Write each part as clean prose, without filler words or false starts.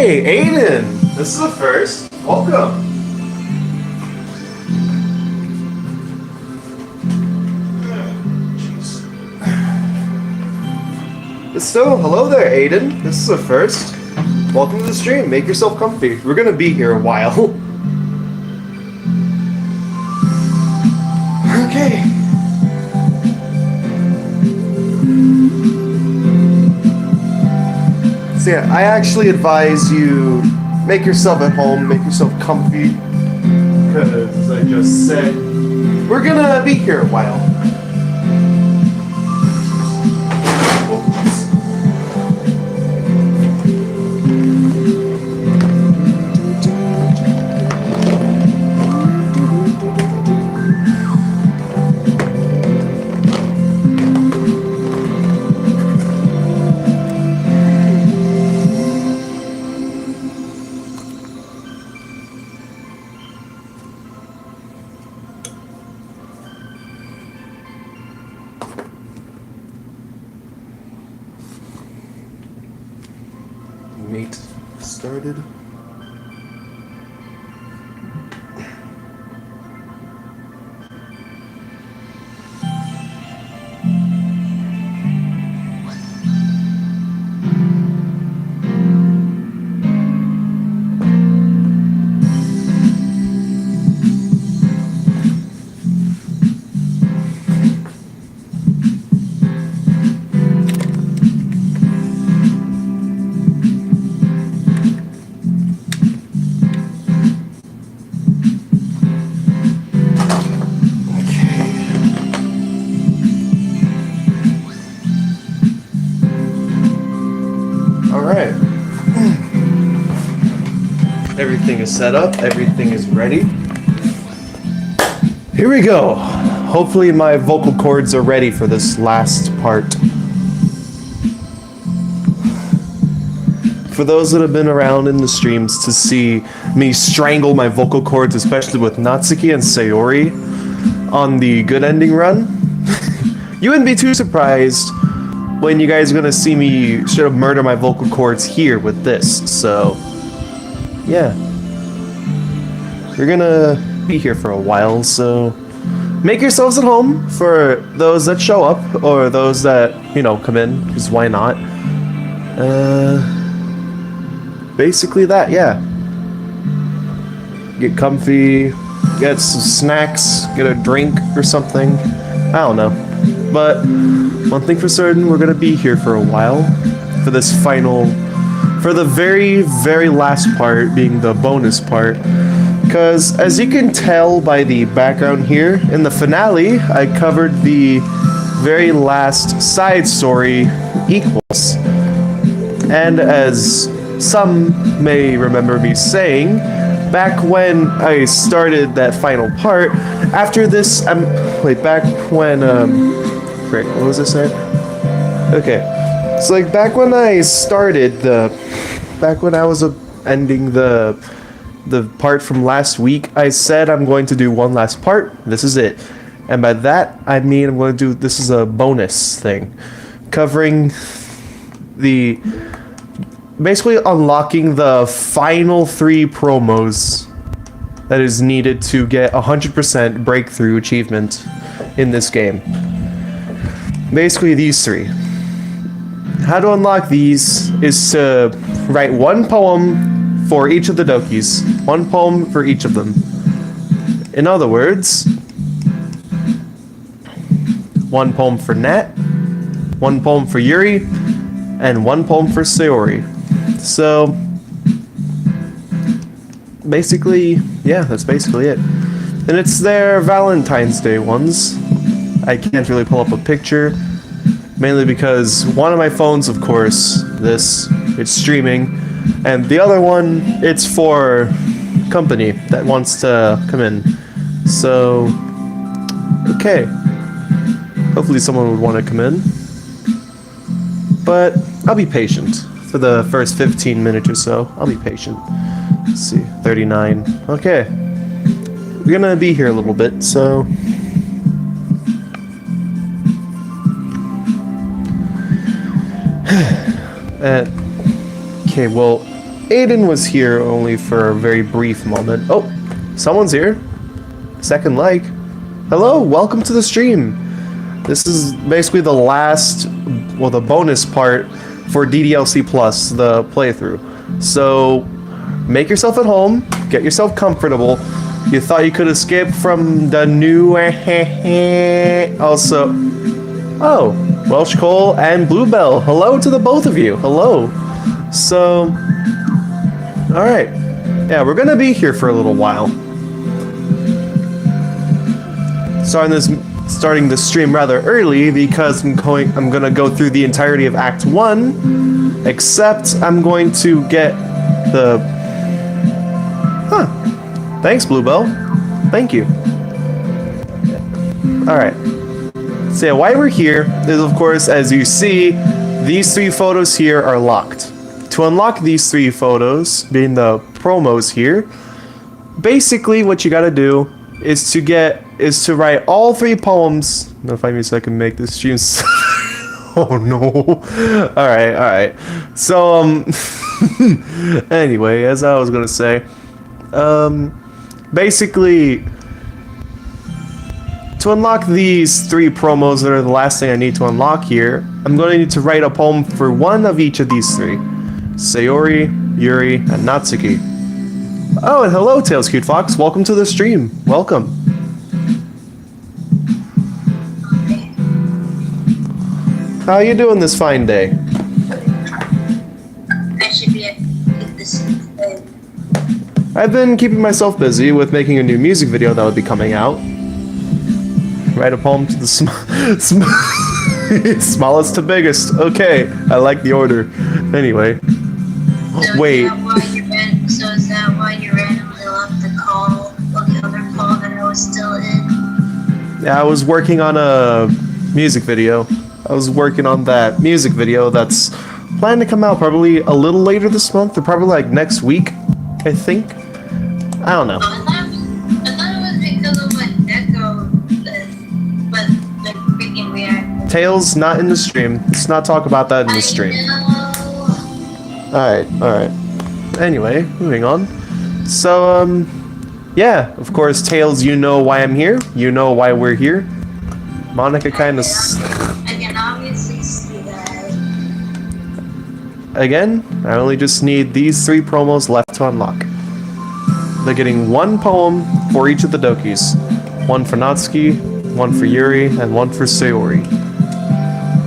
Hey, Aiden! This is a first. Welcome. So, hello there, Aiden. This is a first. Welcome to the stream. Make yourself comfy. We're gonna be here a while. Okay. So yeah, I actually advise you make yourself at home, make yourself comfy, because as I just said, we're gonna be here a while. Meet started. Alright. Everything is set up, everything is ready. Here we go. Hopefully my vocal cords are ready for this last part. For those that have been around in the streams to see me strangle my vocal cords, especially with Natsuki and Sayori on the good ending run, you wouldn't be too surprised when you guys are gonna see me sort of murder my vocal cords here with this. So, yeah. We're gonna be here for a while, so make yourselves at home for those that show up, or those that, you know, come in, because why not? Basically that, yeah. Get comfy, get some snacks, get a drink or something. I don't know. But one thing for certain, we're gonna be here for a while for this final, for the very, very last part being the bonus part. Because as you can tell by the background here, in the finale, I covered the very last side story, Equals. And as some may remember me saying, back when I started that final part, after this, back when, frick, what was I saying? Okay, so like back when I started back when I was ending the part from last week, I said I'm going to do one last part. This is it. And by that, I mean I'm going to do, this is a bonus thing, covering basically unlocking the final 3 promos that is needed to get 100% breakthrough achievement in this game. Basically these 3. How to unlock these is to write 1 poem for each of the Dokis. 1 poem for each of them. In other words, 1 poem for Nat, 1 poem for Yuri, and 1 poem for Sayori. So, basically, yeah, that's basically it. And it's their Valentine's Day ones. I can't really pull up a picture, mainly because one of my phones, of course, it's streaming, and the other one, it's for company that wants to come in. So, okay. Hopefully someone would want to come in. But I'll be patient. For the first 15 minutes or so, I'll be patient. Let's see, 39. Okay. We're gonna be here a little bit, so... Okay, well, Aiden was here only for a very brief moment. Oh, someone's here. Second like. Hello, welcome to the stream. This is basically the last, well, the bonus part for DDLC Plus, the playthrough. So, make yourself at home, get yourself comfortable. You thought you could escape from the new also. Oh, Welsh Cole and Bluebell. Hello to the both of you. Hello. So, alright. Yeah, we're gonna be here for a little while. Starting this stream rather early because I'm gonna go through the entirety of Act 1, except I'm going to get the... Huh. Thanks, Bluebell. Thank you. Alright. So yeah, why we're here is, of course, as you see, these 3 photos here are locked. To unlock these 3 photos, being the promos here, basically what you gotta do is to write all 3 poems. Notify me so I can make this stream. Oh no. Alright. So, anyway, as I was gonna say, basically, to unlock these 3 promos that are the last thing I need to unlock here, I'm going to need to write a poem for one of each of these 3. Sayori, Yuri, and Natsuki. Oh, and hello, Tails Cute Fox. Welcome to the stream. Welcome. How you doing this fine day? I should be at this. I've been keeping myself busy with making a new music video that will be coming out. Write a poem to the smallest to biggest. Okay, I like the order. Anyway. So Wait. Is that why you randomly left the other call that I was still in? Yeah, I was working on a music video. I was working on that music video that's planned to come out probably a little later this month, or probably like next week, I think. I don't know. I thought it was because of my echo, but the freaking react. Tails, not in the stream. Let's not talk about that in the stream. Alright. Anyway, moving on. So, yeah, of course, Tails, you know why I'm here. You know why we're here. Monica kind of... I can obviously see that. Again, I only just need these 3 promos left to unlock. They're getting 1 poem for each of the Dokis. 1 for Natsuki, 1 for Yuri, and 1 for Sayori.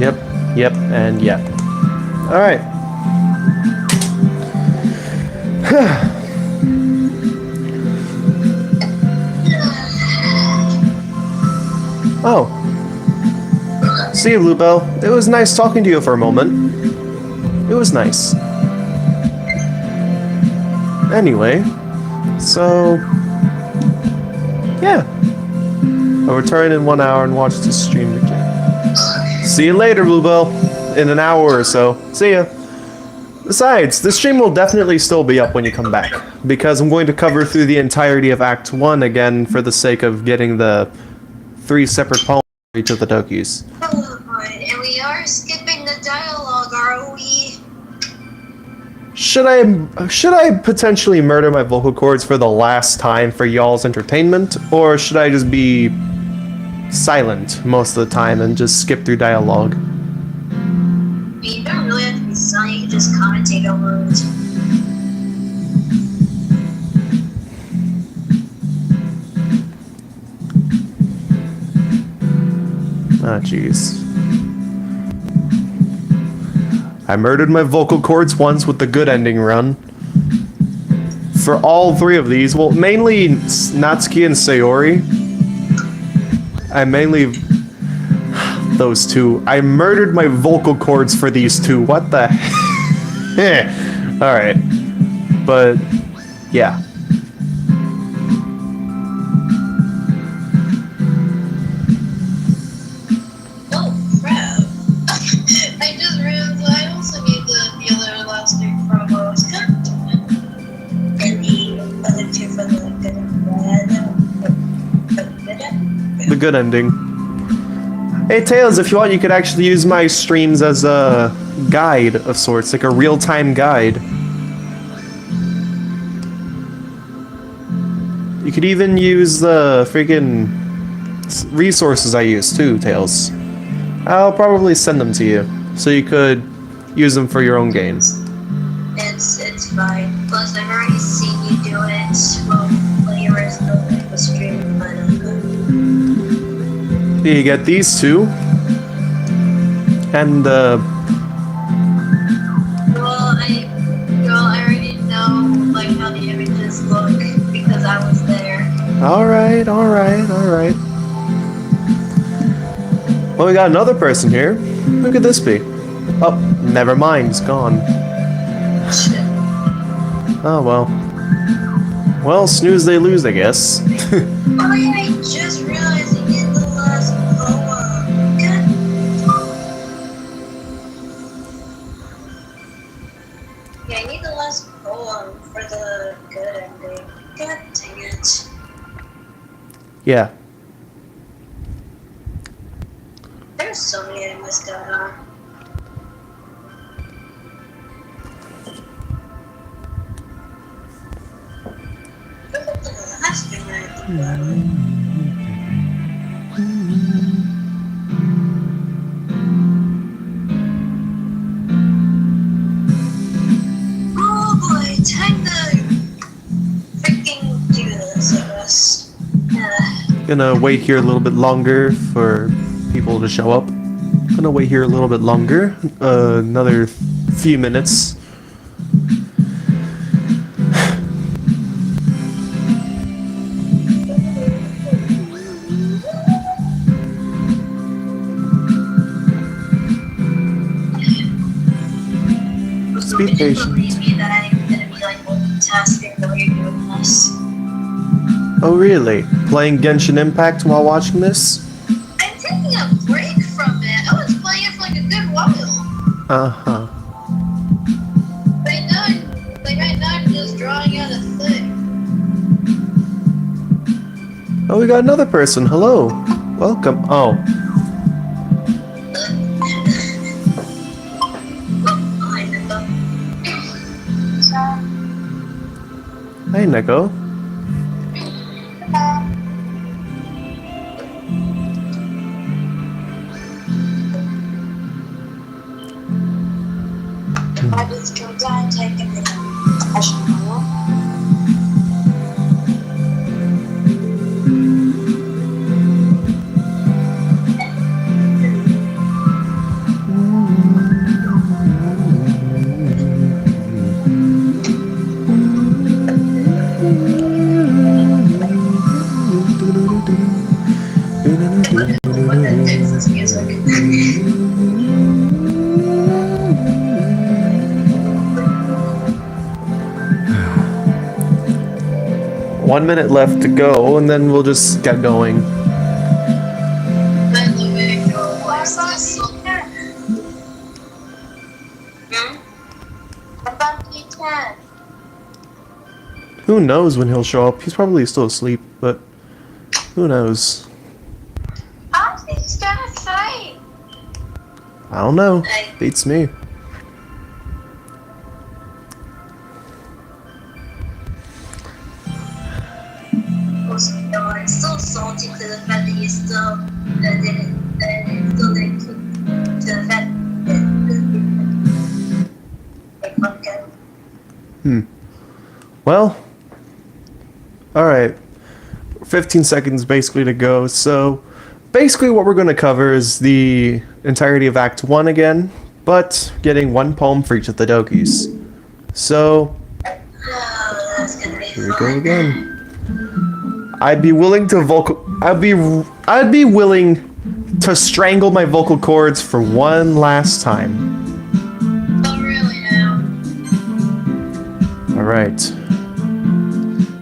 Yep, and yep. Alright. Oh. See you, Bluebell. It was nice talking to you for a moment. It was nice. Anyway, so... yeah. I'll return in 1 hour and watch the stream again. See you later, Bluebell. In an hour or so. See ya. Besides, the stream will definitely still be up when you come back, because I'm going to cover through the entirety of Act 1 again for the sake of getting the 3 separate poems for each of the Dokis. Oh boy, and we are skipping the dialogue, are we? Should I potentially murder my vocal cords for the last time for y'all's entertainment, or should I just be silent most of the time and just skip through dialogue? You don't really have to be silent, you can just commentate over it. Ah, jeez. I murdered my vocal cords once with the good ending run. For all 3 of these, well, mainly Natsuki and Sayori. I mainly... those 2. I murdered my vocal cords for these 2. What the heck? Alright. But, yeah. Oh, crap. I just realized I also need the other last 3 promos. And the other 2 for the good and bad. The good ending. Hey Tails, if you want, you could actually use my streams as a guide of sorts, like a real-time guide. could even use the freaking resources I use too, Tails. I'll probably send them to you, so you could use them for your own gain. It's fine. Plus, I've already seen you do it. Well, players know the stream, but You get these two, and well, I already know like how the images look because I was there. all right. Well, we got another person here. Who could this be? Oh, never mind. It's gone. Shit. Oh well. Well, snooze they lose, I guess. Oh yeah, I just realized you did the last poem. God. Yeah, I need the last poem for the good ending. God dang it. Yeah. There's so many I missed out on. Look at the last thing I did. Oh boy, time to freaking do this, I guess. Gonna wait here a little bit longer for people to show up. Gonna wait here a little bit longer. Another few minutes. Just be patient. Believe me that I'm gonna be like multitasking while you're doing this. Oh really? Playing Genshin Impact while watching this? I'm taking a break from it. I was playing it for like a good while. Uh-huh. Right now, I'm just drawing out a thing. Oh, we got another person. Hello. Welcome. Oh. Hey, Neko. I just go down, take a minute. I should know. What the heck is this music? 1 minute left to go, and then we'll just get going. Who knows when he'll show up? He's probably still asleep, but who knows? I don't know. Beats me. I'm still salty to the fact that you still didn't cook to the fact that Well, alright. 15 seconds basically to go, so basically what we're going to cover is the entirety of Act 1 again, but getting one poem for each of the Dokis. So, here we go again. I'd be willing to I'd be willing to strangle my vocal cords for one last time. Oh, really now? Alright.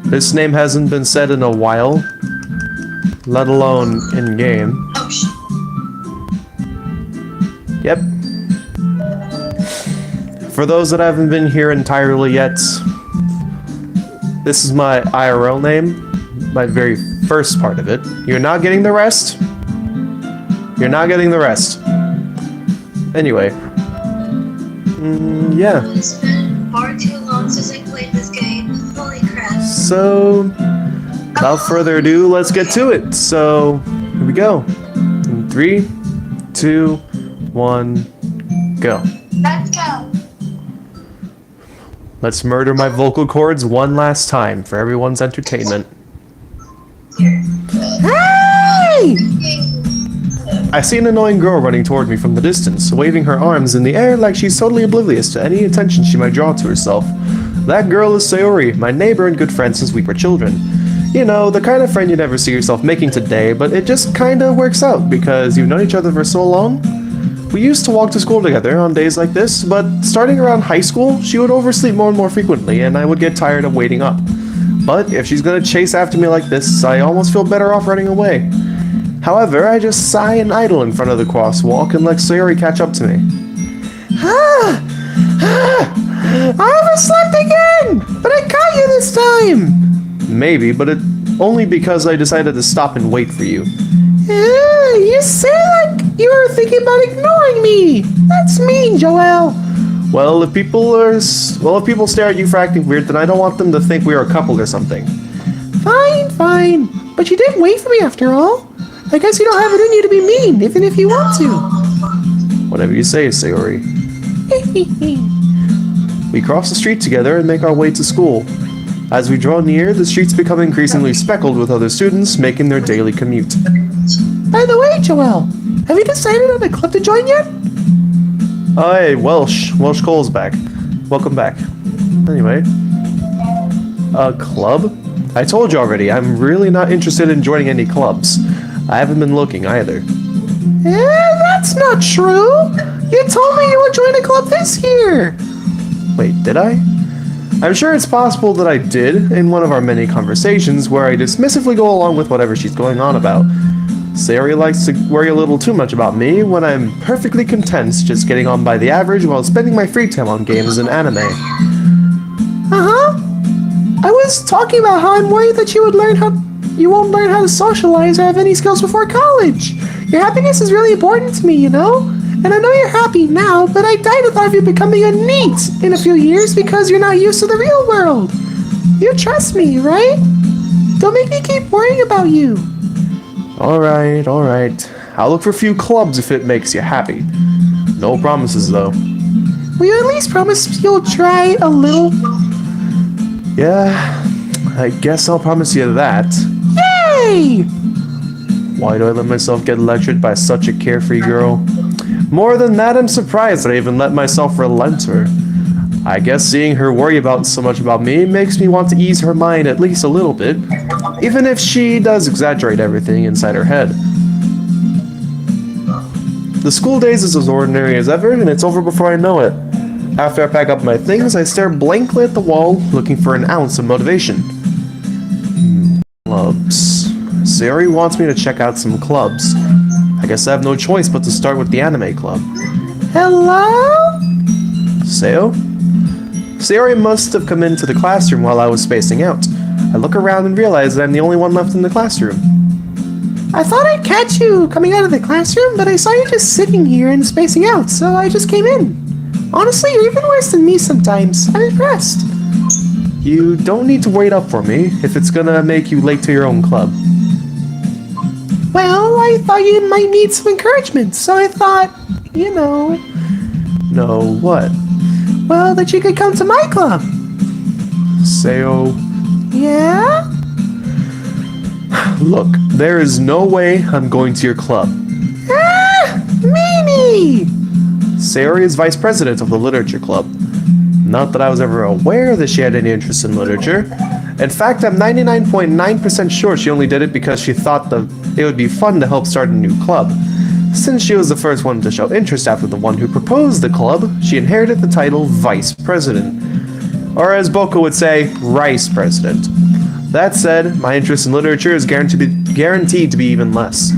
This name hasn't been said in a while, let alone in-game. Oh, shit. Yep. For those that haven't been here entirely yet, this is my IRL name, my very first part of it. You're not getting the rest. You're not getting the rest. Anyway. Yeah. It's been far too long since I played this game. Holy crap. So, without further ado, let's get to it. So, here we go. In 3, 2, 1, go. Let's go. Let's murder my vocal cords one last time for everyone's entertainment. Hey! I see an annoying girl running toward me from the distance, waving her arms in the air like she's totally oblivious to any attention she might draw to herself. That girl is Sayori, my neighbor and good friend since we were children. You know, the kind of friend you never see yourself making today, but it just kinda works out because you've known each other for so long. We used to walk to school together on days like this, but starting around high school, she would oversleep more and more frequently, and I would get tired of waiting up. But if she's gonna chase after me like this, I almost feel better off running away. However, I just sigh and idle in front of the crosswalk and let Sayori catch up to me. I overslept again! But I caught you this time! Maybe, but it only because I decided to stop and wait for you. You say like you were thinking about ignoring me! That's mean, Joel! Well, if people stare at you for acting weird, then I don't want them to think we are a couple or something. Fine. But you did wait for me after all. I guess you don't have it in you to be mean, even if you want to. Whatever you say, Sayori. We cross the street together and make our way to school. As we draw near, the streets become increasingly speckled with other students making their daily commute. By the way, Joel, have you decided on a club to join yet? Oh, hey, Welsh Cole's back. Welcome back. Anyway. A club? I told you already, I'm really not interested in joining any clubs. I haven't been looking either. That's not true! You told me you would join a club this year! Wait, did I? I'm sure it's possible that I did in one of our many conversations where I dismissively go along with whatever she's going on about. Sayori likes to worry a little too much about me when I'm perfectly content just getting on by the average while spending my free time on games and anime. I was talking about how I'm worried that you won't learn how to socialize or have any skills before college. Your happiness is really important to me, you know? And I know you're happy now, but I died of thought of you becoming a NEET in a few years because you're not used to the real world. You trust me, right? Don't make me keep worrying about you. Alright. I'll look for a few clubs if it makes you happy. No promises, though. Will you at least promise you'll try a little? Yeah, I guess I'll promise you that. Yay! Why do I let myself get lectured by such a carefree girl? More than that, I'm surprised that I even let myself relent her. I guess seeing her worry so much about me makes me want to ease her mind at least a little bit, even if she does exaggerate everything inside her head. The school days is as ordinary as ever, and it's over before I know it. After I pack up my things, I stare blankly at the wall, looking for an ounce of motivation. Clubs. Sayori wants me to check out some clubs. I guess I have no choice but to start with the anime club. Hello? Sayo? Sayori must have come into the classroom while I was spacing out. I look around and realize that I'm the only one left in the classroom. I thought I'd catch you coming out of the classroom, but I saw you just sitting here and spacing out, so I just came in. Honestly, you're even worse than me sometimes. I'm impressed. You don't need to wait up for me if it's gonna make you late to your own club. Well, I thought you might need some encouragement, so I thought, you know... No, what? Well, that you could come to my club. Sayo... Yeah? Look, there is no way I'm going to your club. Meanie! Sayori is vice president of the literature club. Not that I was ever aware that she had any interest in literature. In fact, I'm 99.9% sure she only did it because she thought that it would be fun to help start a new club. Since she was the first one to show interest after the one who proposed the club, she inherited the title vice president. Or as Boko would say, rice president. That said, my interest in literature is guaranteed to be even less.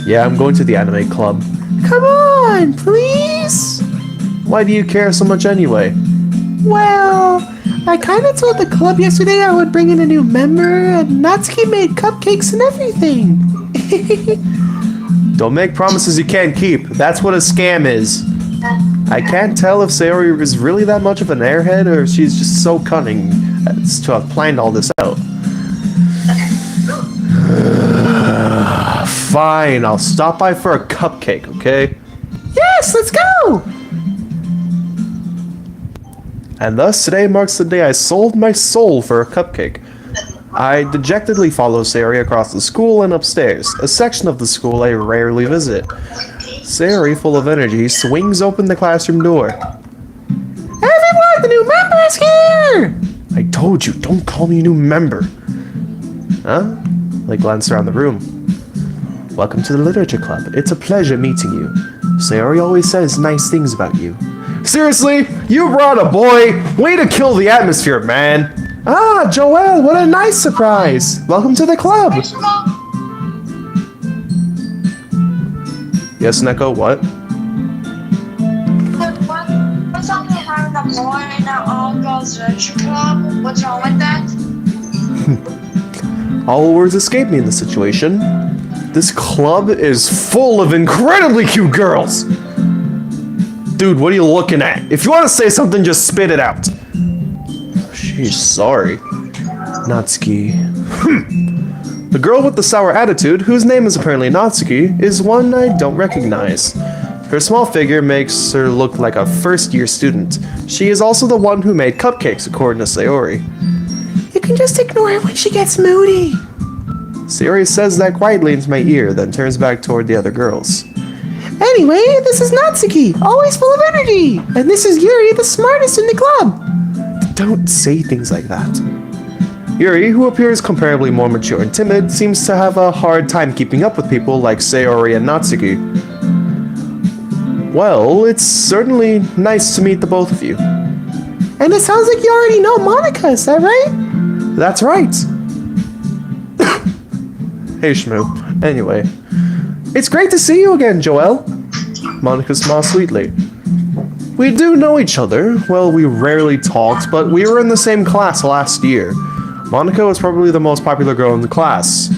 Yeah, I'm going to the anime club. Come on, please? Why do you care so much anyway? Well, I kinda told the club yesterday I would bring in a new member, and Natsuki made cupcakes and everything. Don't make promises you can't keep. That's what a scam is. I can't tell if Sayori is really that much of an airhead or she's just so cunning as to have planned all this out. Fine, I'll stop by for a cupcake, okay? Yes, let's go! And thus, today marks the day I sold my soul for a cupcake. I dejectedly follow Sayori across the school and upstairs, a section of the school I rarely visit. Sayori, full of energy, swings open the classroom door. Everyone, the new member is here! I told you, don't call me a new member. Huh? I glance around the room. Welcome to the Literature Club. It's a pleasure meeting you. Sayori always says nice things about you. Seriously? You brought a boy? Way to kill the atmosphere, man! Ah, Joelle, what a nice surprise! Welcome to the club! Yes, Neko, what? What's up with having a boy in an all-girls literature club? What's wrong with that? All words escape me in this situation. This club is full of incredibly cute girls! Dude, what are you looking at? If you want to say something, just spit it out. She's sorry. Natsuki. The girl with the sour attitude, whose name is apparently Natsuki, is one I don't recognize. Her small figure makes her look like a first-year student. She is also the one who made cupcakes, according to Sayori. You can just ignore her when she gets moody. Sayori says that quietly into my ear, then turns back toward the other girls. Anyway, this is Natsuki, always full of energy. And this is Yuri, the smartest in the club. Don't say things like that. Yuri, who appears comparably more mature and timid, seems to have a hard time keeping up with people like Sayori and Natsuki. Well, it's certainly nice to meet the both of you. And it sounds like you already know Monica, is that right? That's right. Hey, Shmoo. Anyway, it's great to see you again, Joelle. Monica smiles sweetly. We do know each other. Well, we rarely talked, but we were in the same class last year. Monica was probably the most popular girl in the class.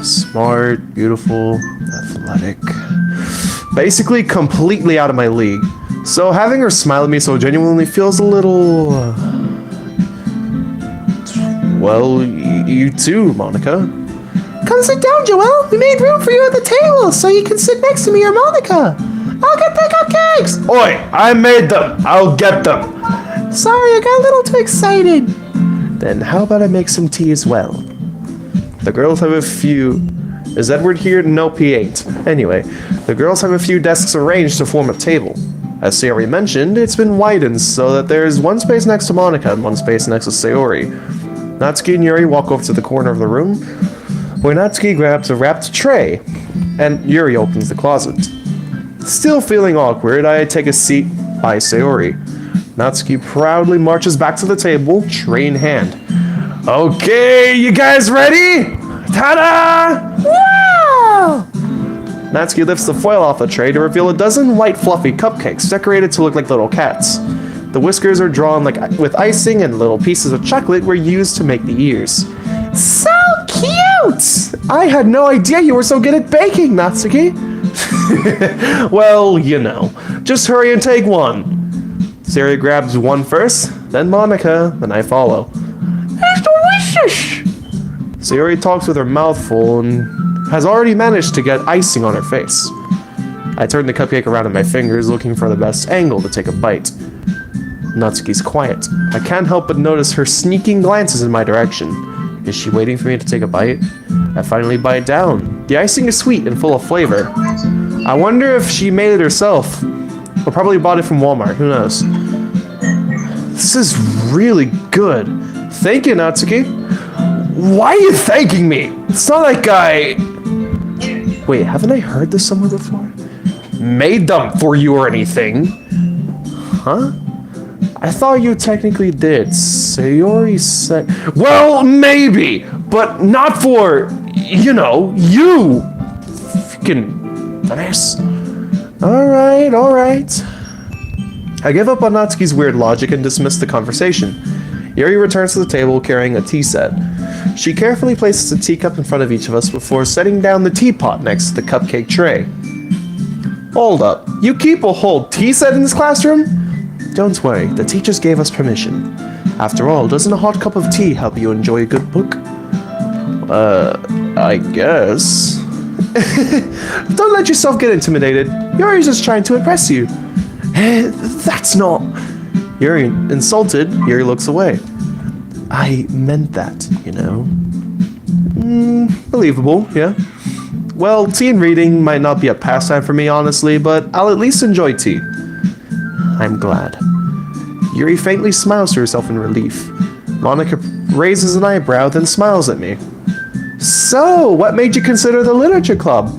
Smart, beautiful, athletic. Basically completely out of my league. So having her smile at me so genuinely feels a little... Well, you too, Monica. Come sit down, Joelle. We made room for you at the table, so you can sit next to me or Monica. I'll get the cupcakes! Oi, I made them. I'll get them. Sorry, I got a little too excited. Then how about I make some tea as well? The girls have a few... Is Edward here? Nope, he ain't. Anyway, the girls have a few desks arranged to form a table. As Sayori mentioned, it's been widened so that there's one space next to Monica and one space next to Sayori. Natsuki and Yuri walk over to the corner of the room, where Natsuki grabs a wrapped tray, and Yuri opens the closet. Still feeling awkward, I take a seat by Sayori. Natsuki proudly marches back to the table, tray in hand. Okay, you guys ready? Ta-da! Wow! Natsuki lifts the foil off the tray to reveal a dozen white fluffy cupcakes decorated to look like little cats. The whiskers are drawn with icing, and little pieces of chocolate were used to make the ears. So cute! I had no idea you were so good at baking, Natsuki. Well, you know. Just hurry and take one. Sayori grabs one first, then Monica, then I follow. It's delicious! Sayori talks with her mouth full and has already managed to get icing on her face. I turn the cupcake around in my fingers, looking for the best angle to take a bite. Natsuki's quiet. I can't help but notice her sneaking glances in my direction. Is she waiting for me to take a bite? I finally bite down. The icing is sweet and full of flavor. I wonder if she made it herself. Or probably bought it from Walmart, who knows. This is really good. Thank you, Natsuki. Why are you thanking me? It's not like I... Wait, haven't I heard this somewhere before? Made them for you or anything? Huh? I thought you technically did. Sayori said... Well, maybe! But not for... You know, you! Freaking... Dumbass. Alright. I give up on Natsuki's weird logic and dismiss the conversation. Yuri returns to the table carrying a tea set. She carefully places a teacup in front of each of us before setting down the teapot next to the cupcake tray. Hold up, you keep a whole tea set in this classroom? Don't worry, the teachers gave us permission. After all, doesn't a hot cup of tea help you enjoy a good book? I guess. Don't let yourself get intimidated. Yuri's just trying to impress you. That's not... Yuri insulted. Yuri looks away. I meant that, you know. Believable, yeah. Well, tea and reading might not be a pastime for me, honestly, but I'll at least enjoy tea. I'm glad. Yuri faintly smiles to herself in relief. Monica raises an eyebrow, then smiles at me. So, what made you consider the literature club?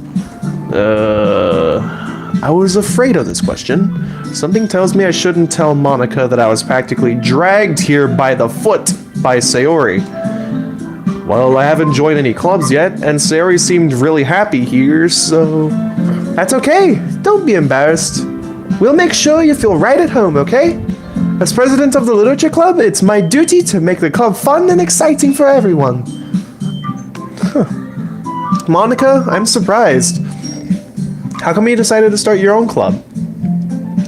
I was afraid of this question. Something tells me I shouldn't tell Monica that I was practically dragged here by the foot by Sayori. Well, I haven't joined any clubs yet, and Sayori seemed really happy here, so... That's okay. Don't be embarrassed. We'll make sure you feel right at home, okay? As president of the literature club, it's my duty to make the club fun and exciting for everyone. Monica, I'm surprised. How come you decided to start your own club?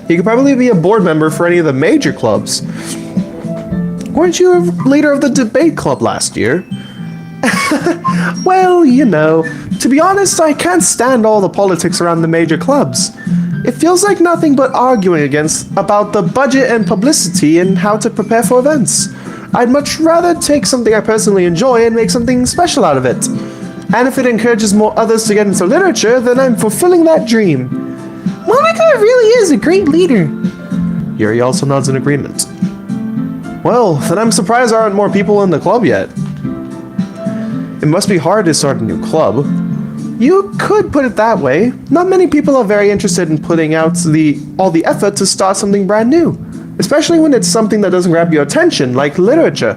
You could probably be a board member for any of the major clubs. Weren't you a leader of the debate club last year? Well, you know, to be honest, I can't stand all the politics around the major clubs. It feels like nothing but arguing about the budget and publicity and how to prepare for events. I'd much rather take something I personally enjoy and make something special out of it. And if it encourages more others to get into literature, then I'm fulfilling that dream. Monica really is a great leader. Yuri also nods in agreement. Well, then I'm surprised there aren't more people in the club yet. It must be hard to start a new club. You could put it that way. Not many people are very interested in putting out all the effort to start something brand new, especially when it's something that doesn't grab your attention, like literature.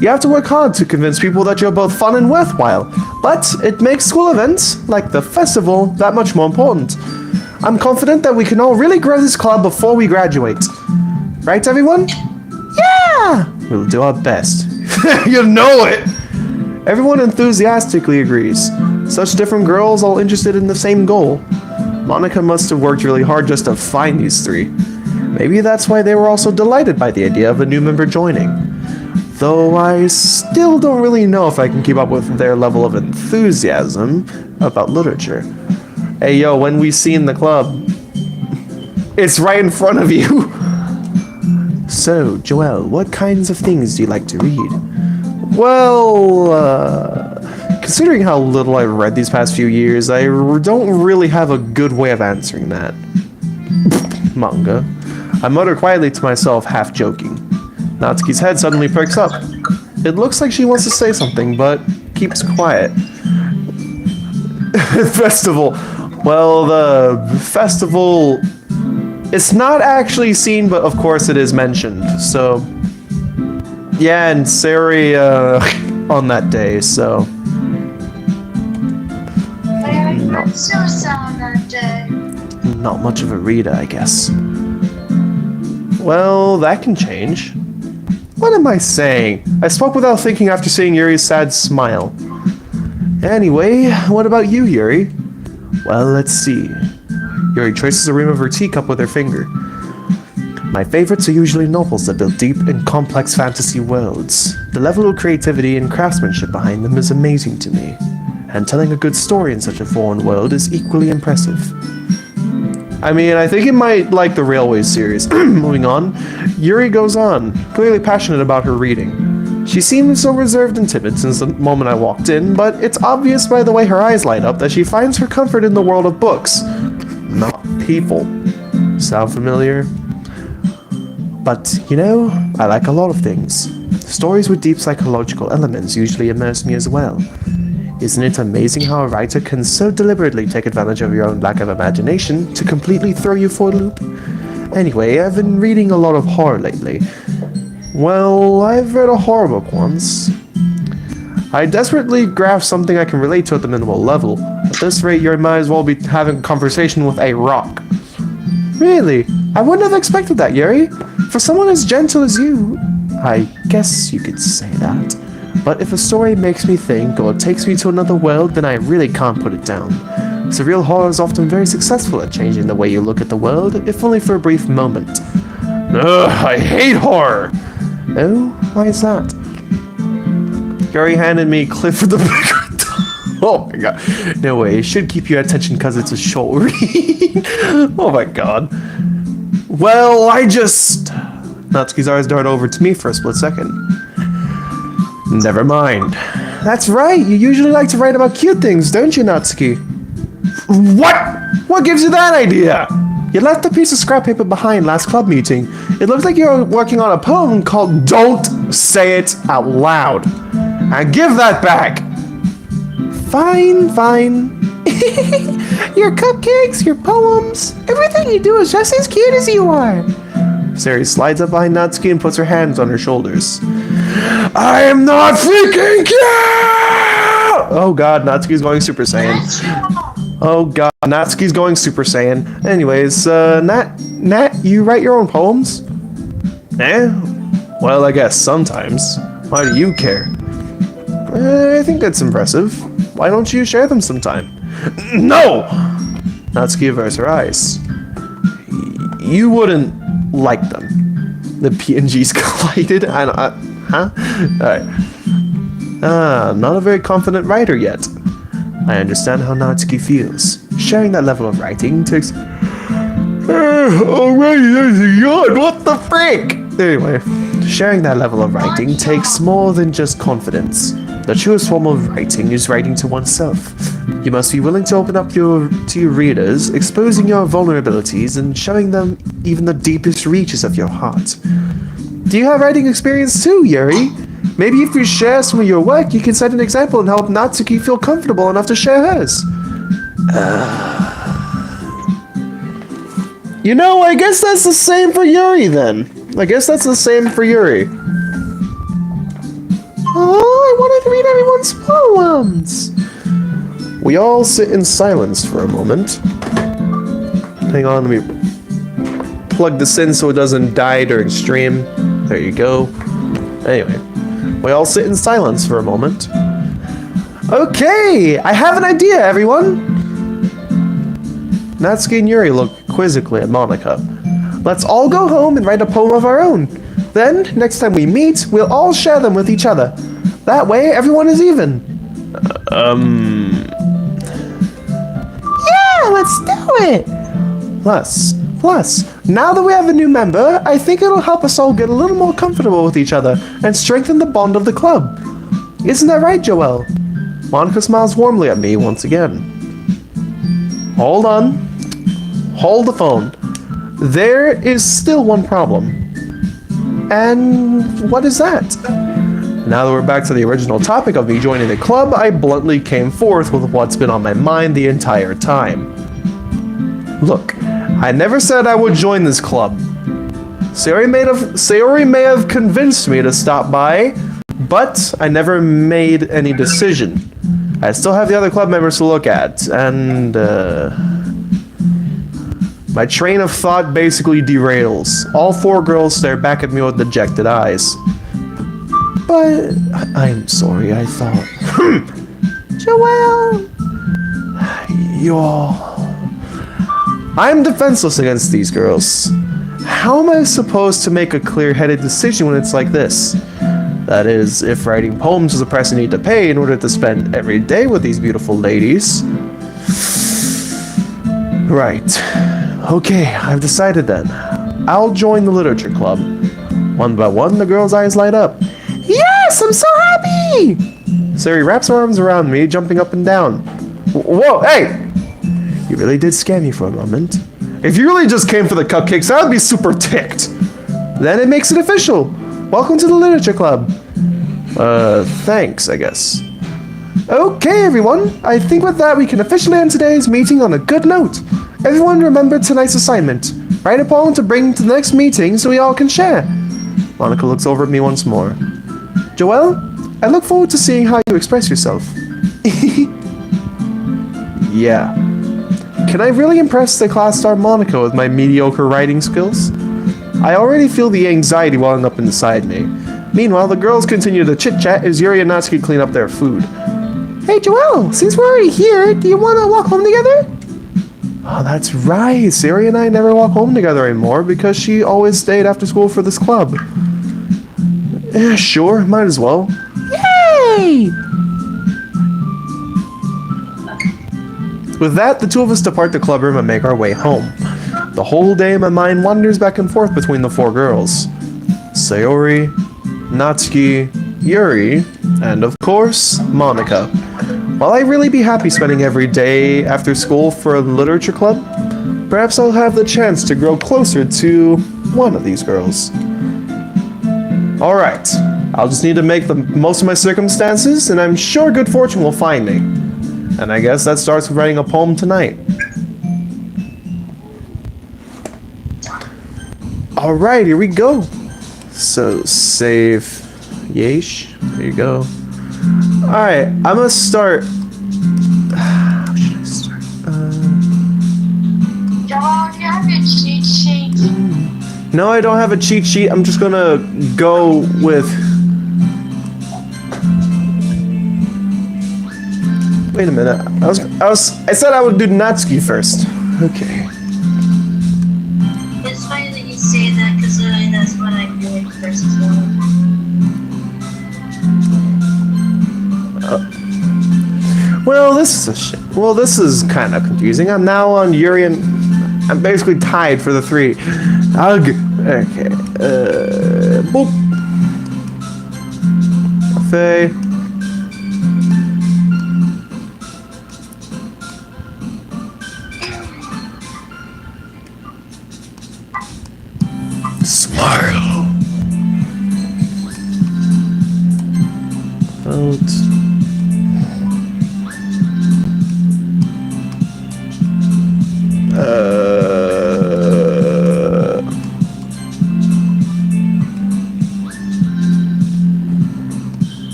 You have to work hard to convince people that you're both fun and worthwhile, but it makes school events, like the festival, that much more important. I'm confident that we can all really grow this club before we graduate. Right, everyone? Yeah! We'll do our best. You know it! Everyone enthusiastically agrees. Such different girls all interested in the same goal. Monica must have worked really hard just to find these three. Maybe that's why they were also delighted by the idea of a new member joining. Though I still don't really know if I can keep up with their level of enthusiasm about literature. Hey yo, when we see in the club, it's right in front of you. So, Joelle, what kinds of things do you like to read? Well, considering how little I've read these past few years, I don't really have a good way of answering that. Manga. I mutter quietly to myself, half joking. Natsuki's head suddenly perks up. It looks like she wants to say something, but keeps quiet. Festival. Well, the festival... It's not actually seen, but of course it is mentioned, so... Yeah, and Sayori, on that day, so... I'm so sad on that day. Not much of a reader, I guess. Well, that can change. What am I saying? I spoke without thinking after seeing Yuri's sad smile. Anyway, what about you, Yuri? Well, let's see. Yuri traces the rim of her teacup with her finger. My favorites are usually novels that build deep and complex fantasy worlds. The level of creativity and craftsmanship behind them is amazing to me, and telling a good story in such a foreign world is equally impressive. I mean, I think it might like the Railway series. Moving on, Yuri goes on, clearly passionate about her reading. She seemed so reserved and timid since the moment I walked in, but it's obvious by the way her eyes light up that she finds her comfort in the world of books, not people. Sound familiar? But, you know, I like a lot of things. Stories with deep psychological elements usually immerse me as well. Isn't it amazing how a writer can so deliberately take advantage of your own lack of imagination to completely throw you for a loop? Anyway, I've been reading a lot of horror lately. Well, I've read a horror book once. I desperately grasp something I can relate to at the minimal level. At this rate, you might as well be having a conversation with a rock. Really? I wouldn't have expected that, Yuri. For someone as gentle as you, I guess you could say that. But if a story makes me think or takes me to another world, then I really can't put it down. Surreal horror is often very successful at changing the way you look at the world, if only for a brief moment. Ugh, I hate horror! Oh, why is that? Yuri handed me Clifford the Big Red Dog. Oh my god. No way. It should keep your attention because it's a short read. Oh my god. Well, Natsuki's eyes dart over to me for a split second. Never mind. That's right. You usually like to write about cute things, don't you, Natsuki? What? What gives you that idea? You left a piece of scrap paper behind last club meeting. It looks like you're working on a poem called Don't Say It Out Loud. And give that back. Fine. Your cupcakes, your poems, everything you do is just as cute as you are. Sari slides up behind Natsuki and puts her hands on her shoulders. I am not freaking cute! Oh god, Natsuki's going Super Saiyan. Oh god, Natsuki's going Super Saiyan. Anyways, Nat, you write your own poems? Eh? Well, I guess sometimes. Why do you care? I think that's impressive. Why don't you share them sometime? No! Natsuki averts her eyes. You wouldn't like them. The PNGs collided. Huh? Alright. Not a very confident writer yet. I understand how Natsuki feels. Sharing that level of writing takes... Already there's a yawn, what the frick? Anyway, sharing that level of writing takes more than just confidence. The truest form of writing is writing to oneself. You must be willing to open up to your readers, exposing your vulnerabilities and showing them even the deepest reaches of your heart. Do you have writing experience too, Yuri? Maybe if you share some of your work, you can set an example and help Natsuki feel comfortable enough to share hers. You know, I guess that's the same for Yuri then. I guess that's the same for Yuri. Oh, I wanted to read everyone's poems. We all sit in silence for a moment. Hang on, let me plug this in so it doesn't die during stream. There you go. Anyway, we all sit in silence for a moment. Okay, I have an idea, everyone. Natsuki and Yuri look quizzically at Monika. Let's all go home and write a poem of our own. Then, next time we meet, we'll all share them with each other. That way, everyone is even. Yeah, let's do it! Plus, now that we have a new member, I think it'll help us all get a little more comfortable with each other and strengthen the bond of the club. Isn't that right, Joelle? Monika smiles warmly at me once again. Hold on. Hold the phone. There is still one problem. And what is that? Now that we're back to the original topic of me joining the club, I bluntly came forth with what's been on my mind the entire time. Look, I never said I would join this club. Sayori may have convinced me to stop by, but I never made any decision. I still have the other club members to look at, and my train of thought basically derails. All four girls stare back at me with dejected eyes. But I'm sorry, I thought. Joelle! You all... I'm defenseless against these girls. How am I supposed to make a clear-headed decision when it's like this? That is, if writing poems is a price I need to pay in order to spend every day with these beautiful ladies. Right. Okay, I've decided then. I'll join the literature club. One by one, the girls' eyes light up. Yes, I'm so happy! Sari wraps her arms around me, jumping up and down. Whoa, hey! You really did scare me for a moment. If you really just came for the cupcakes, I would be super ticked. Then it makes it official. Welcome to the literature club. Thanks, I guess. Okay, everyone. I think with that, we can officially end today's meeting on a good note. Everyone remember tonight's assignment. Write a poem to bring to the next meeting so we all can share. Monika looks over at me once more. Joelle, I look forward to seeing how you express yourself. Yeah. Can I really impress the class star Monika with my mediocre writing skills? I already feel the anxiety welling up inside me. Meanwhile, the girls continue to chit-chat as Yuri and Natsuki clean up their food. Hey Joelle, since we're already here, do you want to walk home together? Oh, that's right. Sari and I never walk home together anymore because she always stayed after school for this club. Yeah, sure, might as well. Yay! With that, the two of us depart the clubroom and make our way home. The whole day my mind wanders back and forth between the four girls. Sayori, Natsuki, Yuri, and of course, Monica. While I'd really be happy spending every day after school for a literature club, perhaps I'll have the chance to grow closer to one of these girls. Alright, I'll just need to make the most of my circumstances, and I'm sure good fortune will find me. And I guess that starts with writing a poem tonight. Alright, here we go. So, save Yesh. There you go. Alright, I'm gonna start. How should I start? John, you have your cheat sheet. No, I don't have a cheat sheet. I'm just gonna go with. Wait a minute. I said I would do Natsuki first. Okay. It's funny that you say that because that's what I'm doing first as well. Well, this is kind of confusing. I'm now on Yuri and I'm basically tied for the 3. Ugh. Okay. Boop. Faye. Smile. Out.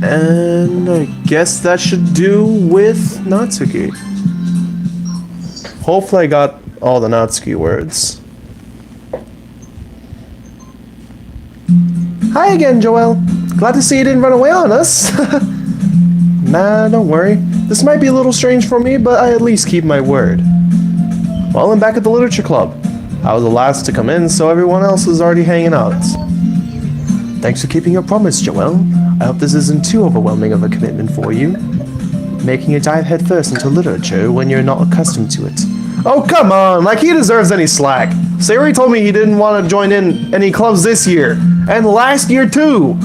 And I guess that should do with Natsuki. Hopefully I got all the Natsuki words. Hi again, Joelle. Glad to see you didn't run away on us. Nah, don't worry. This might be a little strange for me, but I at least keep my word. Well, I'm back at the literature club. I was the last to come in, so everyone else is already hanging out. Thanks for keeping your promise, Joelle. I hope this isn't too overwhelming of a commitment for you. Making you dive headfirst into literature when you're not accustomed to it. Oh, come on! Like he deserves any slack. Sayori told me he didn't want to join in any clubs this year. And last year, too.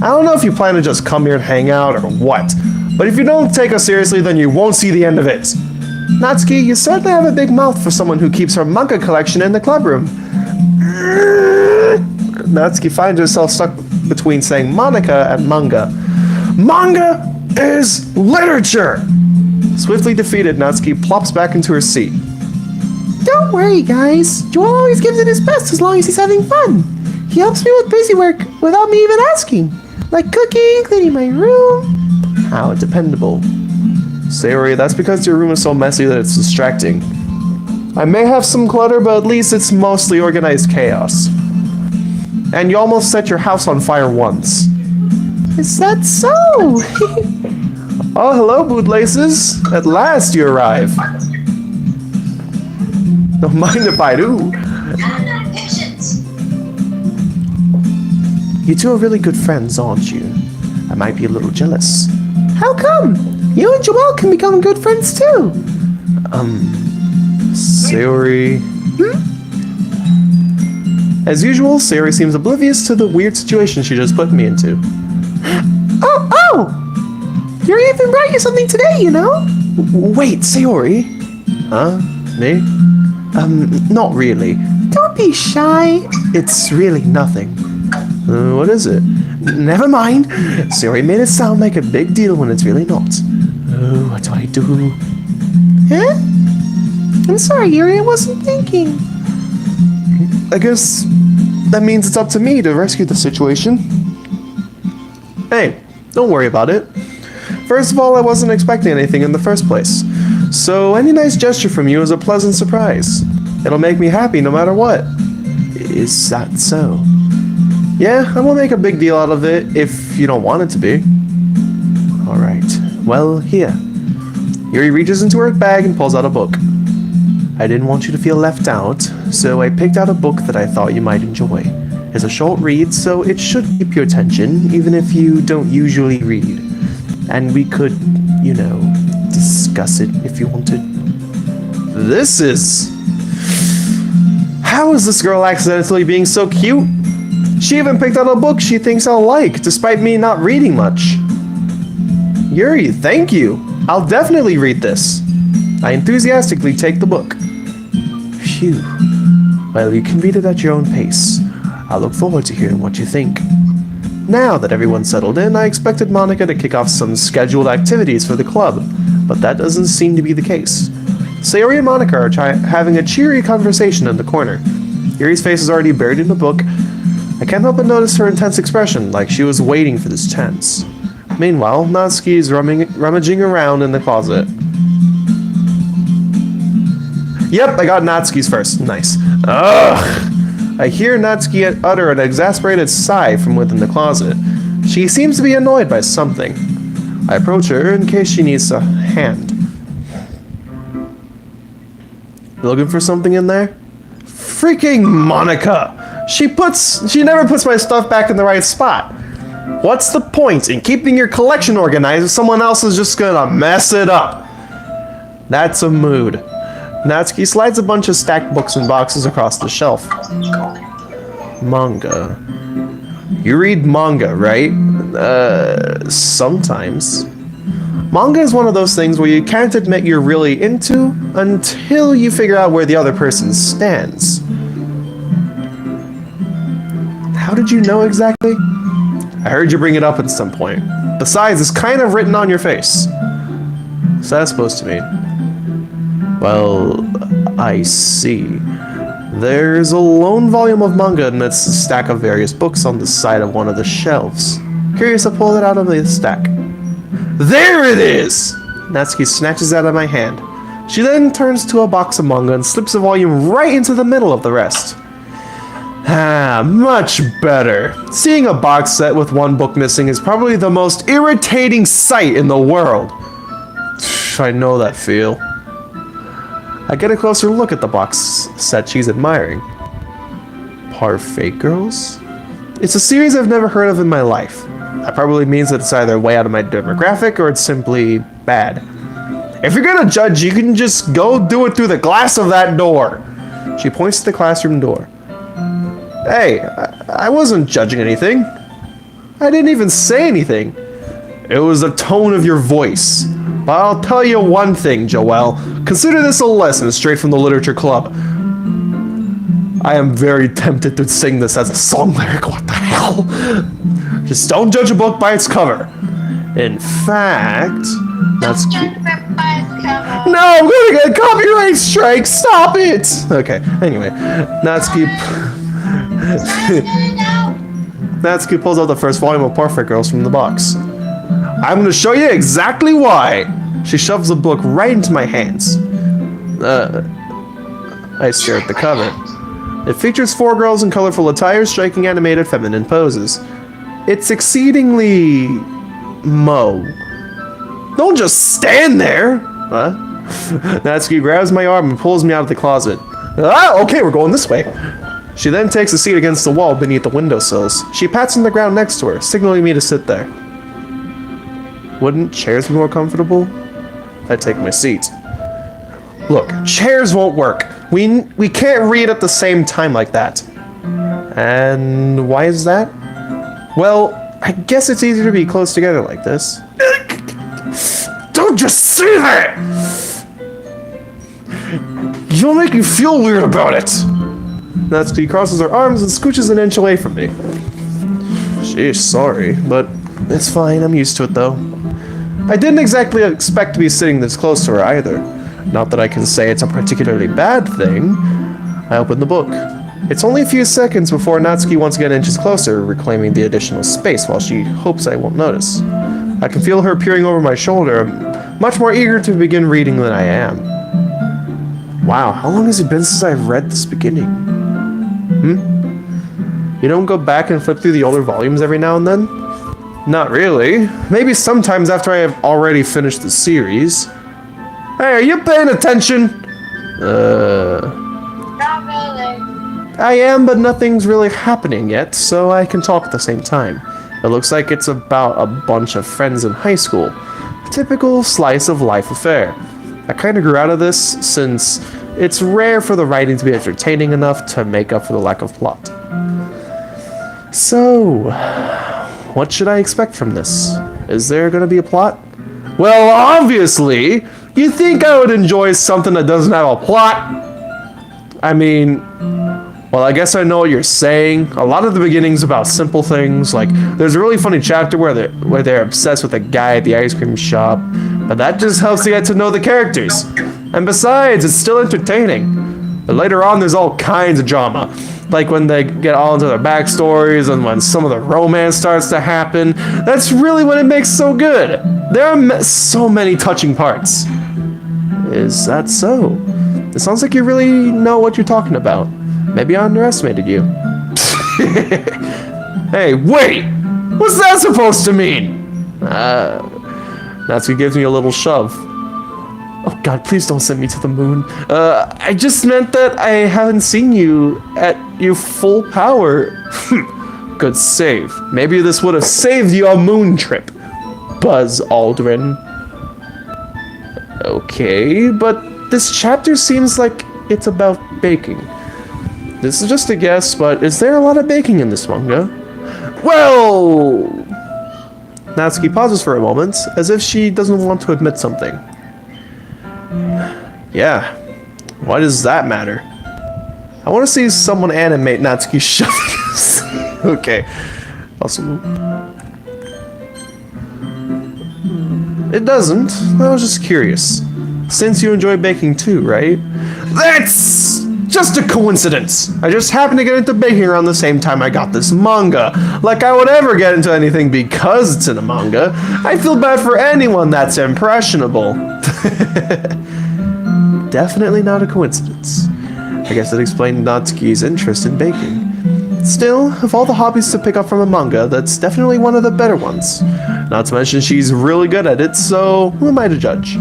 I don't know if you plan to just come here and hang out or what. But if you don't take us seriously, then you won't see the end of it. Natsuki, you certainly have a big mouth for someone who keeps her manga collection in the clubroom. Natsuki finds herself stuck between saying Monica and manga. Manga is literature! Swiftly defeated, Natsuki plops back into her seat. Don't worry, guys. Joel always gives it his best as long as he's having fun. He helps me with busy work without me even asking. Like cooking, cleaning my room. How dependable. Sayori, that's because your room is so messy that it's distracting. I may have some clutter, but at least it's mostly organized chaos. And you almost set your house on fire once. Is that so? Oh, hello, bootlaces. At last you arrive. Don't mind if I do. You two are really good friends, aren't you? I might be a little jealous. How come? You and Joelle can become good friends too. Sayori... As usual, Sayori seems oblivious to the weird situation she just put me into. Oh! Yuri even brought you something today, you know? Wait, Sayori? Huh? Me? Not really. Don't be shy. It's really nothing. What is it? Never mind. Sayori made it sound like a big deal when it's really not. Oh, what do I do? Huh? I'm sorry, Yuri, I wasn't thinking. I guess that means it's up to me to rescue the situation. Hey, don't worry about it. First of all, I wasn't expecting anything in the first place. So any nice gesture from you is a pleasant surprise. It'll make me happy no matter what. Is that so? Yeah, I won't make a big deal out of it if you don't want it to be. Alright, well, here. Yuri reaches into her bag and pulls out a book. I didn't want you to feel left out, so I picked out a book that I thought you might enjoy. It's a short read, so it should keep your attention, even if you don't usually read. And we could, you know, discuss it if you wanted. This is... How is this girl accidentally being so cute? She even picked out a book she thinks I'll like, despite me not reading much. Yuri, thank you. I'll definitely read this. I enthusiastically take the book. Phew. Well, you can read it at your own pace. I look forward to hearing what you think. Now that everyone's settled in, I expected Monica to kick off some scheduled activities for the club, but that doesn't seem to be the case. Sayori and Monica are having a cheery conversation in the corner. Yuri's face is already buried in the book. I can't help but notice her intense expression, like she was waiting for this chance. Meanwhile, Natsuki is rummaging around in the closet. Yep, I got Natsuki's first. Nice. Ugh! I hear Natsuki utter an exasperated sigh from within the closet. She seems to be annoyed by something. I approach her in case she needs a hand. You looking for something in there? Freaking Monica! She never puts my stuff back in the right spot. What's the point in keeping your collection organized if someone else is just gonna mess it up? That's a mood. Natsuki slides a bunch of stacked books and boxes across the shelf. Manga. You read manga, right? Sometimes. Manga is one of those things where you can't admit you're really into until you figure out where the other person stands. How did you know exactly? I heard you bring it up at some point. Besides, it's kind of written on your face. What's that supposed to mean? Well, I see. There's a lone volume of manga amidst a stack of various books on the side of one of the shelves. Curious to pull it out of the stack. There it is! Natsuki snatches it out of my hand. She then turns to a box of manga and slips a volume right into the middle of the rest. Ah, much better. Seeing a box set with one book missing is probably the most irritating sight in the world. I know that feel. I get a closer look at the box set she's admiring. Parfait Girls? It's a series I've never heard of in my life. That probably means that it's either way out of my demographic or it's simply bad. If you're gonna judge, you can just go do it through the glass of that door. She points to the classroom door. Hey, I wasn't judging anything. I didn't even say anything. It was the tone of your voice. But I'll tell you one thing, Joelle. Consider this a lesson straight from the literature club. I am very tempted to sing this as a song lyric. What the hell? Just don't judge a book by its cover. In fact, that's cute. No, I'm gonna get a copyright strike. Stop it. Okay. Anyway, Natsuki. Natsuki pulls out the first volume of Perfect Girls from the box. I'm gonna show you exactly why. She shoves the book right into my hands. I stare at the cover. It features 4 girls in colorful attire striking animated feminine poses. It's exceedingly... Mo. Don't just stand there! Huh? Natsuki grabs my arm and pulls me out of the closet. Ah, okay, we're going this way. She then takes a seat against the wall beneath the windowsills. She pats on the ground next to her, signaling me to sit there. Wouldn't chairs be more comfortable? I take my seat. Look, chairs won't work. We can't read at the same time like that. And why is that? Well, I guess it's easier to be close together like this. Don't just say that! You'll make me feel weird about it. Natsuki crosses her arms and scooches an inch away from me. Sheesh, sorry, but it's fine. I'm used to it, though. I didn't exactly expect to be sitting this close to her either. Not that I can say it's a particularly bad thing. I open the book. It's only a few seconds before Natsuki once again inches closer, reclaiming the additional space while she hopes I won't notice. I can feel her peering over my shoulder, much more eager to begin reading than I am. Wow, how long has it been since I've read this beginning? You don't go back and flip through the older volumes every now and then? Not really. Maybe sometimes after I have already finished the series. Hey, are you paying attention? Not really. I am, but nothing's really happening yet, so I can talk at the same time. It looks like it's about a bunch of friends in high school. A typical slice of life affair. I kind of grew out of this since it's rare for the writing to be entertaining enough to make up for the lack of plot. So, what should I expect from this? Is there going to be a plot? Well, obviously! You think I would enjoy something that doesn't have a plot? I mean, well, I guess I know what you're saying. A lot of the beginning's about simple things, like there's a really funny chapter where they're obsessed with a guy at the ice cream shop, but that just helps to get to know the characters. And besides, it's still entertaining. But later on, there's all kinds of drama, like when they get all into their backstories and when some of the romance starts to happen. That's really what it makes so good. There are so many touching parts. Is that so? It sounds like you really know what you're talking about. Maybe I underestimated you. Hey, wait! What's that supposed to mean? Natsuki gives me a little shove. Oh god, please don't send me to the moon. I just meant that I haven't seen you at your full power. Good save. Maybe this would have saved your moon trip, Buzz Aldrin. Okay, but this chapter seems like it's about baking. This is just a guess, but is there a lot of baking in this manga? Well... Natsuki pauses for a moment, as if she doesn't want to admit something. Yeah, why does that matter? I want to see someone animate Natsuki's shovels. Okay. Also... It doesn't. I was just curious. Since you enjoy baking too, right? That's just a coincidence. I just happened to get into baking around the same time I got this manga. Like I would ever get into anything because it's in a manga. I feel bad for anyone that's impressionable. Definitely not a coincidence. I guess that explained Natsuki's interest in baking. Still, of all the hobbies to pick up from a manga, that's definitely one of the better ones. Not to mention she's really good at it, so who am I to judge?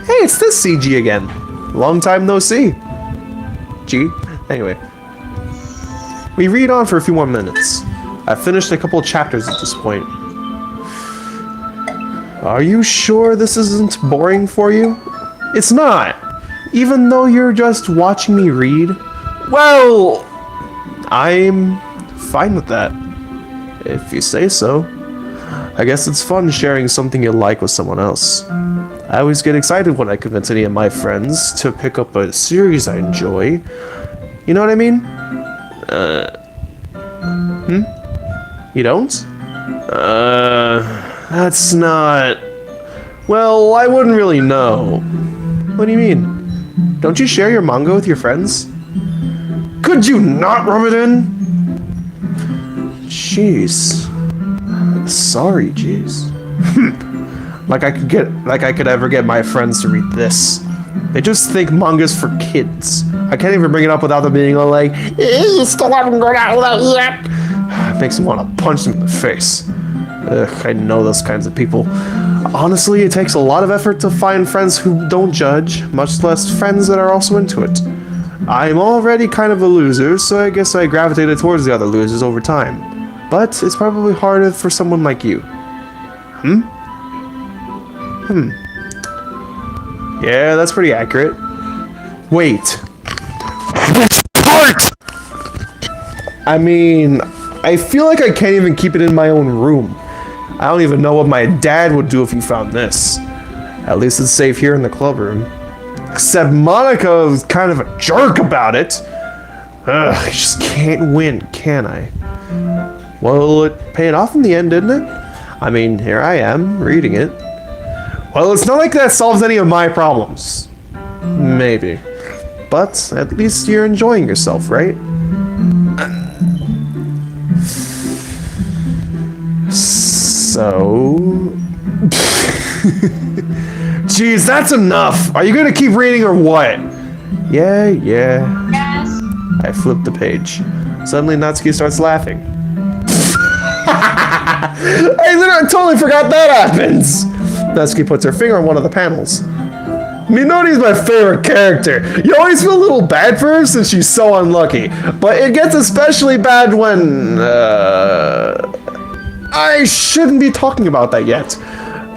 Hey, it's this CG again. Long time no see. G. Anyway. We read on for a few more minutes. I've finished a couple of chapters at this point. Are you sure this isn't boring for you? It's not. Even though you're just watching me read? Well, I'm fine with that. If you say so. I guess it's fun sharing something you like with someone else. I always get excited when I convince any of my friends to pick up a series I enjoy. You know what I mean? You don't? That's not... Well, I wouldn't really know. What do you mean? Don't you share your manga with your friends? Could you not rub it in? Jeez. Sorry, jeez. Like I could ever get my friends to read this. They just think manga's for kids. I can't even bring it up without them being all like, you still haven't got out of that yet. It makes me want to punch them in the face. Ugh, I know those kinds of people. Honestly, it takes a lot of effort to find friends who don't judge, much less friends that are also into it. I'm already kind of a loser, so I guess I gravitated towards the other losers over time. But it's probably harder for someone like you. Yeah, that's pretty accurate. Wait. Which part? I mean, I feel like I can't even keep it in my own room. I don't even know what my dad would do if he found this. At least it's safe here in the club room. Except Monica was kind of a jerk about it. Ugh, I just can't win, can I? Well, it paid off in the end, didn't it? I mean, here I am, reading it. Well, it's not like that solves any of my problems. Maybe. But at least you're enjoying yourself, right? So... Jeez, that's enough! Are you gonna keep reading or what? Yeah. Yes. I flipped the page. Suddenly Natsuki starts laughing. I literally totally forgot that happens! Natsuki puts her finger on one of the panels. Minori's my favorite character. You always feel a little bad for her since she's so unlucky. But it gets especially bad when... I shouldn't be talking about that yet.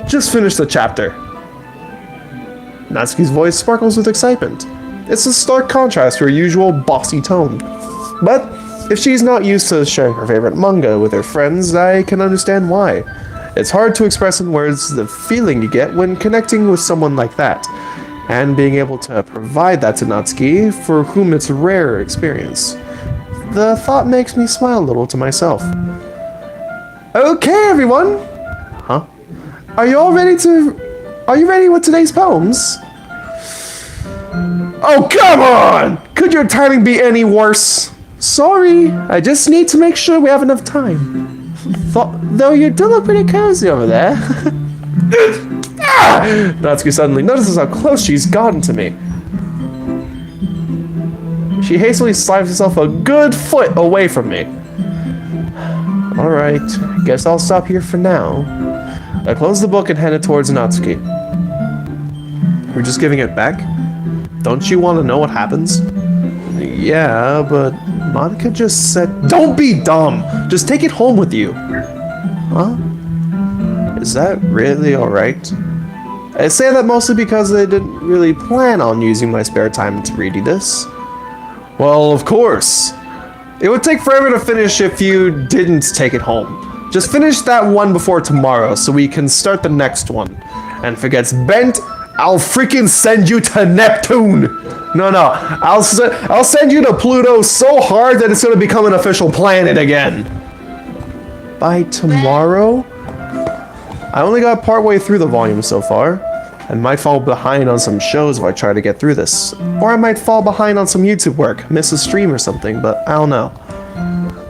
Just finish the chapter. Natsuki's voice sparkles with excitement. It's a stark contrast to her usual bossy tone. But if she's not used to sharing her favorite manga with her friends, I can understand why. It's hard to express in words the feeling you get when connecting with someone like that, and being able to provide that to Natsuki, for whom it's a rare experience. The thought makes me smile a little to myself. Okay, everyone! Huh? Are you ready with today's poems? Oh, come on! Could your timing be any worse? Sorry, I just need to make sure we have enough time. Though you do look pretty cozy over there. Natsuki suddenly notices how close she's gotten to me. She hastily slides herself a good foot away from me. Alright, guess I'll stop here for now. I close the book and hand it towards Natsuki. We're just giving it back? Don't you want to know what happens? Yeah, but Monica just said... Don't be dumb! Just take it home with you. Huh? Is that really alright? I say that mostly because I didn't really plan on using my spare time to read you this. Well, of course. It would take forever to finish if you didn't take it home. Just finish that one before tomorrow so we can start the next one. And if it gets bent, I'll freaking send you to Neptune! No, I'll send you to Pluto so hard that it's gonna become an official planet again. By tomorrow? I only got partway through the volume so far. I might fall behind on some shows if I try to get through this. Or I might fall behind on some YouTube work, miss a stream or something, but I don't know.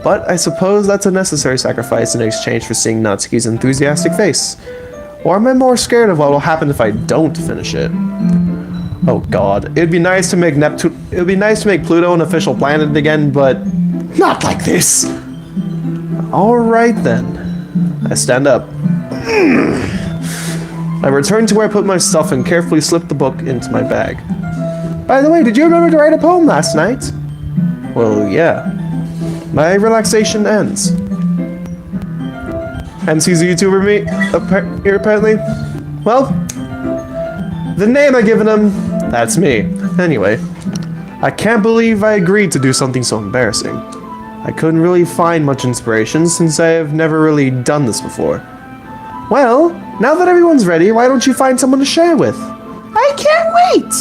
But I suppose that's a necessary sacrifice in exchange for seeing Natsuki's enthusiastic face. Or am I more scared of what will happen if I don't finish it? Oh god, it'd be nice to make Pluto an official planet again, but not like this! Alright then. I stand up. I return to where I put my stuff and carefully slip the book into my bag. By the way, did you remember to write a poem last night? Well, yeah. My relaxation ends. MC's a YouTuber here apparently. Well, the name I've given him, that's me. Anyway, I can't believe I agreed to do something so embarrassing. I couldn't really find much inspiration since I have never really done this before. Well, now that everyone's ready, why don't you find someone to share with? I can't wait!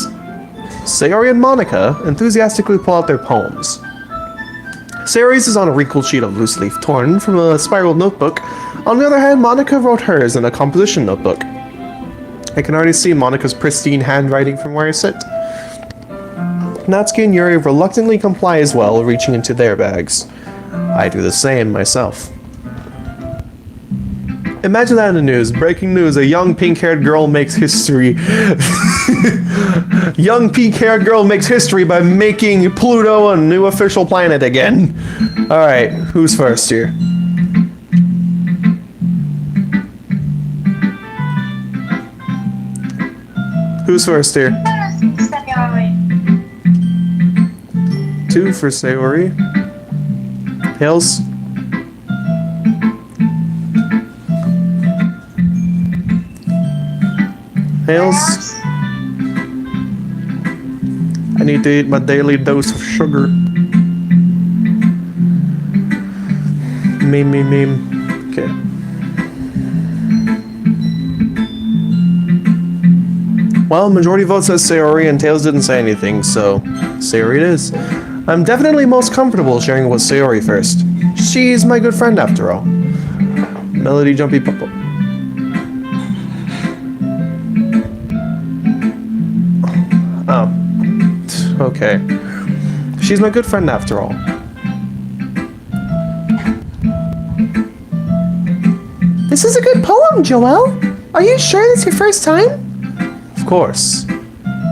Sayori and Monica enthusiastically pull out their poems. Sayori's is on a wrinkled sheet of loose leaf torn from a spiral notebook. On the other hand, Monica wrote hers in a composition notebook. I can already see Monica's pristine handwriting from where I sit. Natsuki and Yuri reluctantly comply as well, reaching into their bags. I do the same myself. Imagine that in the news. Breaking news, a young pink-haired girl makes history. Young pink-haired girl makes history by making Pluto a new official planet again. Alright, who's first here? Who's first here? Two for Sayori. Tails? Tails? I need to eat my daily dose of sugar. Meme. Okay. Well, majority vote says Sayori and Tails didn't say anything, so Sayori it is. I'm definitely most comfortable sharing with Sayori first. She's my good friend after all. Melody Jumpy Papa. Oh. Okay. She's my good friend after all. This is a good poem, Joelle. Are you sure this is your first time? Of Of course.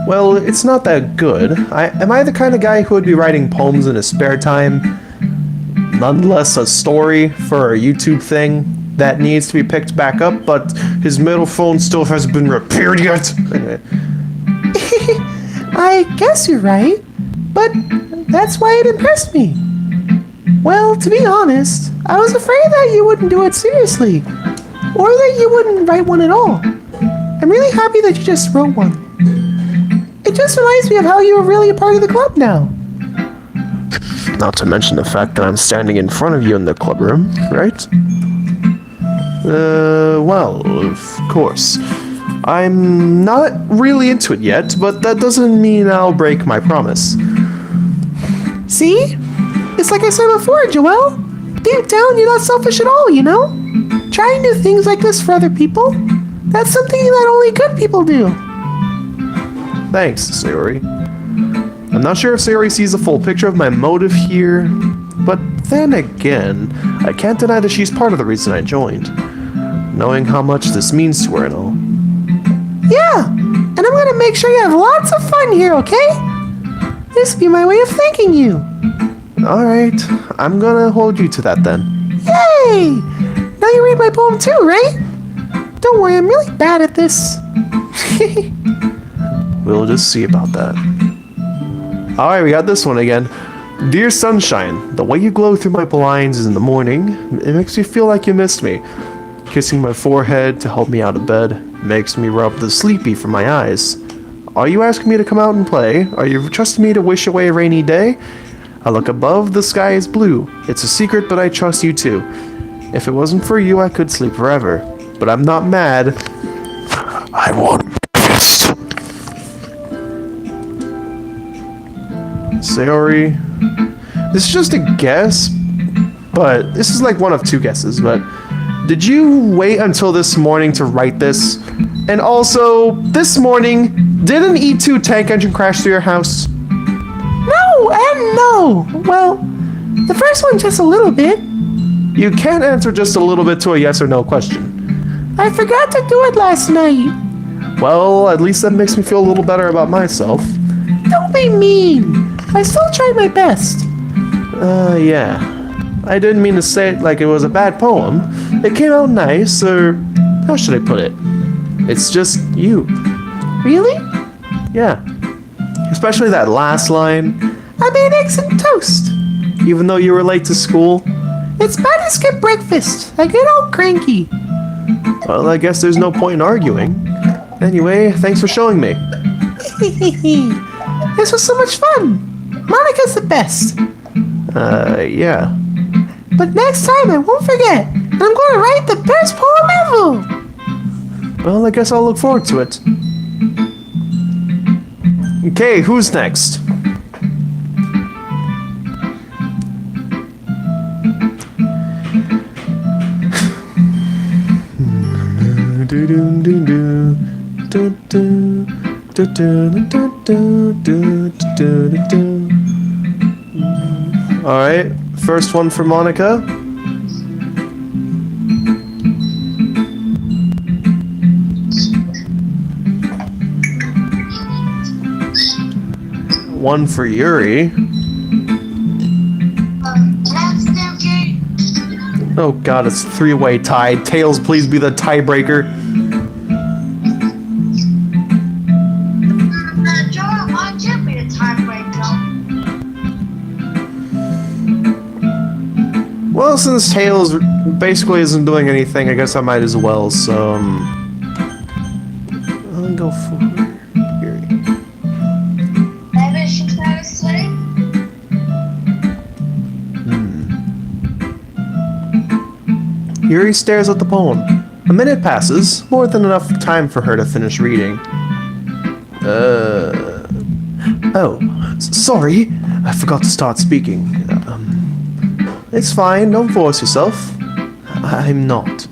Well, it's not that good. Am I the kind of guy who would be writing poems in his spare time? Nonetheless, a story for a YouTube thing that needs to be picked back up, but his metal phone still hasn't been repaired yet. I guess you're right, but that's why it impressed me. Well, to be honest, I was afraid that you wouldn't do it seriously, or that you wouldn't write one at all. I'm really happy that you just wrote one. It just reminds me of how you were really a part of the club now. Not to mention the fact that I'm standing in front of you in the club room, right? Well, of course. I'm not really into it yet, but that doesn't mean I'll break my promise. See? It's like I said before, Joelle. Deep down, you're not selfish at all, you know? Trying new things like this for other people, that's something that only good people do. Thanks, Sayori. I'm not sure if Sayori sees the full picture of my motive here, but then again, I can't deny that she's part of the reason I joined. Knowing how much this means to her and all. Yeah, and I'm gonna make sure you have lots of fun here, okay? This will be my way of thanking you. Alright, I'm gonna hold you to that then. Yay! Now you read my poem too, right? Don't worry, I'm really bad at this. We'll just see about that. Alright, we got this one again. Dear Sunshine, the way you glow through my blinds in the morning, it makes me feel like you missed me. Kissing my forehead to help me out of bed makes me rub the sleepy from my eyes. Are you asking me to come out and play? Are you trusting me to wish away a rainy day? I look above, the sky is blue. It's a secret, but I trust you too. If it wasn't for you, I could sleep forever. But I'm not mad. I want peace. Sayori. This is just a guess, but this is like one of two guesses, but did you wait until this morning to write this? And also, this morning, did an E2 tank engine crash through your house? No, and no. Well, the first one just a little bit. You can't answer just a little bit to a yes or no question. I forgot to do it last night. Well, at least that makes me feel a little better about myself. Don't be mean. I still tried my best. Yeah. I didn't mean to say it like it was a bad poem. It came out nice, or how should I put it? It's just you. Really? Yeah. Especially that last line. I made eggs and toast. Even though you were late to school. It's bad to skip breakfast. I get all cranky. Well, I guess there's no point in arguing. Anyway, thanks for showing me. This was so much fun. Monica's the best. Yeah. But next time I won't forget. And I'm going to write the best poem ever. Well, I guess I'll look forward to it. Okay, who's next? Alright, first one for Monica. One for Yuri. Oh god, it's a three-way tie. Tails, please be the tiebreaker. Joel, why can't you be a tiebreaker? Well, since Tails basically isn't doing anything, I guess I might as well, so... I'll go for Yuri. Maybe she's not asleep. Yuri stares at the poem. A minute passes, more than enough time for her to finish reading. Sorry. I forgot to start speaking. It's fine, don't force yourself. I'm not.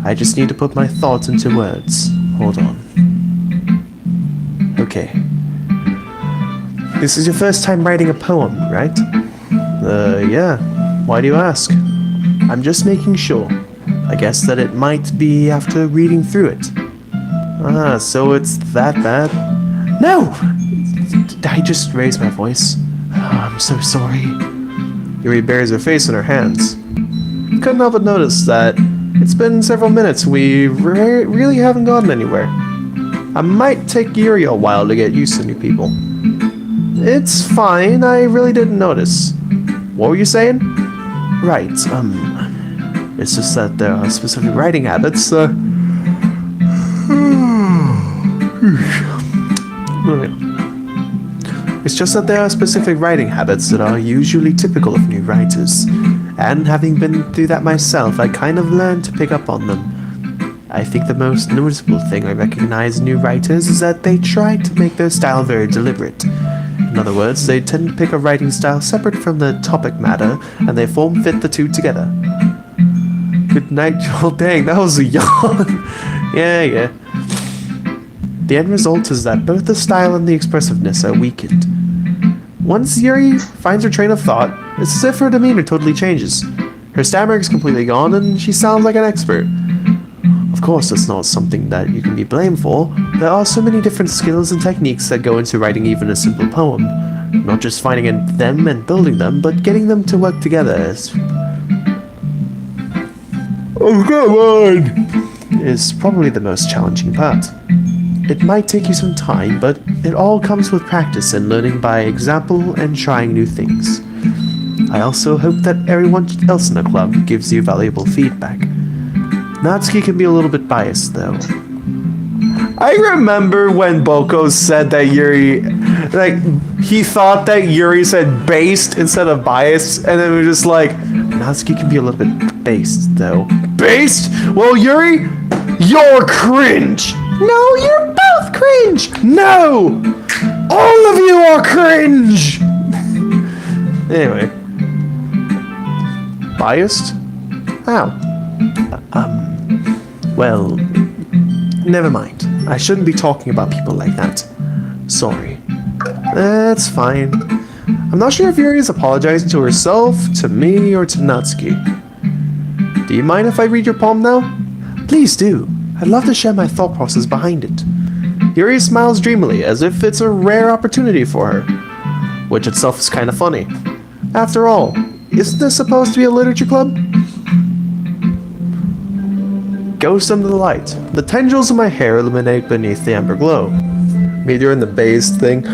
I just need to put my thoughts into words. Hold on. Okay. This is your first time writing a poem, right? Yeah. Why do you ask? I'm just making sure. I guess that it might be after reading through it. Ah, so it's that bad? No! I just raised my voice. Oh, I'm so sorry. Yuri buries her face in her hands. Couldn't help but notice that it's been several minutes. We really haven't gone anywhere. I might take Yuri a while to get used to new people. It's fine, I really didn't notice. What were you saying? Right, it's just that there are specific writing habits, It's just that there are specific writing habits that are usually typical of new writers. And having been through that myself, I kind of learned to pick up on them. I think the most noticeable thing I recognize in new writers is that they try to make their style very deliberate. In other words, they tend to pick a writing style separate from the topic matter, and they form-fit the two together. Good night, Joel. Dang, that was a yawn. Yeah. The end result is that both the style and the expressiveness are weakened. Once Yuri finds her train of thought, it's as if her demeanor totally changes. Her stammer is completely gone, and she sounds like an expert. Of course, that's not something that you can be blamed for. There are so many different skills and techniques that go into writing even a simple poem. Not just finding them and building them, but getting them to work together oh, come on! Is probably the most challenging part. It might take you some time, but it all comes with practice and learning by example and trying new things. I also hope that everyone else in the club gives you valuable feedback. Natsuki can be a little bit biased, though. I remember when Boko said that Yuri, he thought that Yuri said based instead of biased, and then we were just like, Natsuki can be a little bit based, though. Based? Well, Yuri, you're cringe! No, you're both cringe! No! All of you are cringe! Anyway. Biased? How? Well, never mind. I shouldn't be talking about people like that. Sorry. That's fine. I'm not sure if Yuri is apologizing to herself, to me, or to Natsuki. Do you mind if I read your poem now? Please do. I'd love to share my thought process behind it. Yuri smiles dreamily, as if it's a rare opportunity for her, which itself is kind of funny. After all, isn't this supposed to be a literature club? Ghost under the light. The tendrils of my hair illuminate beneath the amber glow. Me doing the based thing.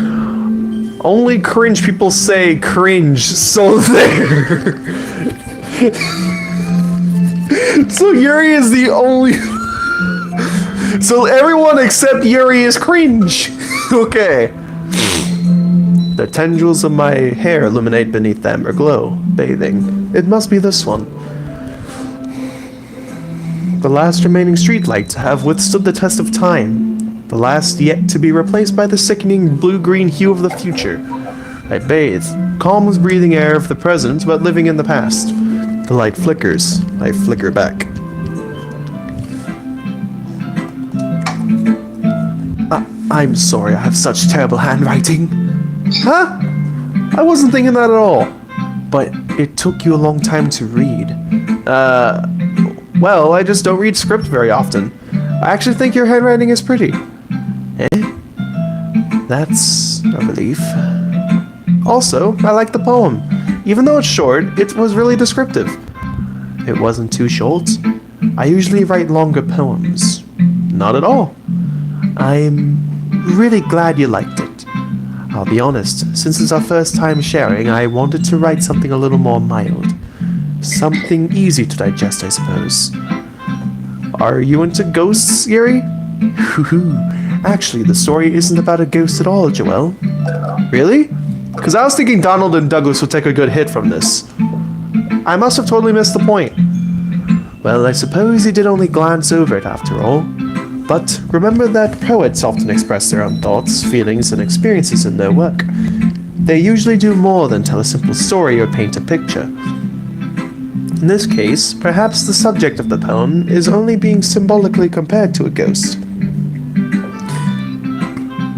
Only cringe people say cringe, so there. So Yuri is the only... So everyone except Yuri is cringe. Okay. The tendrils of my hair illuminate beneath the amber glow, bathing. It must be this one. The last remaining streetlights have withstood the test of time. The last yet to be replaced by the sickening blue-green hue of the future. I bathe, calm as breathing air of the present, but living in the past. The light flickers. I flicker back. I'm sorry, I have such terrible handwriting. Huh? I wasn't thinking that at all. But it took you a long time to read. Well, I just don't read script very often. I actually think your handwriting is pretty. Eh? That's a relief. Also, I like the poem. Even though it's short, it was really descriptive. It wasn't too short. I usually write longer poems. Not at all. I'm really glad you liked it. I'll be honest, since it's our first time sharing, I wanted to write something a little more mild. Something easy to digest, I suppose. Are you into ghosts, Yuri? Actually, the story isn't about a ghost at all, Joelle. Really? Because I was thinking Donald and Douglas would take a good hit from this. I must have totally missed the point. Well, I suppose you did only glance over it after all. But remember that poets often express their own thoughts, feelings, and experiences in their work. They usually do more than tell a simple story or paint a picture. In this case, perhaps the subject of the poem is only being symbolically compared to a ghost.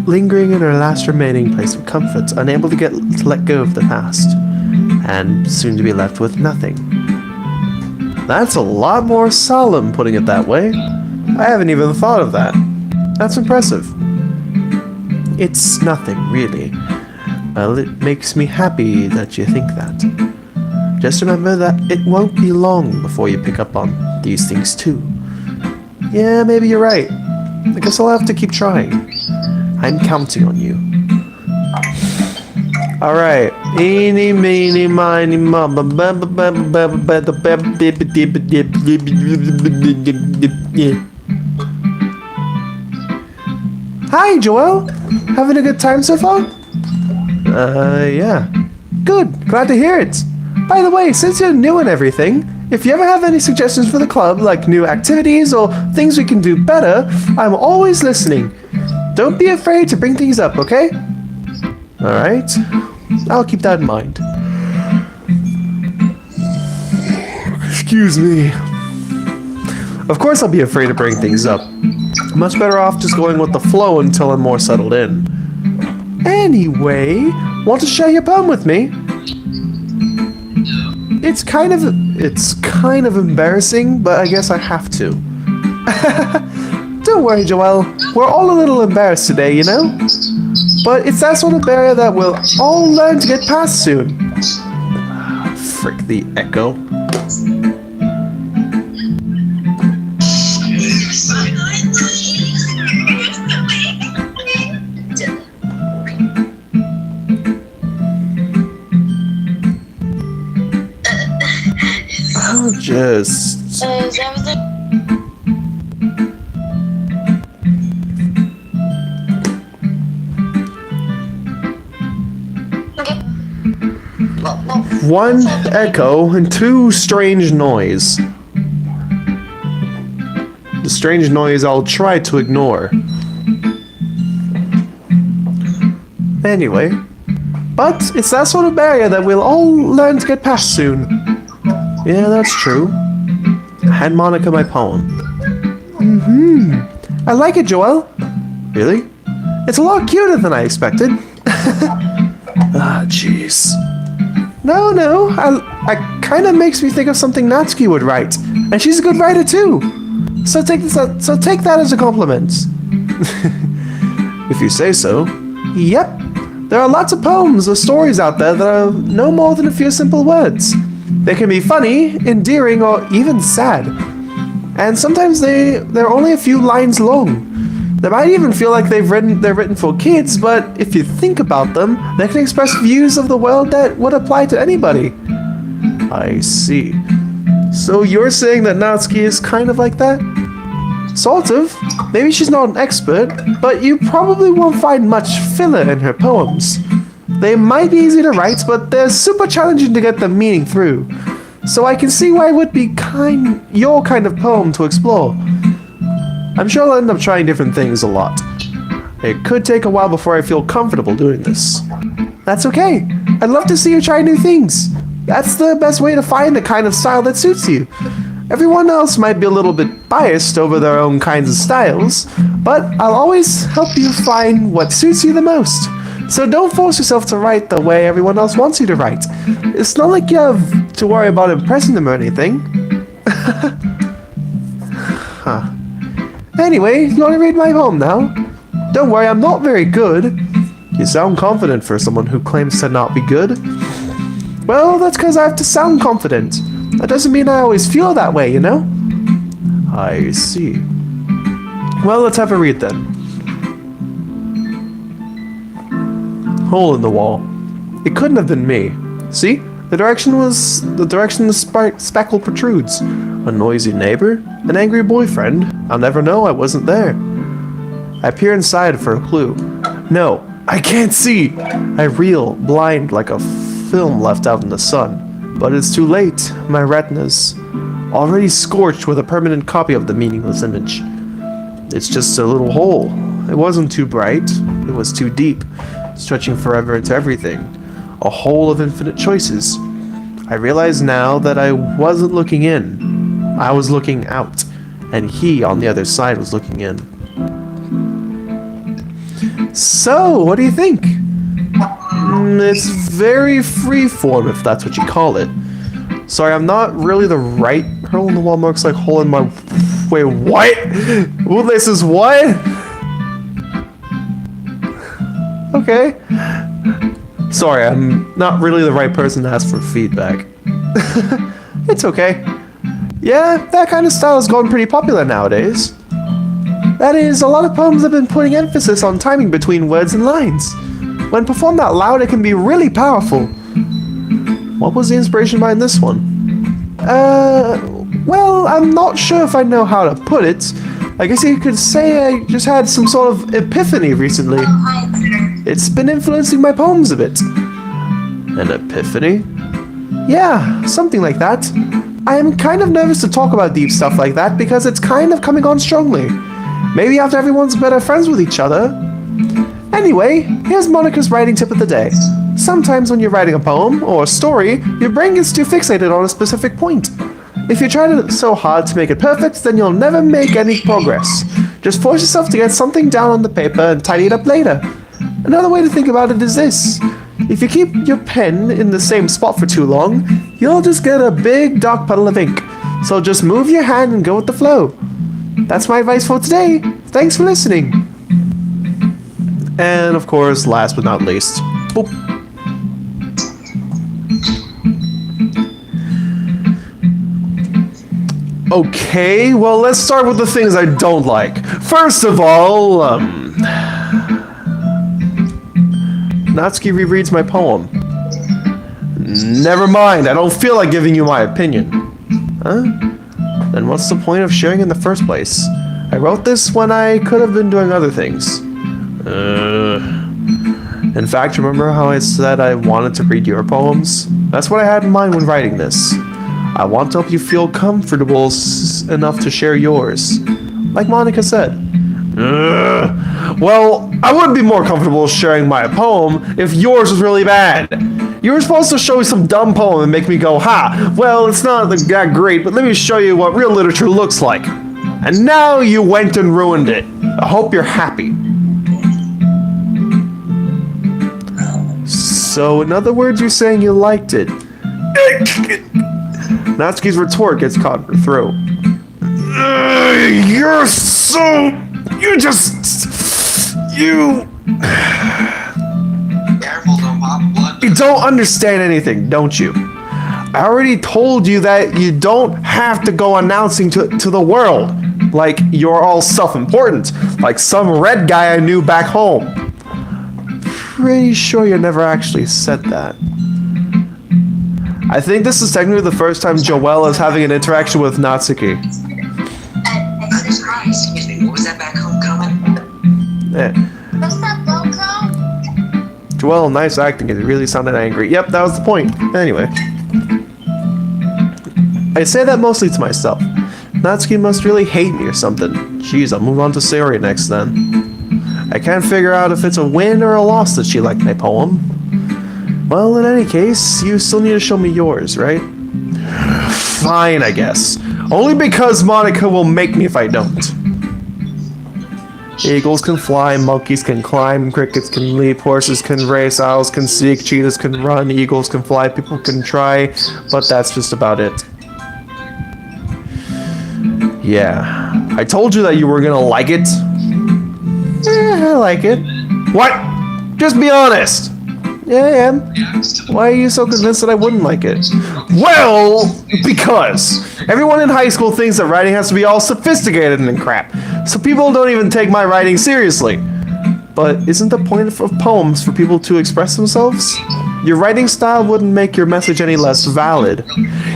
Lingering in her last remaining place of comfort, unable to let go of the past, and soon to be left with nothing. That's a lot more solemn, putting it that way. I haven't even thought of that. That's impressive. It's nothing, really. Well, it makes me happy that you think that. Just remember that it won't be long before you pick up on these things too. Yeah, maybe you're right. I guess I'll have to keep trying. I'm counting on you. Alright. Eeny, meeny, miny, mama. Hi, Joel. Having a good time so far? Yeah. Good. Glad to hear it. By the way, since you're new and everything, if you ever have any suggestions for the club, like new activities or things we can do better, I'm always listening. Don't be afraid to bring things up, okay? Alright. I'll keep that in mind. Excuse me. Of course I'll be afraid to bring things up. Much better off just going with the flow until I'm more settled in. Anyway, want to share your poem with me? It's kind of embarrassing, but I guess I have to. Don't worry, Joel. We're all a little embarrassed today, you know? But it's that sort of barrier that we'll all learn to get past soon. Frick the echo. I'll just... Is everything? One echo and two strange noise. The strange noise I'll try to ignore. Anyway, but it's that sort of barrier that we'll all learn to get past soon. Yeah, that's true. Hand Monica my poem. I like it, Joel. Really? It's a lot cuter than I expected. Ah, jeez. No, I kind of makes me think of something Natsuki would write, and she's a good writer too. So take that as a compliment. If you say so. Yep, there are lots of poems or stories out there that are no more than a few simple words. They can be funny, endearing, or even sad. And sometimes they're only a few lines long. They might even feel like they're written for kids, but if you think about them, they can express views of the world that would apply to anybody. I see. So you're saying that Natsuki is kind of like that? Sort of. Maybe she's not an expert, but you probably won't find much filler in her poems. They might be easy to write, but they're super challenging to get the meaning through. So I can see why it would be your kind of poem to explore. I'm sure I'll end up trying different things a lot. It could take a while before I feel comfortable doing this. That's okay. I'd love to see you try new things. That's the best way to find the kind of style that suits you. Everyone else might be a little bit biased over their own kinds of styles, but I'll always help you find what suits you the most. So don't force yourself to write the way everyone else wants you to write. It's not like you have to worry about impressing them or anything. Huh. Anyway, you want to read my poem now? Don't worry, I'm not very good. You sound confident for someone who claims to not be good. Well, that's because I have to sound confident. That doesn't mean I always feel that way, you know? I see. Well, let's have a read then. Hole in the wall. It couldn't have been me. See? The direction the speckle protrudes. A noisy neighbor? An angry boyfriend? I'll never know I wasn't there. I peer inside for a clue. No, I can't see! I reel, blind like a film left out in the sun. But it's too late. My retina's already scorched with a permanent copy of the meaningless image. It's just a little hole. It wasn't too bright. It was too deep, stretching forever into everything. A hole of infinite choices. I realize now that I wasn't looking in. I was looking out, and he on the other side was looking in. So, what do you think? It's very freeform, if that's what you call it. Sorry, I'm not really the right... Hole in the wall marks like hole in my... Wait, what? Well, this is what? Okay. Sorry, I'm not really the right person to ask for feedback. It's okay. Yeah, that kind of style has gone pretty popular nowadays. That is, a lot of poems have been putting emphasis on timing between words and lines. When performed out loud, it can be really powerful. What was the inspiration behind this one? Well, I'm not sure if I know how to put it. I guess you could say I just had some sort of epiphany recently. It's been influencing my poems a bit. An epiphany? Yeah, something like that. I am kind of nervous to talk about deep stuff like that because it's kind of coming on strongly. Maybe after everyone's better friends with each other. Anyway, here's Monica's writing tip of the day. Sometimes when you're writing a poem or a story, your brain gets too fixated on a specific point. If you try so hard to make it perfect, then you'll never make any progress. Just force yourself to get something down on the paper and tidy it up later. Another way to think about it is this. If you keep your pen in the same spot for too long, you'll just get a big dark puddle of ink. So just move your hand and go with the flow. That's my advice for today. Thanks for listening. And of course, last but not least, boop. Okay, well, let's start with the things I don't like. First of all, Natsuki rereads my poem. Never mind, I don't feel like giving you my opinion. Huh? Then what's the point of sharing in the first place? I wrote this when I could have been doing other things. In fact, remember how I said I wanted to read your poems? That's what I had in mind when writing this. I want to help you feel comfortable enough to share yours. Like Monica said. Well, I would be more comfortable sharing my poem if yours was really bad. You were supposed to show me some dumb poem and make me go, ha, well, it's not that great, but let me show you what real literature looks like. And now you went and ruined it. I hope you're happy. So, in other words, you're saying you liked it. Natsuki's retort gets caught in her throat. You're so... You just... You... You don't understand anything, don't you? I already told you that you don't have to go announcing to the world. Like you're all self-important. Like some red guy I knew back home. Pretty sure you never actually said that. I think this is technically the first time Joelle is having an interaction with Natsuki. Excuse me, what was that back home comment? Yeah. What's that logo? Joelle, nice acting. It really sounded angry. Yep, that was the point. Anyway. I say that mostly to myself. Natsuki must really hate me or something. Jeez, I'll move on to Sayori next then. I can't figure out if it's a win or a loss that she liked my poem. Well, in any case, you still need to show me yours, right? Fine, I guess. Only because Monica will make me if I don't. Eagles can fly, monkeys can climb, crickets can leap, horses can race, owls can seek, cheetahs can run, eagles can fly, people can try, but that's just about it. Yeah, I told you that you were gonna like it. I like it. What? Just be honest. Yeah, I am. Why are you so convinced that I wouldn't like it? Well, because everyone in high school thinks that writing has to be all sophisticated and crap, so people don't even take my writing seriously. But isn't the point of poems for people to express themselves? Your writing style wouldn't make your message any less valid.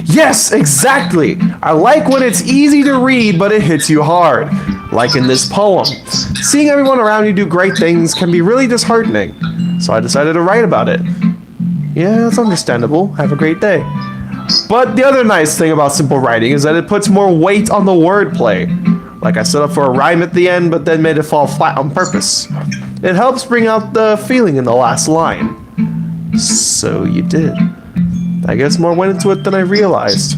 Yes, exactly! I like when it's easy to read, but it hits you hard. Like in this poem. Seeing everyone around you do great things can be really disheartening. So I decided to write about it. Yeah, it's understandable. Have a great day. But the other nice thing about simple writing is that it puts more weight on the wordplay. Like I set up for a rhyme at the end, but then made it fall flat on purpose. It helps bring out the feeling in the last line. So you did. I guess more went into it than I realized.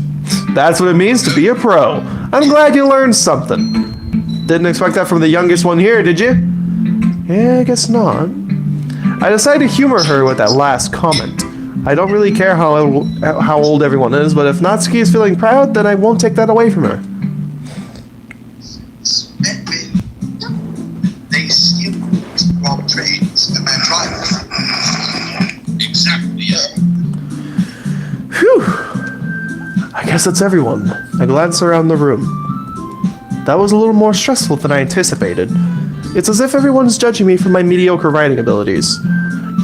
That's what it means to be a pro. I'm glad you learned something. Didn't expect that from the youngest one here, did you? Yeah, I guess not. I decided to humor her with that last comment. I don't really care how old everyone is, but if Natsuki is feeling proud, then I won't take that away from her. They skip wrong trades and then try guess that's everyone. I glance around the room. That was a little more stressful than I anticipated. It's as if everyone's judging me for my mediocre writing abilities.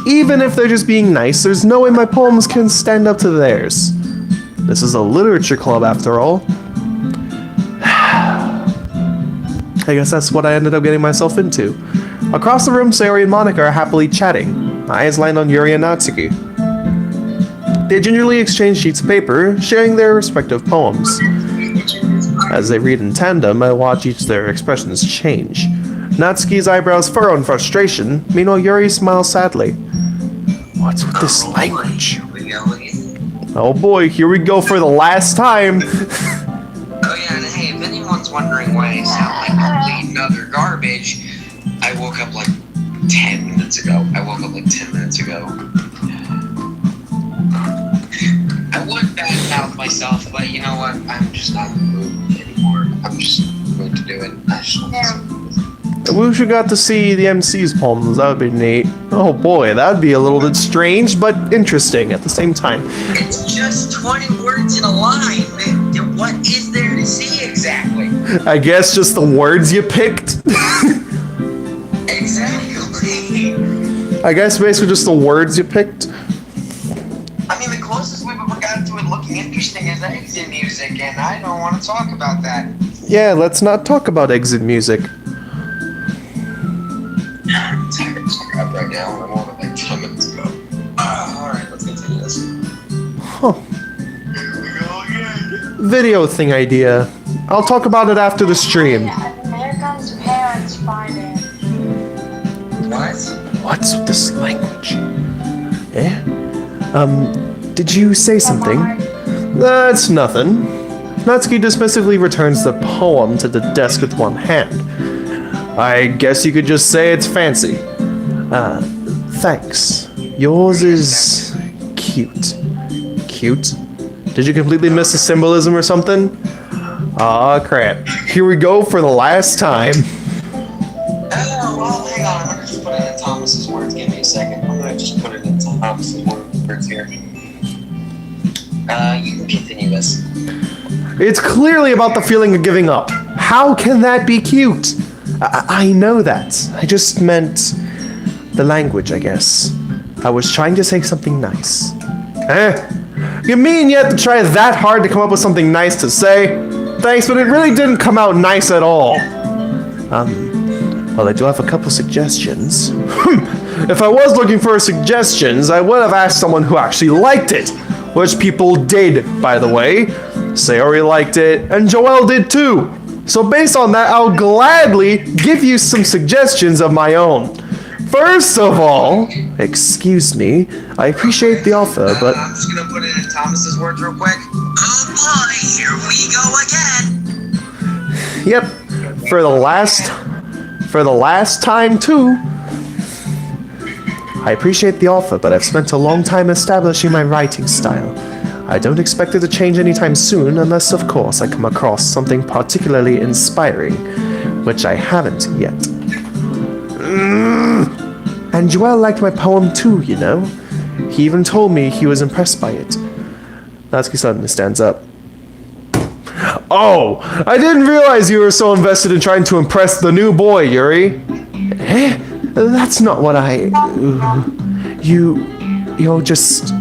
Even if they're just being nice, there's no way my poems can stand up to theirs. This is a literature club after all. I guess that's what I ended up getting myself into. Across the room, Sayori and Monica are happily chatting. My eyes land on Yuri and Natsuki. They gingerly exchange sheets of paper, sharing their respective poems. As they read in tandem, I watch each of their expressions change. Natsuki's eyebrows furrow in frustration, meanwhile Yuri smiles sadly. What's with this language? Oh boy, here we go for the last time! Oh yeah, and hey, if anyone's wondering why I sound like complete and utter garbage, I woke up like 10 minutes ago. I would badmouth myself, but you know what? I'm just not in the mood anymore. I'm just going to do it. I wish we got to see the MC's poems, that would be neat. Oh boy, that would be a little bit strange, but interesting at the same time. It's just 20 words in a line. What is there to see exactly? I guess just the words you picked? Exactly. I guess basically just the words you picked? I mean, the closest we've ever gotten to it looking interesting is exit music, and I don't want to talk about that. Yeah, let's not talk about exit music. I'm tired as crap right now. I wanted like 10 minutes ago. Alright, let's continue this. Huh. Here we go again. Video thing idea. I'll talk about it after the stream. American's parents find it. What? What's with this language? Eh? Did you say something? That's nothing. Natsuki dismissively returns the poem to the desk with one hand. I guess you could just say it's fancy. Thanks. Yours is cute. Cute? Did you completely miss the symbolism or something? Aw, crap. Here we go for the last time. Oh, well, hang on. I'm gonna just put it in Thomas's words. Give me a second. I'm gonna just put it in Thomas's words here. You can continue this. It's clearly about the feeling of giving up. How can that be cute? I know that. I just meant the language, I guess. I was trying to say something nice. You mean you had to try that hard to come up with something nice to say? Thanks, but it really didn't come out nice at all. Well, I do have a couple suggestions. If I was looking for suggestions, I would have asked someone who actually liked it. Which people did, by the way. Sayori liked it, and Joelle did too. So based on that, I'll gladly give you some suggestions of my own. First of all, excuse me, I appreciate the offer, but... I'm just gonna put it in Thomas's words real quick. Oh boy, here we go again. Yep, for the last time too. I appreciate the offer, but I've spent a long time establishing my writing style. I don't expect it to change anytime soon, unless of course I come across something particularly inspiring, which I haven't yet. And Joel liked my poem too, you know? He even told me he was impressed by it. Natsuki suddenly stands up. Oh, I didn't realize you were so invested in trying to impress the new boy, Yuri. Eh? That's not what I... You're just...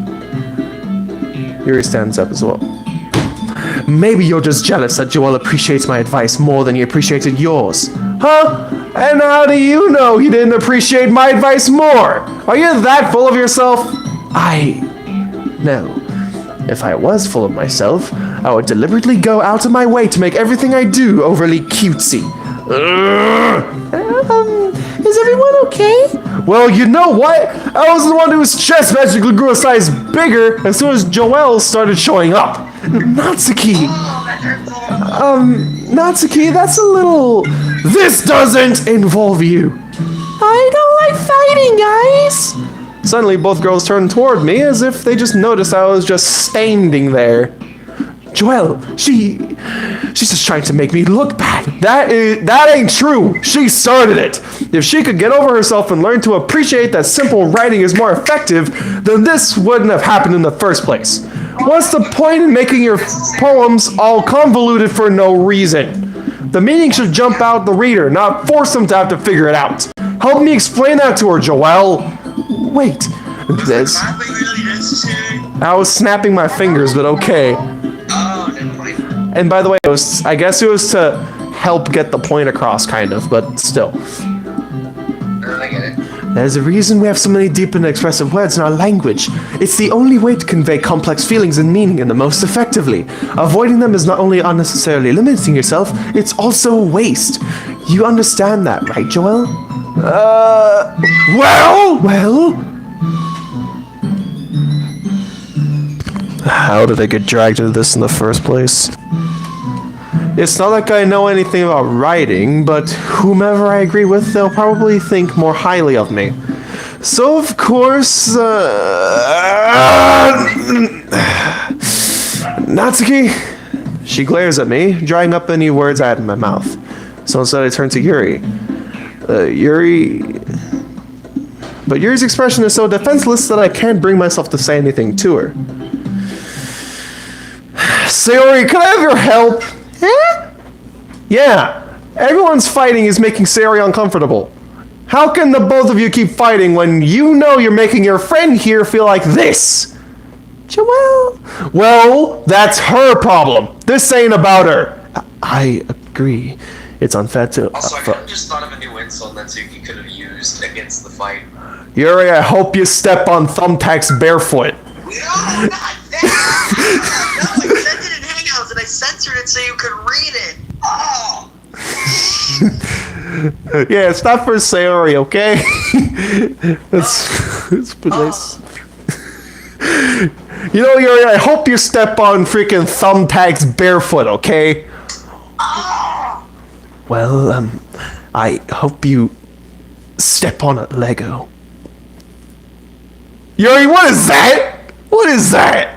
Yuri stands up as well. Maybe you're just jealous that Joel appreciates my advice more than he appreciated yours. Huh? And how do you know he didn't appreciate my advice more? Are you that full of yourself? No. If I was full of myself, I would deliberately go out of my way to make everything I do overly cutesy. Is everyone okay? Well, you know what? I was the one whose chest magically grew a size bigger as soon as Joelle started showing up. Natsuki. Natsuki, that's a little... This doesn't involve you. I don't like fighting, guys. Suddenly, both girls turned toward me as if they just noticed I was just standing there. Joelle, she's just trying to make me look bad. That ain't true. She started it. If she could get over herself and learn to appreciate that simple writing is more effective, then this wouldn't have happened in the first place. What's the point in making your poems all convoluted for no reason? The meaning should jump out the reader, not force them to have to figure it out. Help me explain that to her, Joelle. Wait. This. I was snapping my fingers, but okay. And by the way, I guess it was to help get the point across, kind of, but still. I get it. There's a reason we have so many deep and expressive words in our language. It's the only way to convey complex feelings and meaning in the most effectively. Avoiding them is not only unnecessarily limiting yourself, it's also a waste. You understand that, right, Joelle? Well? How did I get dragged into this in the first place? It's not like I know anything about writing, but whomever I agree with, they'll probably think more highly of me. So, of course, Natsuki? She glares at me, drying up any words I had in my mouth. So instead I turn to Yuri. But Yuri's expression is so defenseless that I can't bring myself to say anything to her. Sayori, can I have your help? Huh? Yeah, everyone's fighting is making Sayori uncomfortable. How can the both of you keep fighting when you know you're making your friend here feel like this? Joelle? Well, that's her problem. This ain't about her. I agree. It's unfair to... Also, I kind of just thought of a new insult that Natsuki could have used against the fight. Yuri, I hope you step on Thumbtacks barefoot. No, not that! No, I sent it in Hangouts and I censored it so you could read it. Oh! Yeah, it's not for Sayori, okay? It's nice. You know, Yuri, I hope you step on freaking Thumbtacks barefoot, okay? Oh! Well, I hope you step on a Lego. Yuri, what is that? What is that?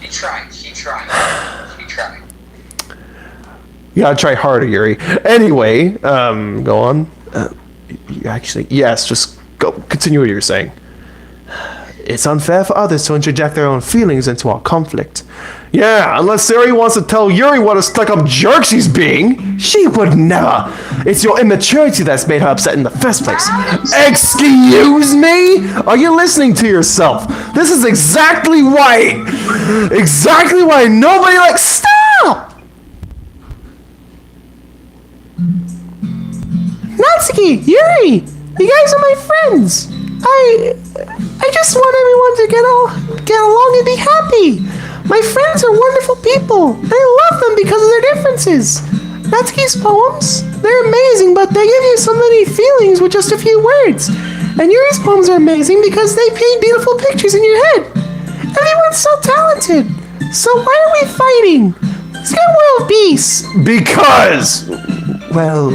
She tried. You gotta try harder, Yuri. Anyway, go on. Actually, yes, just go. Continue what you're saying. It's unfair for others to interject their own feelings into our conflict. Yeah, unless Sayori wants to tell Yuri what a stuck-up jerk she's being. She would never. It's your immaturity that's made her upset in the first place. Excuse me? Are you listening to yourself? This is exactly why nobody likes... Stop! Natsuki, Yuri, you guys are my friends. I just want everyone to get along and be happy. My friends are wonderful people. I love them because of their differences. Natsuki's poems, they're amazing, but they give you so many feelings with just a few words. And Yuri's poems are amazing because they paint beautiful pictures in your head. Everyone's so talented. So why are we fighting? Let's get world peace. Because, well...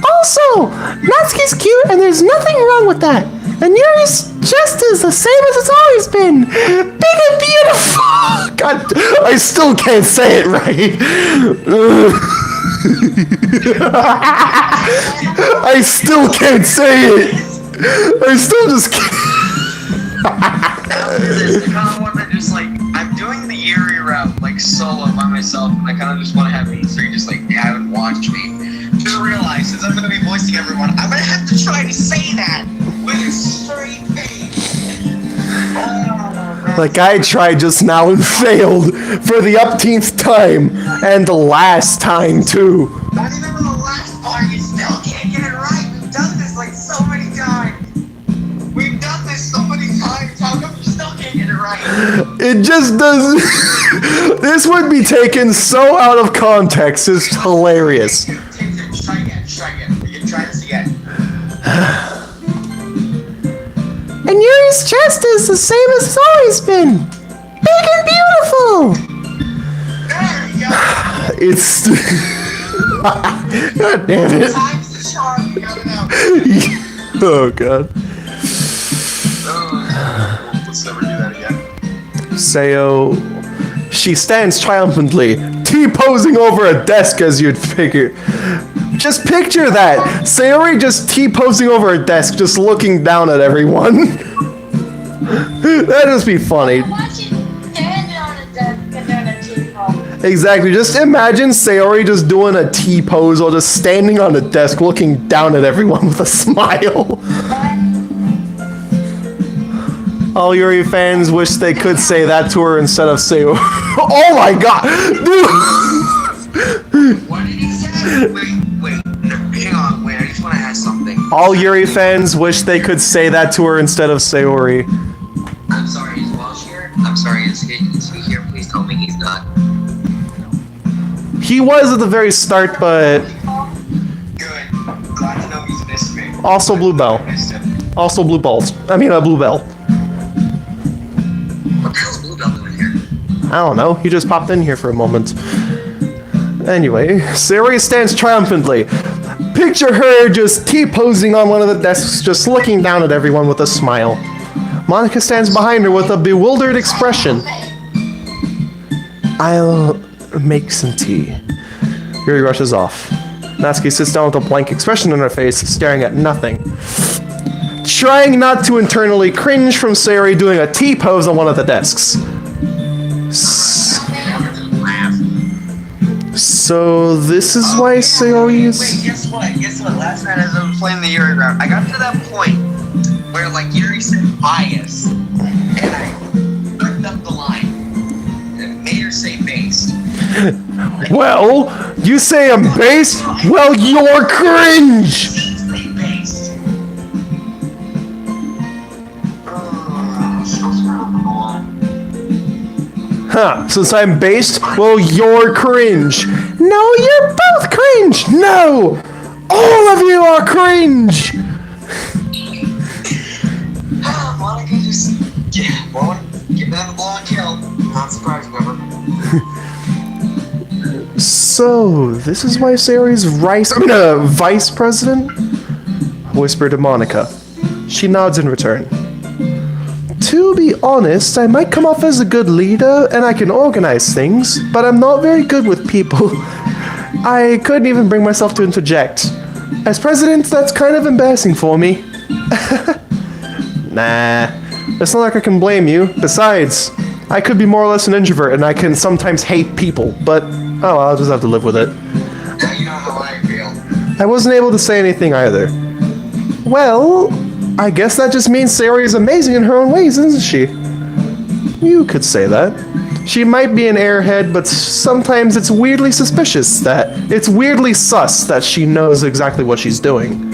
Also, Natsuki's cute and there's nothing wrong with that. And Yuri's just as the same as it's always been. Big and beautiful. God, I still can't say it right. I still can't say it. I still just can't. It's the kind of one that just like, I'm doing the Yuri route like solo by myself, and I kind of just want to have these three just like have and watch me. Just realize, since I'm going to be voicing everyone, I'm going to have to try to say that with a straight face. Like I tried just now and failed for the upteenth time, and the last time too. Not even for the last part, you still can't get it right. We've done this like so many times. We've done this so many times. How come you still can't get it right? It just doesn't. This would be taken so out of context. It's hilarious. Try again. We can try this again. And Yuri's chest is the same as it's always been. Big and beautiful. There you go. It's. God damn it. Time's the charm. You gotta know. Oh god. Let's never do that again. Sayo. She stands triumphantly, T-posing over a desk as you'd figure. Just picture that. Sayori just T-posing over a desk, just looking down at everyone. That'd just be funny. Watch it stand on a desk and then a T-pose. Exactly. Just imagine Sayori just doing a T pose or just standing on a desk looking down at everyone with a smile. All Yuri fans wish they could say that to her instead of Sayori. Oh my god! Dude! What did he say? Wait, no, hang on, wait, I just want to ask something. All Yuri fans wish they could say that to her instead of Sayori. I'm sorry, is Walsh here? I'm sorry, is he here? Please tell me he's not. He was at the very start, but Good. Glad to know he's missed me. also Blue Bell. Missed him. Also Blue Balls. I mean, Blue Bell. What the hell's Blue Bell doing here? I don't know. He just popped in here for a moment. Anyway, Sayori stands triumphantly. Picture her just T-posing on one of the desks, just looking down at everyone with a smile. Monica stands behind her with a bewildered expression. I'll make some tea. Yuri rushes off. Natsuki sits down with a blank expression on her face, staring at nothing. Trying not to internally cringe from Sayori doing a T-pose on one of the desks. So this is why Sayori is... Wait, guess what? Last night as I was playing the Yuri round, I got to that point where like Yuri said bias, and I ripped up the line and made her say based. Well, you say I'm based? Well, you're cringe! Say based. Huh, since I'm based, well, you're cringe. No, you're both cringe! No! All of you are cringe! Monica just get down the blow and kill. Not surprised, Weber. So, this is why Sayori's vice president? Whispered to Monica. She nods in return. To be honest, I might come off as a good leader and I can organize things, but I'm not very good with people. I couldn't even bring myself to interject. As president, that's kind of embarrassing for me. Nah, it's not like I can blame you. Besides, I could be more or less an introvert and I can sometimes hate people, but oh, well, I'll just have to live with it. Now you know how I feel. I wasn't able to say anything either. Well, I guess that just means Sayori is amazing in her own ways, isn't she? You could say that. She might be an airhead, but sometimes it's weirdly suspicious it's weirdly sus that she knows exactly what she's doing.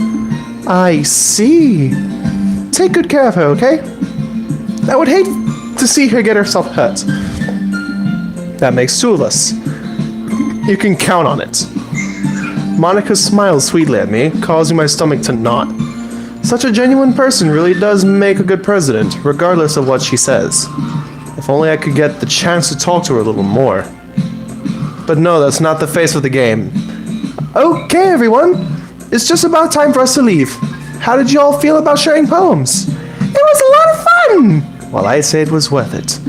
I see. Take good care of her, okay? I would hate to see her get herself hurt. That makes two of us. You can count on it. Monica smiles sweetly at me, causing my stomach to knot. Such a genuine person really does make a good president, regardless of what she says. If only I could get the chance to talk to her a little more. But no, that's not the face of the game. Okay, everyone. It's just about time for us to leave. How did you all feel about sharing poems? It was a lot of fun! Well, I'd say it was worth it.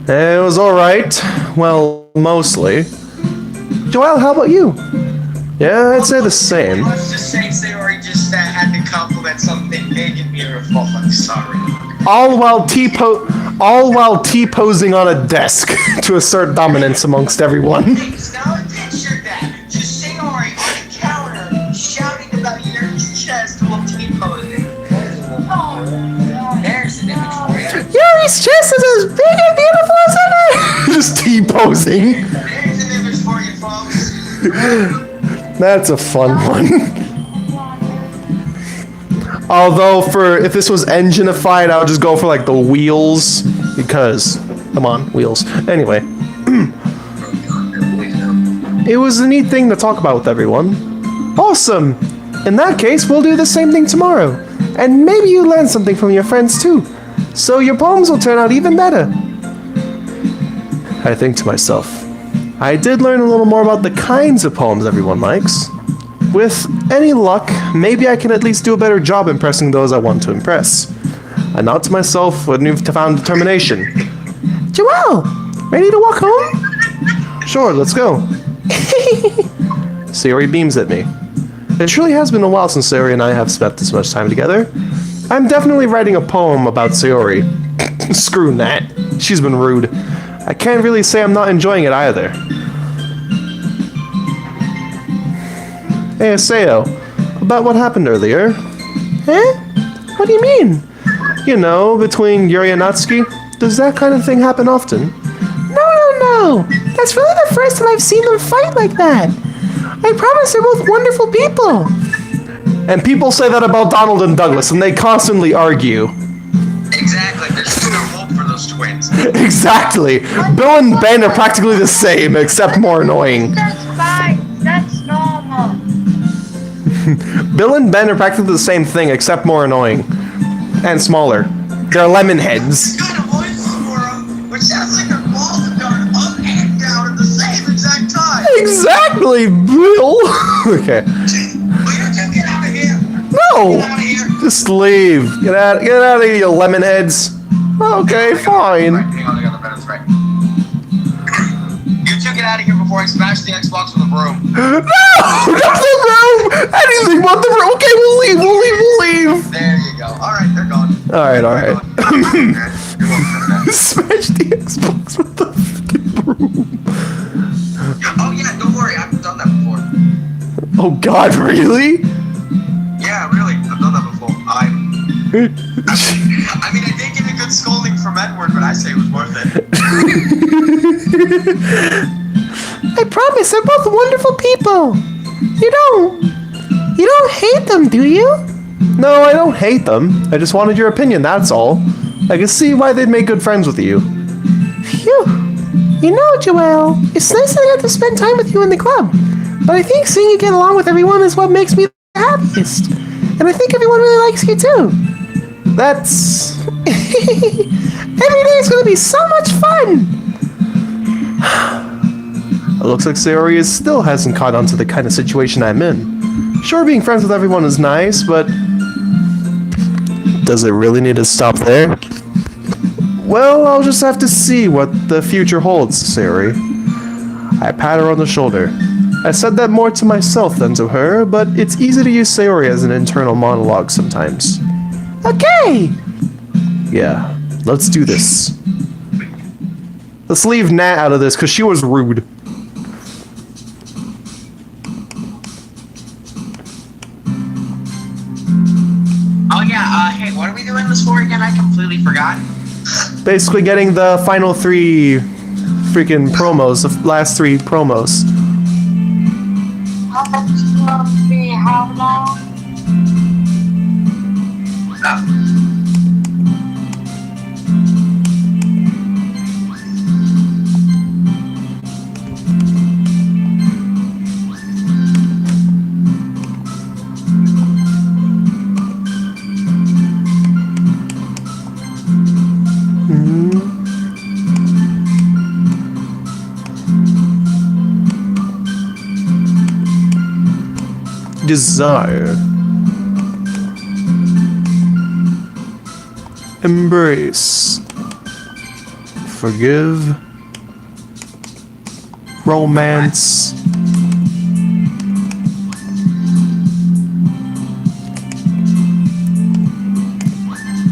It was alright. Well, mostly. Joel, how about you? Yeah, I'd say the same. Let's just say Sayori just had to compliment something big and beautiful. I'm sorry. All while T-posing on a desk to assert dominance amongst everyone. Now picture that. Just Sayori on the counter shouting about Yuri's chest while T-posing. There's an image for you. Yuri's chest is as big and beautiful as ever! Just T-posing. There's an image for you, folks. That's a fun one. Although, if this was engine-ified, I would just go for, like, the wheels. Because, come on, wheels. Anyway. It was a neat thing to talk about with everyone. Awesome! In that case, we'll do the same thing tomorrow. And maybe you learn something from your friends, too. So your poems will turn out even better. I think to myself, I did learn a little more about the kinds of poems everyone likes. With any luck, maybe I can at least do a better job impressing those I want to impress. I nod to myself with newfound determination. Joelle, ready to walk home? Sure, let's go. Sayori beams at me. It truly has been a while since Sayori and I have spent this much time together. I'm definitely writing a poem about Sayori. Screw Nat. She's been rude. I can't really say I'm not enjoying it either. Hey, Aseo, about what happened earlier. Huh? What do you mean? You know, between Yuri and Natsuki? Does that kind of thing happen often? No. That's really the first time I've seen them fight like that. I promise they're both wonderful people. And people say that about Donald and Douglas, and they constantly argue. Exactly. There's no hope for those twins. Exactly. Bill and Ben are practically the same, except more annoying. That's fine. That's normal. Bill and Ben are practically the same thing, except more annoying. And smaller. They're lemon heads. Kind of voices for them, which sounds like their balls have gone up and down at the same exact time. Exactly, Bill! Okay. Will you two get out of here? No! Get out of here. Just leave. Get out of here, you lemon heads. Okay, fine. Right, hang on, I got the Venom's right. You two get out of here before I smash the Xbox with a broom. No! Not the room! Anything but the room! Okay, we'll leave. There you go. Alright, they're gone. Alright. You're welcome. Smash the Xbox with the fucking broom. Oh yeah, don't worry, I've done that before. Oh god, really? Yeah, really, I've done that before. I mean, I did get a good scolding from Edward, but I say it was worth it. I promise they're both wonderful people. You don't hate them, do you? No, I don't hate them. I just wanted your opinion, that's all. I can see why they'd make good friends with you. Phew. You know, Joelle, it's nice that I get to spend time with you in the club. But I think seeing you get along with everyone is what makes me the happiest. And I think everyone really likes you too. That's... Every day is going to be so much fun. It looks like Sayori still hasn't caught on to the kind of situation I'm in. Sure, being friends with everyone is nice, but... does it really need to stop there? Well, I'll just have to see what the future holds, Sayori. I pat her on the shoulder. I said that more to myself than to her, but it's easy to use Sayori as an internal monologue sometimes. Okay. Yeah, let's do this. Let's leave Nat out of this, because she was rude. Oh yeah, hey, what are we doing this for again? I completely forgot. Basically getting the final 3 freaking promos, the last 3 promos. How long? Desire. Embrace. Forgive. Romance.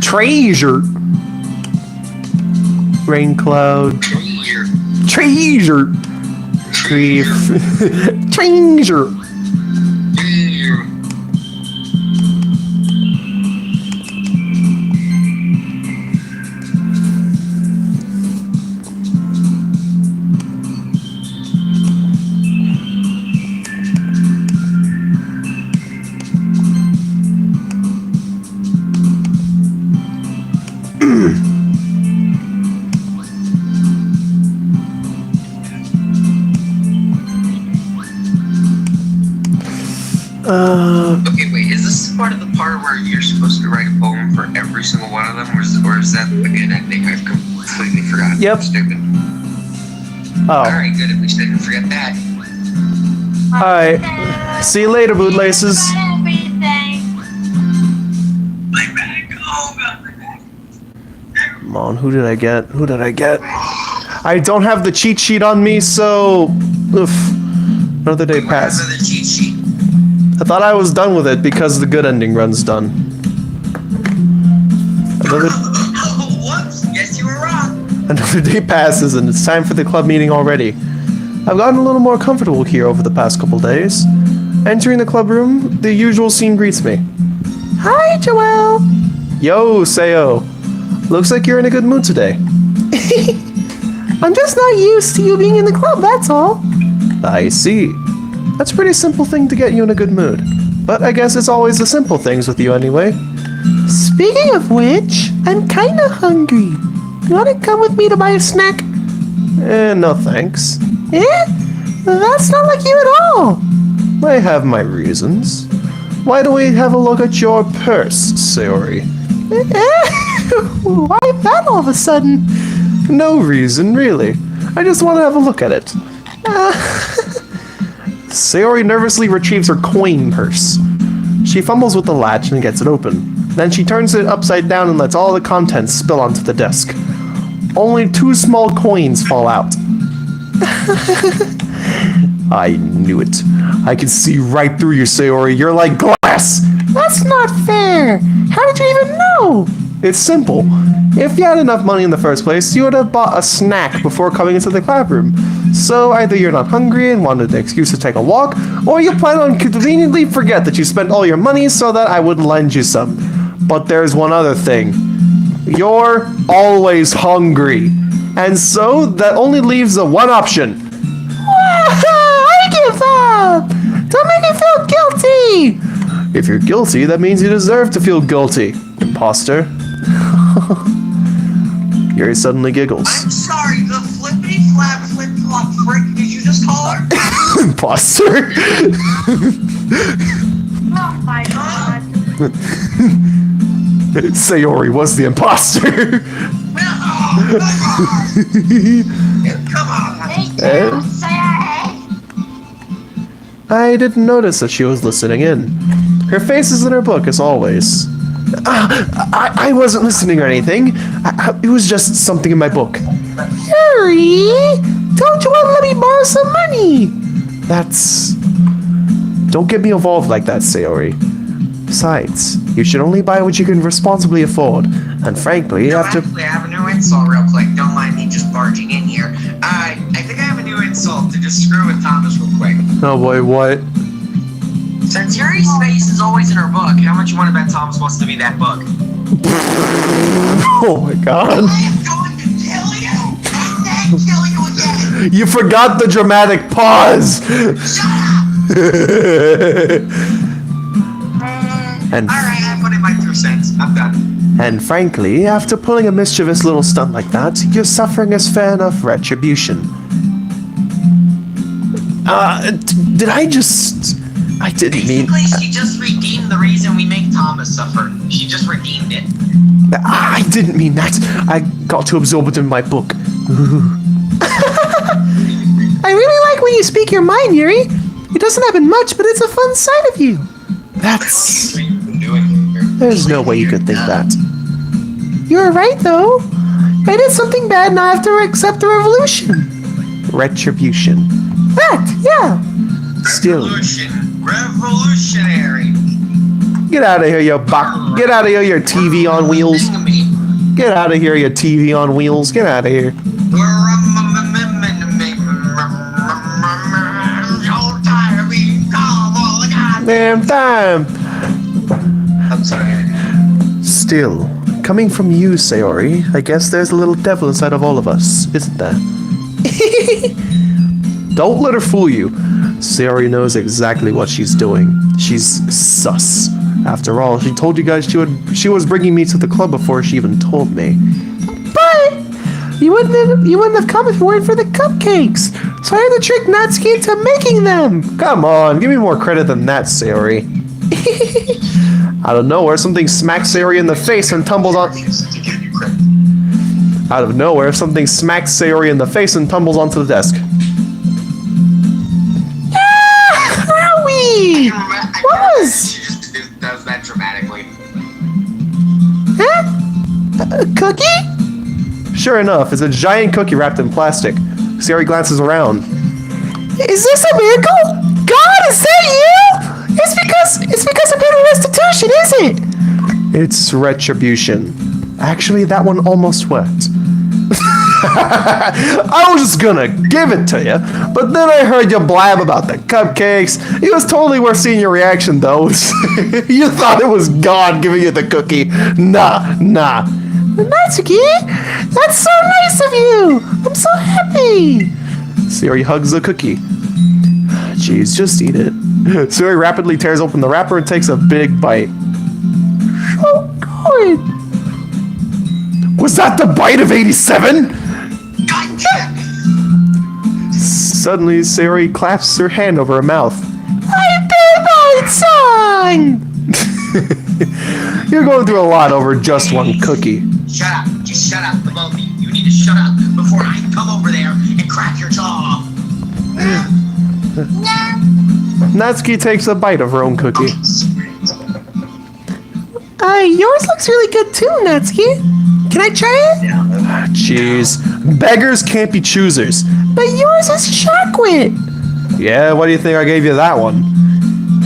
Treasure. Rain cloud. Treasure. Tree. Treasure. Okay, wait, is this part of the part where you're supposed to write a poem for every single one of them, or is that the good ending? I've completely forgotten. Yep. Stupid. Oh. Alright, good, at least I didn't forget that. Alright. See you later, bootlaces. My bag, oh god, my bag. Come on, who did I get? I don't have the cheat sheet on me, so... Oof. Another day What passed. happened to the cheat sheet? I thought I was done with it because the good ending run's done. Another... Oh, whoops! Guess Another day passes and it's time for the club meeting already. I've gotten a little more comfortable here over the past couple days. Entering the club room, the usual scene greets me. Hi, Joelle. Yo, Sayo. Looks like you're in a good mood today. I'm just not used to you being in the club, that's all. I see. That's a pretty simple thing to get you in a good mood. But I guess it's always the simple things with you anyway. Speaking of which, I'm kinda hungry. You wanna come with me to buy a snack? No thanks. Eh? That's not like you at all. I have my reasons. Why don't we have a look at your purse, Sayori? Why that all of a sudden? No reason, really. I just want to have a look at it. Sayori nervously retrieves her coin purse. She fumbles with the latch and gets it open. Then she turns it upside down and lets all the contents spill onto the desk. Only 2 small coins fall out. I knew it. I can see right through you, Sayori. You're like glass. That's not fair. How did you even know? It's simple. If you had enough money in the first place, you would have bought a snack before coming into the club room. So either you're not hungry and wanted an excuse to take a walk, or you plan on conveniently forget that you spent all your money so that I would lend you some. But there's one other thing. You're always hungry. And so that only leaves the one option. I give up! Don't make me feel guilty! If you're guilty, that means you deserve to feel guilty, imposter. Yuri suddenly giggles. I'm sorry, the flippity flap flip flop frick, did you just call her? Imposter? Oh my god. Sayori was the imposter. Come on. I didn't notice that she was listening in. Her face is in her book, as always. I wasn't listening or anything. It was just something in my book. Yuri! Don't you want to let me borrow some money? That's... Don't get me involved like that, Sayori. Besides, you should only buy what you can responsibly afford. And frankly, Actually, I have a new insult real quick. Don't mind me just barging in here. I think I have a new insult to just screw with Thomas real quick. Oh boy, what? Since Yuri's face is always in her book, how much you want to bet Thomas wants to be that book? Oh my god. I am going to kill you! And then kill you again! You forgot the dramatic pause! Shut up! And Alright, I put in my 2 cents. I'm done. And frankly, after pulling a mischievous little stunt like that, your suffering is fair enough retribution. Did I just... I didn't mean... Basically, she just redeemed the reason we make Thomas suffer. She just redeemed it. I didn't mean that. I got too absorbed in my book. I really like when you speak your mind, Yuri. It doesn't happen much, but it's a fun side of you. That's... There's no way you could think that. You're right, though. I did something bad and I have to accept the revolution. Retribution. That, yeah. Still. Revolutionary. Get out of here, you buck. Get out of here, your TV on wheels. Get out of here, your TV on wheels. Get out of here. Damn time. I'm sorry. Still, coming from you, Sayori, I guess there's a little devil inside of all of us, isn't there? Don't let her fool you. Sayori knows exactly what she's doing. She's sus. After all, she told you guys she was bringing me to the club before she even told me. But you wouldn't have come if you weren't for the cupcakes. So I had to trick Natsuki into making them. Come on, give me more credit than that, Sayori. Out of nowhere, something smacks Sayori in the face and tumbles on... Out of nowhere, something smacks Sayori in the face and tumbles onto the desk. Owie! What was? She just does that dramatically. Huh? A cookie? Sure enough, it's a giant cookie wrapped in plastic. Sayori glances around. Is this a miracle? God, is that you? It's because of better restitution, is it? It's retribution. Actually, that one almost worked. I was just gonna give it to you, but then I heard you blab about the cupcakes. It was totally worth seeing your reaction, though. You thought it was God giving you the cookie. Nah. Natsuki, that's so nice of you. I'm so happy. Siri hugs the cookie. Jeez, just eat it. Siri rapidly tears open the wrapper and takes a big bite. So good. Was that the bite of 87? Suddenly, Siri claps her hand over her mouth. I did my song. You're going through a lot over just one cookie. Shut up. Just shut up, the both of you. You need to shut up before I come over there and crack your jaw. Natsuki takes a bite of her own cookie. Yours looks really good too, Natsuki. Can I try it? Jeez. Beggars can't be choosers. But yours is chocolate. Yeah, what do you think I gave you that one?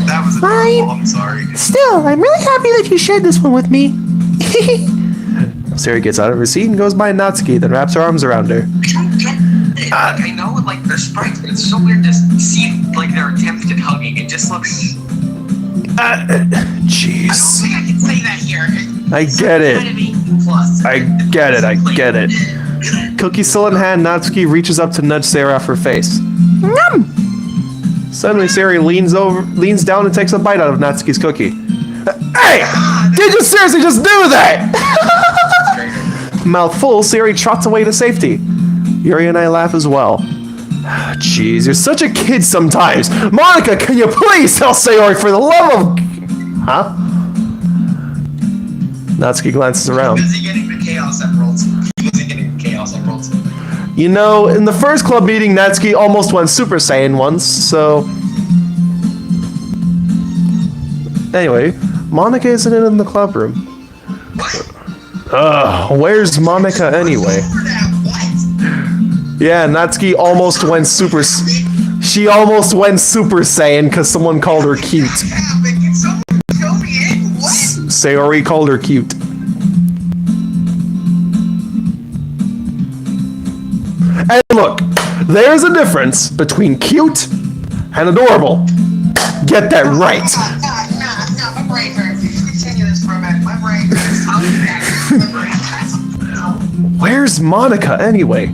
That was Fine. I'm sorry. Still, I'm really happy that you shared this one with me. Siri gets out of her seat and goes by Natsuki, then wraps her arms around her. I don't get it. Like, I know, like, they're sprites, but it's so weird to see, like, their attempts at hugging. It just looks... I don't Jeez. think I can say that here. I get it. I get it. Cookie still in hand, Natsuki reaches up to nudge Sarah off her face. Yum. Suddenly, Siri leans down and takes a bite out of Natsuki's cookie. Hey! Did you seriously just do that? Mouth full, Siri trots away to safety. Yuri and I laugh as well. Jeez, you're such a kid sometimes. Monica, can you please tell Sayori for the love of... Huh? Natsuki glances around. Busy getting the Chaos Emeralds. You know, in the first club meeting, Natsuki almost went Super Saiyan once, so... Anyway, Monica isn't in the club room. Where's Monica anyway? Yeah, Natsuki almost went Super... She almost went Super Saiyan because someone called her cute. Sayori called her cute. And look, there's a difference between cute and adorable. Get that right. No, my brain hurts. Continue this for a minute. My brain hurts. I'll be back. My brain hurts. Where's Monica anyway?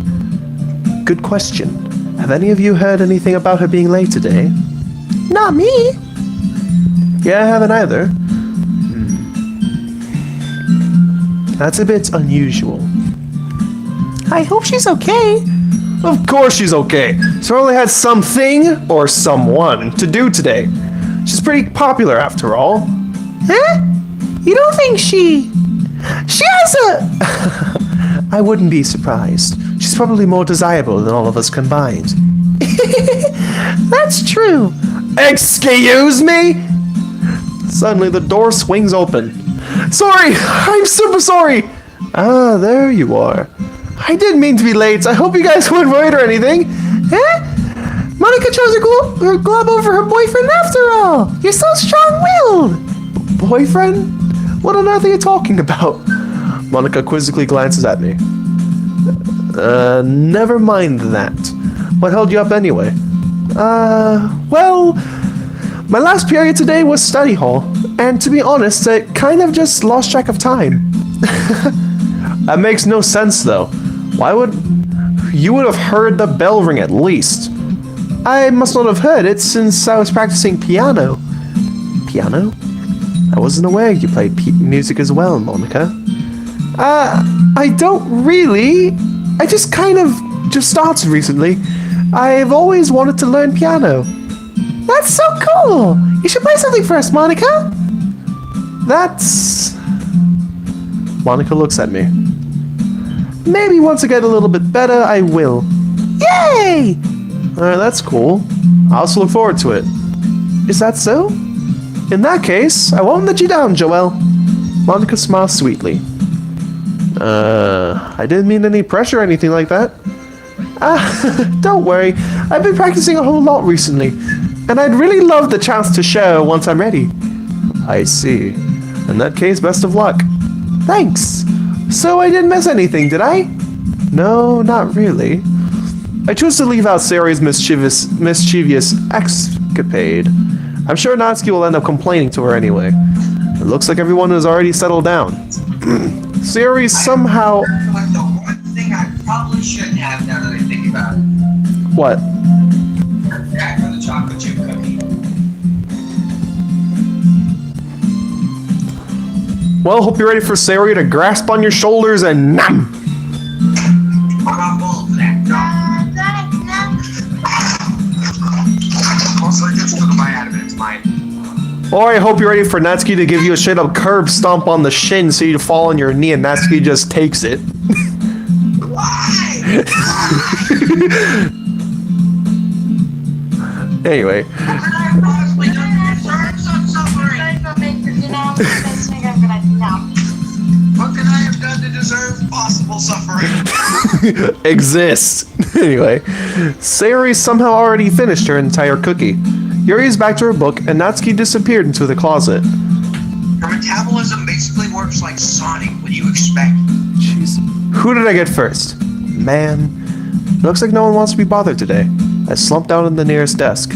Good question. Have any of you heard anything about her being late today? Not me. Yeah, I haven't either. That's a bit unusual. I hope she's okay. Of course she's okay. She only had something or someone to do today. She's pretty popular after all. Huh? You don't think she has a... I wouldn't be surprised. She's probably more desirable than all of us combined. That's true. Excuse me? Suddenly the door swings open. Sorry! I'm super sorry! Ah, there you are. I didn't mean to be late. I hope you guys weren't worried or anything. Huh? Monica chose her glove over her boyfriend after all. You're so strong-willed. Boyfriend? What on earth are you talking about? Monica quizzically glances at me. Never mind that. What held you up anyway? Well, my last period today was study hall, and to be honest, I kind of just lost track of time. That makes no sense, though. Why would... You would have heard the bell ring at least. I must not have heard it since I was practicing piano. Piano? I wasn't aware you played music as well, Monica. I don't really. I just started recently. I've always wanted to learn piano. That's so cool. You should play something for us, Monica. That's... Monica looks at me. Maybe once I get a little bit better, I will. Yay! Alright, that's cool. I also look forward to it. Is that so? In that case, I won't let you down, Joelle. Monica smiles sweetly. I didn't mean any pressure or anything like that. Don't worry. I've been practicing a whole lot recently, and I'd really love the chance to share once I'm ready. I see. In that case, best of luck. Thanks. So I didn't miss anything, did I? No, not really. I choose to leave out Sayori's mischievous escapade. I'm sure Natsuki will end up complaining to her anyway. It looks like everyone has already settled down. Sayori somehow... The one thing I probably shouldn't have now that I think about it. What? Back for the chocolate chip cookie. Well, hope you're ready for Sayori to grasp on your shoulders and nom! I'm not full of that. Also, I just took a bite out of it. It's mine. Or I hope you're ready for Natsuki to give you a straight up curb stomp on the shin so you fall on your knee and Natsuki just takes it. Why? Anyway. What can I have done to deserve possible suffering? Exist. Anyway, Sayori somehow already finished her entire cookie. Yuri is back to her book, and Natsuki disappeared into the closet. Her metabolism basically works like Sonic. What do you expect? Jeez. Who did I get first? Man. Looks like no one wants to be bothered today. I slumped down in the nearest desk.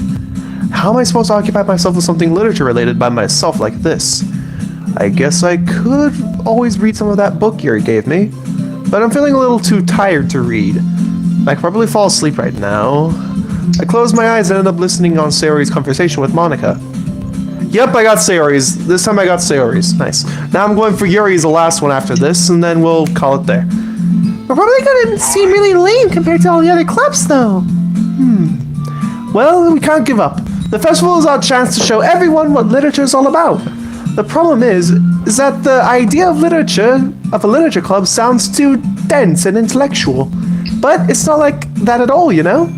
How am I supposed to occupy myself with something literature related by myself like this? I guess I could always read some of that book Yuri gave me, but I'm feeling a little too tired to read. I could probably fall asleep right now. I closed my eyes and ended up listening on Sayori's conversation with Monica. Yep, I got Sayori's. This time I got Sayori's. Nice. Now I'm going for Yuri's the last one after this, and then we'll call it there. We're probably gonna seem really lame compared to all the other clubs, though. Well, we can't give up. The festival is our chance to show everyone what literature is all about. The problem is that the idea of a literature club sounds too dense and intellectual. But it's not like that at all, you know?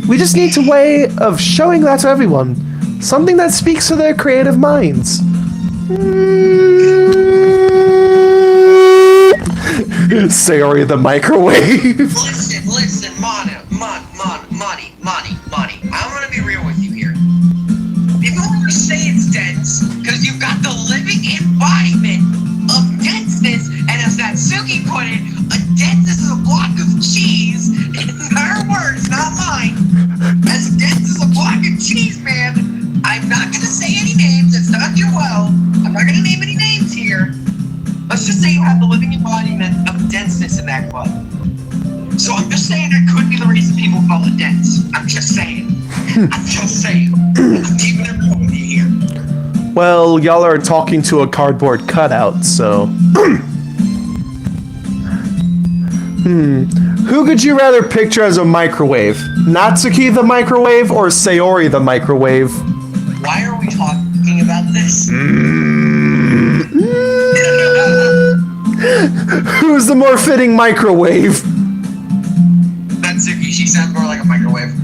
We just need a way of showing that to everyone. Something that speaks to their creative minds. Sayori the microwave. Listen, Monty. I'm gonna be real with you here. People always say it's dense because you've got the living embodiment of denseness, and as Natsuki put it, a denseness is a block of cheese. In her words, not mine. As dense as a block of cheese, man. I'm not gonna say any names. It's not too well. I'm not gonna name any names here. Let's just say you have the living embodiment of denseness in that club. So I'm just saying that could be the reason people call it dense. I'm just saying. I'm keeping it real with you here. Well, y'all are talking to a cardboard cutout, so... Who could you rather picture as a microwave? Natsuki the microwave or Sayori the microwave? Why are we talking about this? Who's the more fitting microwave? Natsuki, she sounds more like a microwave.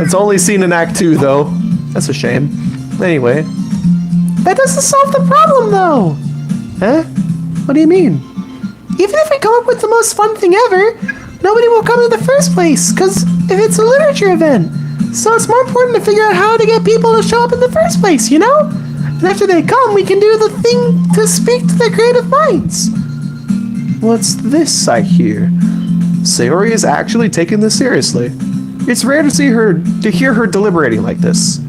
It's only seen in Act 2, though. That's a shame. Anyway. That doesn't solve the problem, though. Huh? What do you mean? Even if we come up with the most fun thing ever, nobody will come in the first place, because if it's a literature event. So it's more important to figure out how to get people to show up in the first place, you know? And after they come, we can do the thing to speak to their creative minds. What's this I hear? Sayori is actually taking this seriously. It's rare to hear her deliberating like this.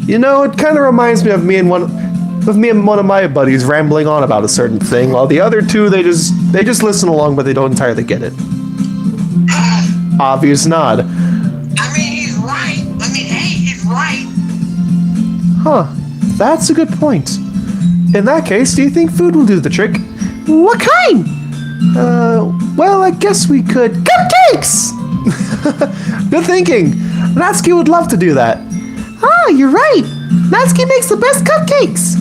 You know, it kind of reminds me of me and one of my buddies rambling on about a certain thing, while the other two they just listen along, but they don't entirely get it. Obvious nod. I mean, he's right. He's right. Huh. That's a good point. In that case, do you think food will do the trick? What kind? Well, I guess we could... Cupcakes! Good thinking. Natsuki would love to do that. Ah, you're right. Natsuki makes the best cupcakes.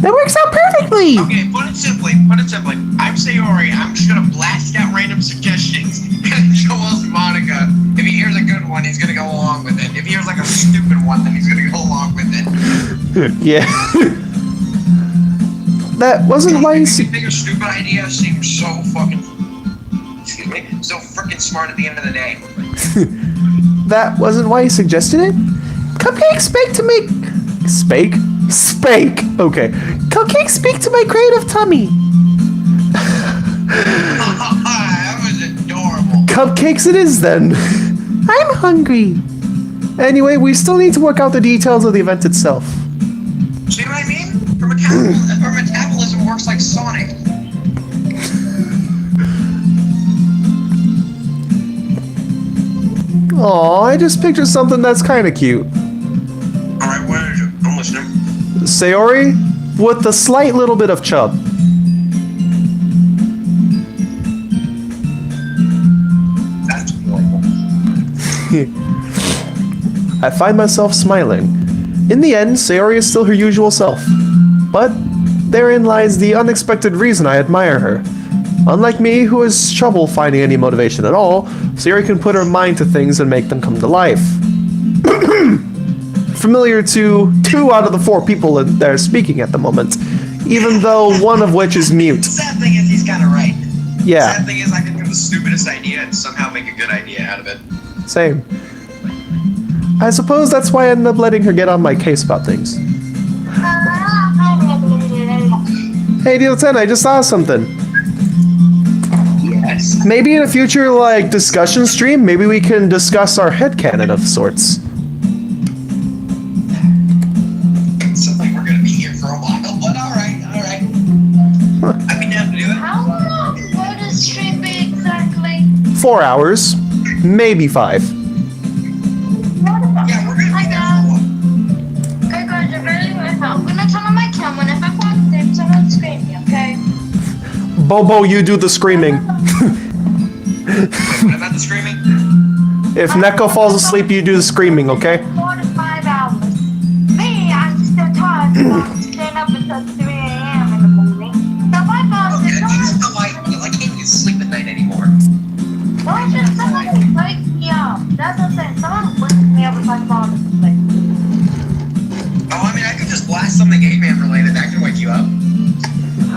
That works out perfectly. Okay, put it simply. I'm Sayori. I'm just gonna blast out random suggestions. And Joel's Monica. If he hears a good one, he's gonna go along with it. If he hears like a stupid one, then he's gonna go along with it. Yeah. That wasn't why you think a stupid idea seems so fucking... Excuse me. So freaking smart at the end of the day. That wasn't why you suggested it? Cupcakes bake to make... Spake? Spank! Okay. Cupcakes speak to my creative tummy. That was adorable. Cupcakes it is then. I'm hungry. Anyway, we still need to work out the details of the event itself. See what I mean? Her metabolism works like Sonic. Aw, I just pictured something that's kinda cute. Alright, what is it? I'm listening. Sayori, with a slight little bit of chub. That's adorable. I find myself smiling. In the end, Sayori is still her usual self. But therein lies the unexpected reason I admire her. Unlike me, who has trouble finding any motivation at all, Sayori can put her mind to things and make them come to life. Familiar to 2 out of the 4 people that are speaking at the moment, even though one of which is mute. Sad thing is, he's kind of right. Yeah, Sad thing is, I can have the stupidest idea and somehow make a good idea out of it. same. I suppose that's why I ended up letting her get on my case about things. Hey, DDLC, I just saw something. Yes. Maybe in a future, like, discussion stream, maybe we can discuss our headcanon of sorts. Sounds like we're gonna be here for a while, but alright. I'd be down to do it. How long would a stream be exactly? 4 hours, maybe 5. Yeah, we're gonna be there for a while. Okay, guys, I really want to help. I'm gonna turn on my camera, and if I want things, I'm gonna scream you, okay? Bobo, you do the screaming. What about the screaming? If Neko falls asleep, you do the screaming, okay? 4 to 5 hours. Me, I'm still tired, so I'm staying up until 3 a.m. in the morning. So my boss Okay, is you just feel like I can't even sleep at night anymore. well, just someone wake me up. That's the thing. Someone wakes me up if I fall asleep. Oh, I mean, I could just blast something 8-man related that can wake you up.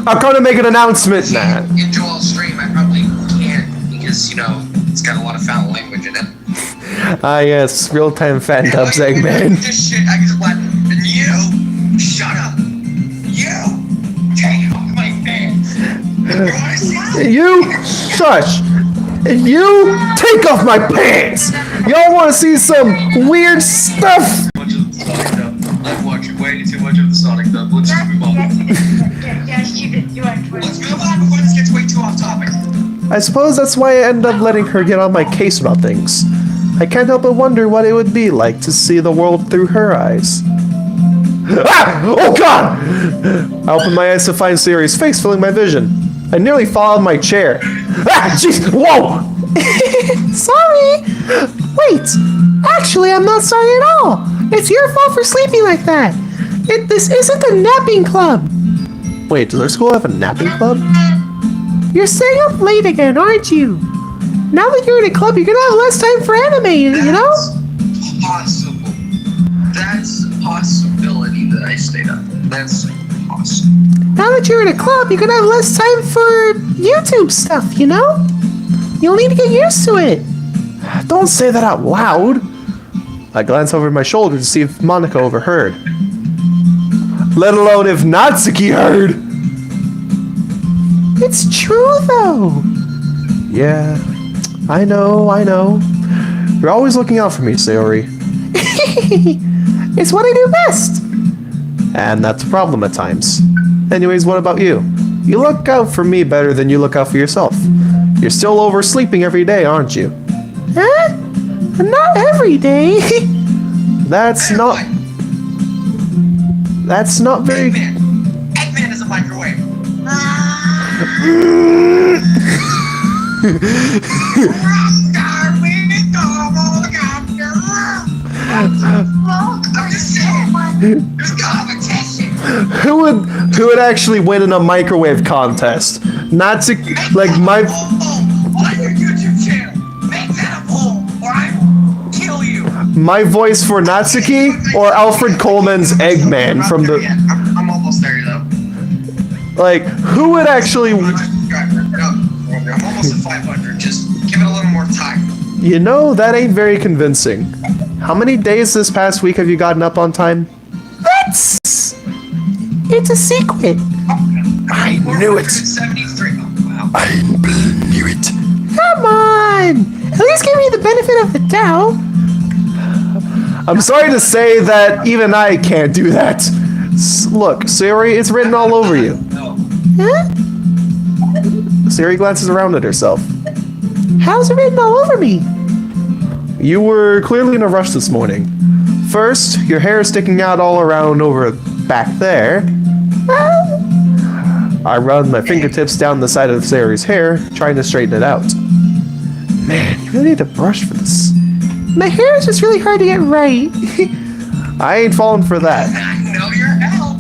I'm gonna make an announcement. Nah. In Joel's stream, I probably can't because, it's got a lot of foul language in it. Ah, yes, real-time fan dubs, Eggman. This shit, I can just blast. And you, shut up. You, take off my pants. You wanna see? You, shush. You, take off my pants. Y'all wanna see some weird stuff? Much of the Sonic dub. I've watched way too much of the Sonic dub. Let's just move on. Yes, you did. You are Let's move on before this gets way too off topic. I suppose that's why I end up letting her get on my case about things. I can't help but wonder what it would be like to see the world through her eyes. Ah! Oh god! I opened my eyes to find Sayori's face filling my vision. I nearly fall out of my chair. Ah! Jeez! Whoa! Sorry. Wait. Actually, I'm not sorry at all. It's your fault for sleeping like that. This isn't a napping club. Wait, does our school have a napping club? You're staying up late again, aren't you? Now that you're in a club, you're gonna have less time for anime, you know? That's possible. That's a possibility that I stayed up. That's possible. Now that you're in a club, you're gonna have less time for YouTube stuff, you know? You'll need to get used to it. Don't say that out loud. I glance over my shoulder to see if Monica overheard. Let alone if Natsuki heard. It's true, though. Yeah, I know. You're always looking out for me, Sayori. It's what I do best. And that's a problem at times. Anyways, what about you? You look out for me better than you look out for yourself. You're still oversleeping every day, aren't you? Huh? Not every day. That's not very... Eggman is a microwave. I'm just saying. There's competition. Who would actually win in a microwave contest? Natsuki, like my... On your YouTube channel, make that a poll, or I will kill you. My voice for Natsuki or Alfred Coleman's Eggman from the... I'm almost there, though. Like, who would actually... I'm almost at 500. Just give it a little more time. You know, that ain't very convincing. How many days this past week have you gotten up on time? That's It's a secret. I knew it. 73. Oh, wow. I knew it. Come on. At least give me the benefit of the doubt. I'm sorry to say that even I can't do that. Look, Sayori, it's written all over you. No. Huh? Sayori glances around at herself. How's it written all over me? You were clearly in a rush this morning. First, your hair is sticking out all around over back there. I run my fingertips down the side of Sayori's hair, trying to straighten it out. Man, you really need a brush for this. My hair is just really hard to get right. I ain't falling for that. I know your hell.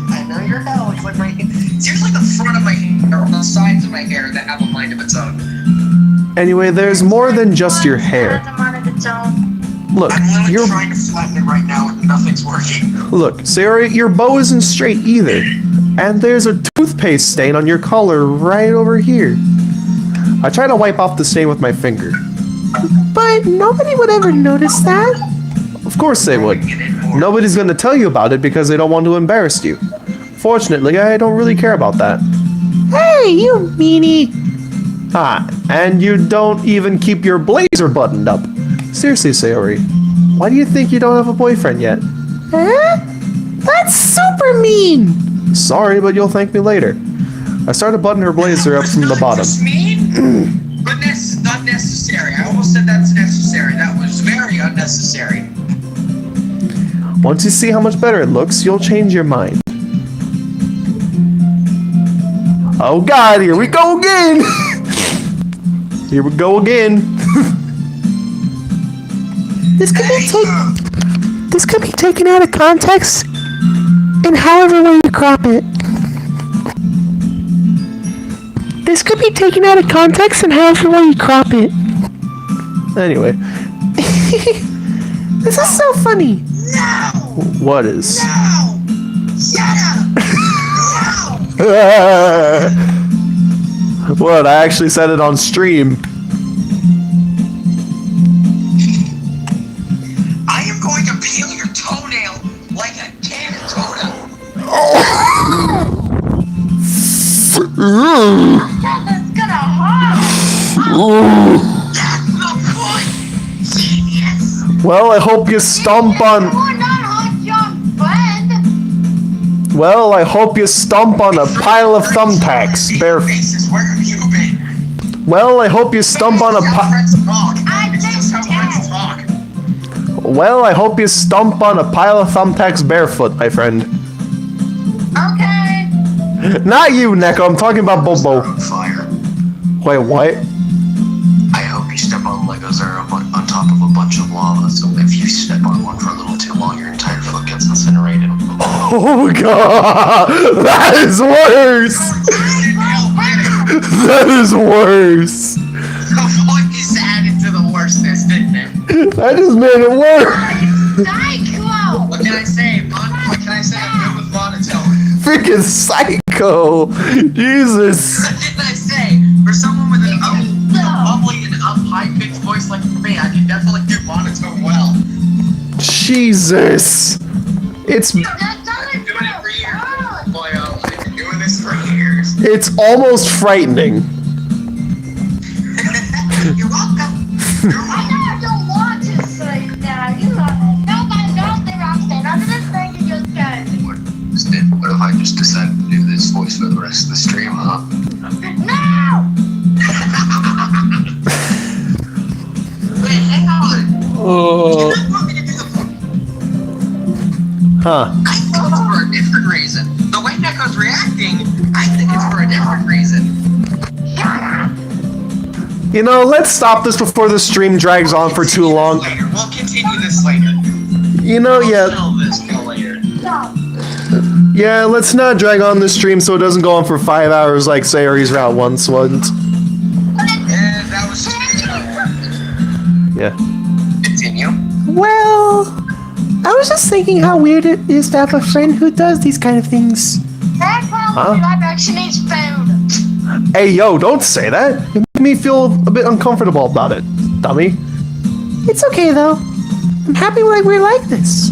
I know your hell. It's like my it's usually the front of my hair or the sides of my hair that have a mind of its own. Anyway, there's more than just your hair. Look, I'm literally trying to flatten it right now and nothing's working. Look, Sayori, your bow isn't straight either. And there's a toothpaste stain on your collar right over here. I try to wipe off the stain with my finger. But nobody would ever notice that. Of course they would. Nobody's gonna tell you about it because they don't want to embarrass you. Fortunately, I don't really care about that. Hey, you meanie. Ah, and you don't even keep your blazer buttoned up. Seriously, Sayori, why do you think you don't have a boyfriend yet? Huh? That's super mean. Sorry, but you'll thank me later. I started to button her blazer up from the bottom. Just mean, but not necessary. I almost said that's necessary. That was very unnecessary. Once you see how much better it looks, you'll change your mind. Oh god, here we go again! Here we go again. This could be taken out of context in however way you crop it. This could be taken out of context in however way you crop it. Anyway, This is so funny. No! what is? No! Shut up! No! What, I actually said it on stream. I am going to peel your toenail like a can of tuna. That's gonna hurt. That's the point, genius. Well, I hope you stomp on... You're not hot, young friend. Well, I hope you stomp on a pile of thumbtacks. Faces, where have you been? Well, I hope you stomp on a Friends talk. I It's just how just friends did. talk. Well, I hope you stomp on a pile of thumbtacks barefoot, my friend. Okay. Not you, Neko. I'm talking about Bobo. On fire. Wait, what? I hope you step on Legos that are on top of a bunch of lava, so if you step on one for a little too long, your entire foot gets incinerated. Oh god, that is worse. That is worse. The voice added to the worstness, didn't it? That just made it worse. Psycho. What can I say? What can I say? I'm good with monotone. Freaking psycho. Jesus. What did I say? For someone with an bubbly and high-pitched voice like me, I can definitely do monotone well. Jesus. It's That's I've been doing it for years, boyo. I've been doing this for years. it's almost frightening. You're welcome. You're I welcome. know I don't want to say that. You love it. Nobody knows the wrong thing. I'm just saying you just said. What if I just decide to do this voice for the rest of the stream, huh? No! Wait, hang on. Oh. You don't want me to do the Huh. I think it's for a different reason. The way Neko's reacting, I think it's for a different reason. Shut up! You know, let's stop this before the stream drags on for too long. We'll continue this later. You know, We'll yeah, settle this till later. Stop. yeah, let's not drag on the stream so it doesn't go on for 5 hours like Sayori's route once was. And that was Yeah. continue. Well, I was just thinking how weird it is to have a friend who does these kind of things. That probably Huh? live action is found. Hey, yo, don't say that. It made me feel a bit uncomfortable about it, dummy. It's okay though. I'm happy we're like this.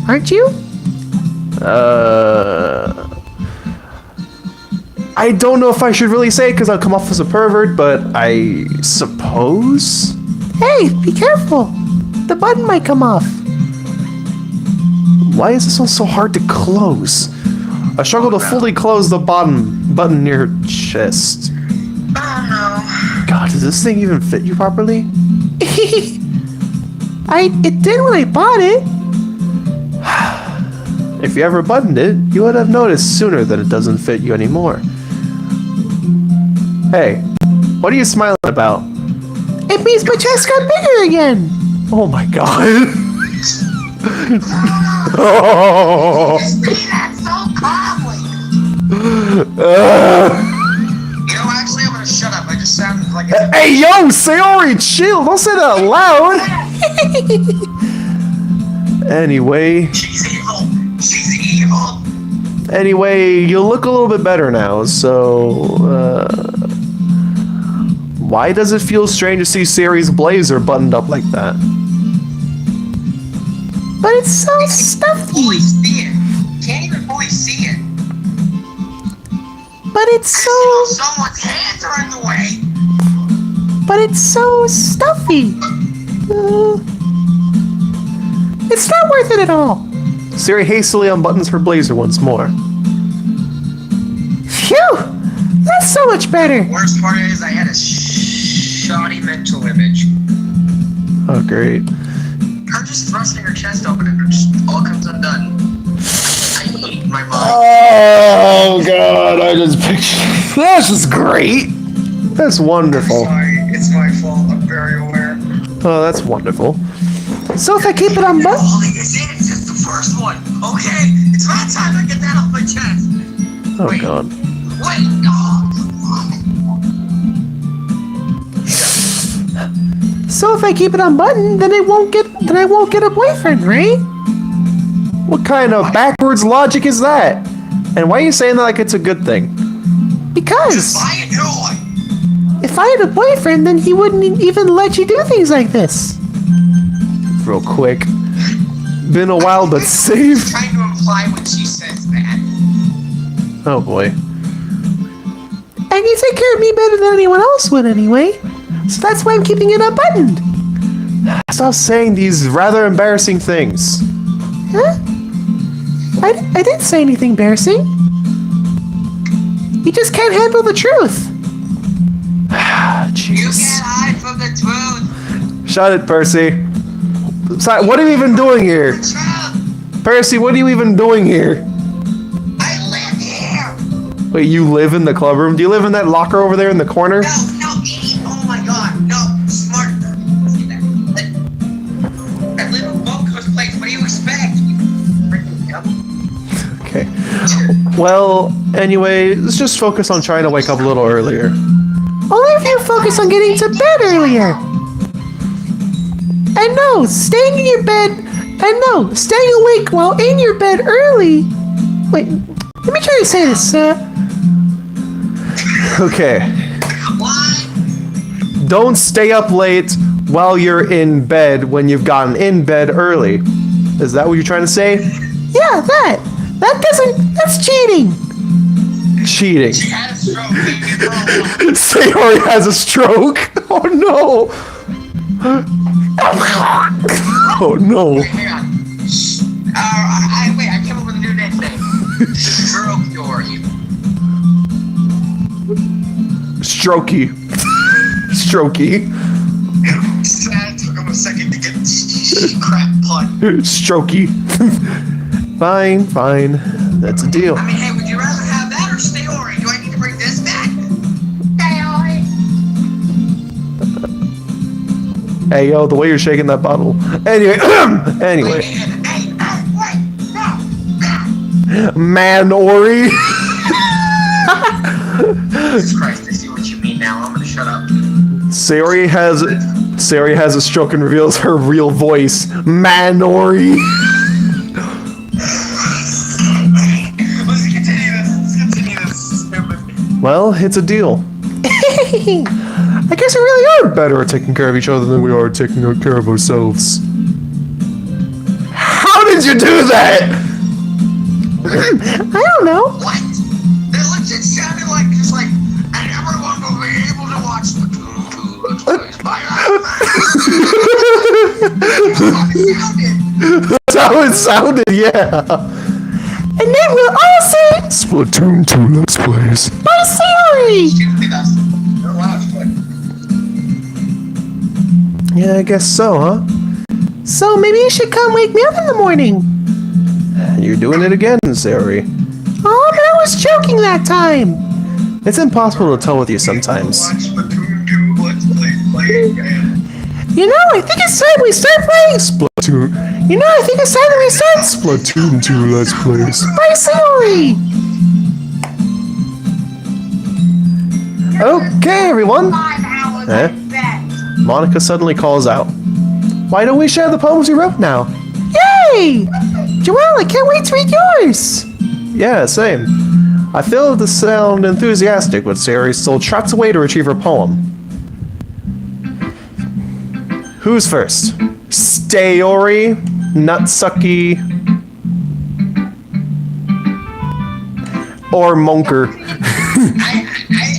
Aren't you? I don't know if I should really say it because I'll come off as a pervert, but I suppose? Hey, be careful. The button might come off. Why is this one so hard to close? I struggle to fully close the button near her chest. Oh no. God, does this thing even fit you properly? It did when I bought it. If you ever buttoned it, you would have noticed sooner that it doesn't fit you anymore. Hey, what are you smiling about? It means my chest got bigger again. Oh my god. Oh. Say that so calmly. You know, actually, I'm gonna shut up. I just sounded like a... Hey, yo, Sayori, chill. Don't say that loud. Anyway. She's evil. She's evil. Anyway, you look a little bit better now, so, why does it feel strange to see Sayori's blazer buttoned up like that? But it's so stuffy. Fully see it. Can't even fully see it. But it's so... Someone's hands are in the way. But it's so stuffy. It's not worth it at all. Sayori hastily unbuttons her blazer once more. Phew! That's so much better. Worst part is I had a shoddy mental image. Oh, great. Her just thrusting her chest open and it just all comes undone. I hate my mind. Oh, God, I just pictured... That's just great. That's wonderful. Sorry, it's my fault. I'm very aware. Oh, that's wonderful. So if I keep it unbuttoned... Holding his in, it's just the first one. Okay, it's about time I get that off my chest. Oh, Wait. God. Wait, no, come on. So if I keep it unbuttoned, then I won't get a boyfriend, right? What kind of backwards logic is that? And why are you saying that like it's a good thing? Because Buy a new one. if I had a boyfriend, then he wouldn't even let you do things like this. Real quick. Been a while, but safe. Trying to imply when she says that. Oh boy. And you take care of me better than anyone else would anyway. So that's why I'm keeping it unbuttoned. Stop saying these rather embarrassing things. Huh? I didn't say anything embarrassing. You just can't handle the truth. You Jeez. can't hide from the truth. Shut it, Percy. What are you even doing here? The truth. Percy, what are you even doing here? I live here. Wait, you live in the club room? Do you live in that locker over there in the corner? No, idiot. Oh my god. No, smart. Let's get that. I live in Boko's place. What do you expect? Freaking dumb. Okay. Well, anyway, let's just focus on trying to wake up a little earlier. Only if you focus on getting to bed earlier. And no, staying in your bed. And no, staying awake while in your bed early. Wait, let me try to say this. Okay. Why? Don't stay up late while you're in bed when you've gotten in bed early. Is that what you're trying to say? Yeah, that's cheating. Cheating. She had a stroke. Baby, Sayori has a stroke. Oh no. Oh no. Wait, hang on. Wait, I came up with a new nickname. Stroke Dory. Strokey. Strokey. It took him a second to get crap pun. Strokey. Fine. That's a deal. I mean, hey, would you rather have that or Sayori? Do I need to bring this back? Sayori. Hey yo, the way you're shaking that bottle. Anyway. Anyway. Hey, wait, no. Man Ori. Jesus Christ, I see what you mean now. I'm gonna shut up. Sayori has a stroke and reveals her real voice. Man Ori. Let's continue this. Well, it's a deal. I guess we really are better at taking care of each other than we are at taking care of ourselves. How did you do that? I don't know. What? It legit sounded like just like, and everyone will be able to watch the Let's Plays by That's how it sounded, yeah. And then we'll all say Splatoon 2 Let's Plays. by Sayori. Yeah, I guess so, huh? So maybe you should come wake me up in the morning. You're doing it again, Sayori. Oh, but I was joking that time. It's impossible to tell with you sometimes. Watch Splatoon 2 Let's Plays play again. You know, I think it's time we start playing. Splatoon. You know, I think it's time that we start Splatoon 2 Let's Plays. by Sayori. Okay, everyone. 5 hours Eh? in bed. Monica suddenly calls out. Why don't we share the poems we wrote now? Yay! Joelle, I can't wait to read yours. Yeah, same. I feel to sound enthusiastic, but Sayori still trots away to retrieve her poem. Who's first? Stayori, Nutsucky, or Monker?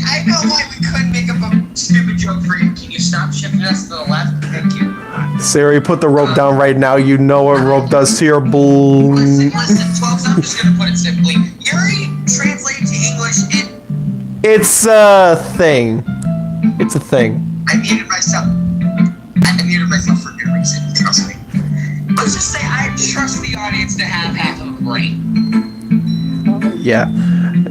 I know why we couldn't make up a stupid joke for you. Can you stop shifting us to the left? Thank you. Sayori, put the rope down right now. You know what rope does to your bull. Listen, folks, I'm just gonna put it simply. Yuri translated to English and It's a thing. It's a thing. I muted myself. I muted myself for good reason, trust me. Let's just say I trust the audience to have half of a brain. Yeah.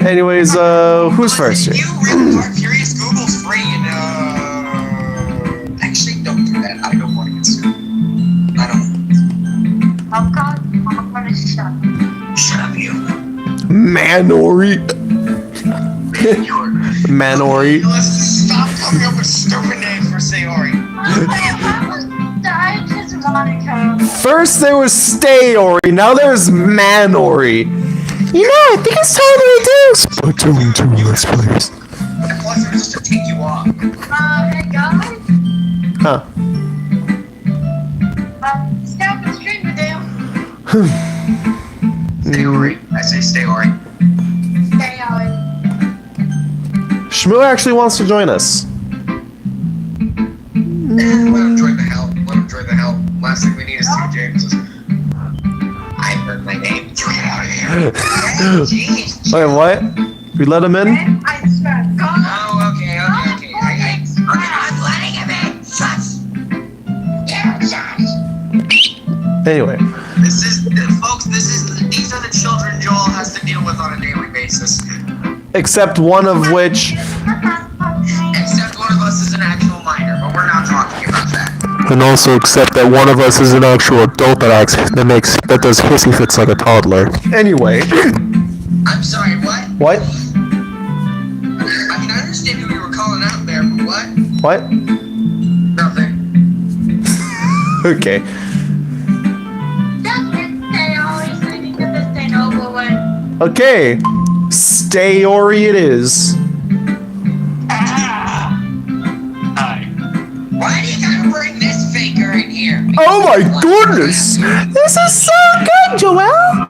Anyways, who's first If here? you really are curious, Google's free and actually don't do that. I don't want to get sued. I don't. Oh God, I'm gonna shut up. Shut up, you. Manori. Manori. Let's stop coming up with stupid names for Sayori. I just Monica. First there was Stayori, now there's Manori. You know, I think it's time that we do. Splatoon 2 Let's Plays. And plus, it was just to take you off. Hey guys, Huh. stop the stream video. Sayori. I say Sayori. Stay on. Shmoo actually wants to join us. Let him join the hell. Let him join the hell. Last thing we need is two Jameses. I heard my name. Get out of here. Jeez. Wait, what? We let him in? I swear to God. Oh, okay. I'm letting him in. Shush. Yeah, shush. Anyway. These are the children Joel has to deal with on a daily basis. Except one of which... Except one of us is an actual minor, but we're not talking about that. And also except that one of us is an actual adult that does hissy fits like a toddler. Anyway. I'm sorry, what? What? I mean, I understand who you were calling out there, but what? What? Nothing. Okay. Just stay always thinking that this ain't over with. Okay. Stayori it is. Hi. Why do you gotta bring this faker in here? Oh my goodness! This is so good, Joelle.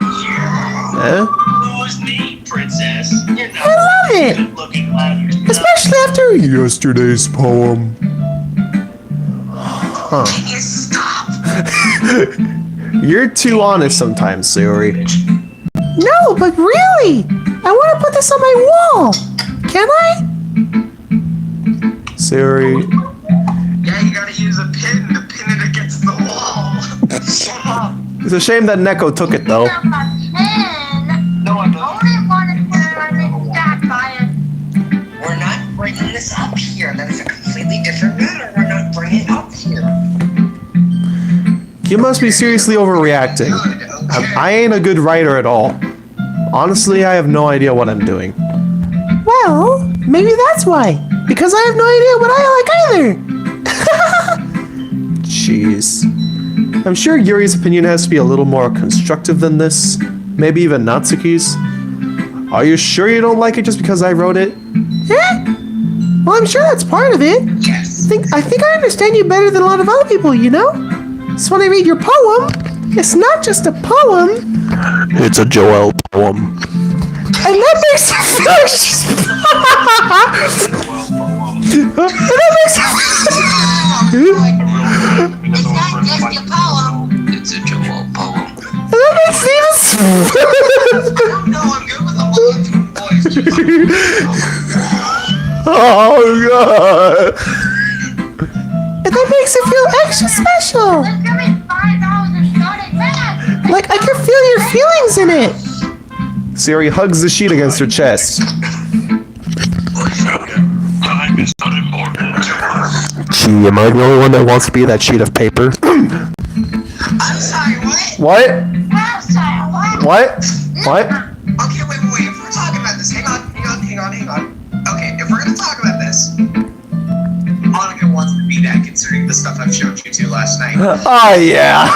Eh? Who's me, princess? You're I love it. good looking lad yourself. Especially after Yesterday's poem. Can you stop? You're too honest sometimes, Sayori. No, but really, I want to put this on my wall. Can I? Sayori. Yeah, you gotta use a pin to pin it against the wall. Shut up. It's a shame that Neko took it though. Not my pen. No, I'm not. Only one is there. I think got by it. We're not bringing this up here. That is a completely different matter. We're not bringing it up here. You must be seriously overreacting. Good, okay. I ain't a good writer at all. Honestly, I have no idea what I'm doing. Well, maybe that's why. Because I have no idea what I like either. Jeez. I'm sure Yuri's opinion has to be a little more constructive than this. Maybe even Natsuki's. Are you sure you don't like it just because I wrote it? Yeah. Well, I'm sure that's part of it. Yes. I think I understand you better than a lot of other people, you know? So when I read your poem, It's not just a poem, It's a Joel poem. and that makes me feel like she's... and that makes It's not just a poem. It's a Joel poem. and that makes me even... No, I'm good with a monotone voice. Oh god! and that makes it feel extra special. Let's give me 5,000 started back. Like I can feel your feelings in it. Siri hugs the sheet against her chest. Time is not important. Gee, am I the only one that wants to be that sheet of paper? I'm sorry, what? What? I'm sorry, what? What? What? Okay, wait. If we're talking about this, hang on. Okay, if we're gonna talk about this, Monica wants to be that considering the stuff I've showed you two last night. Oh yeah.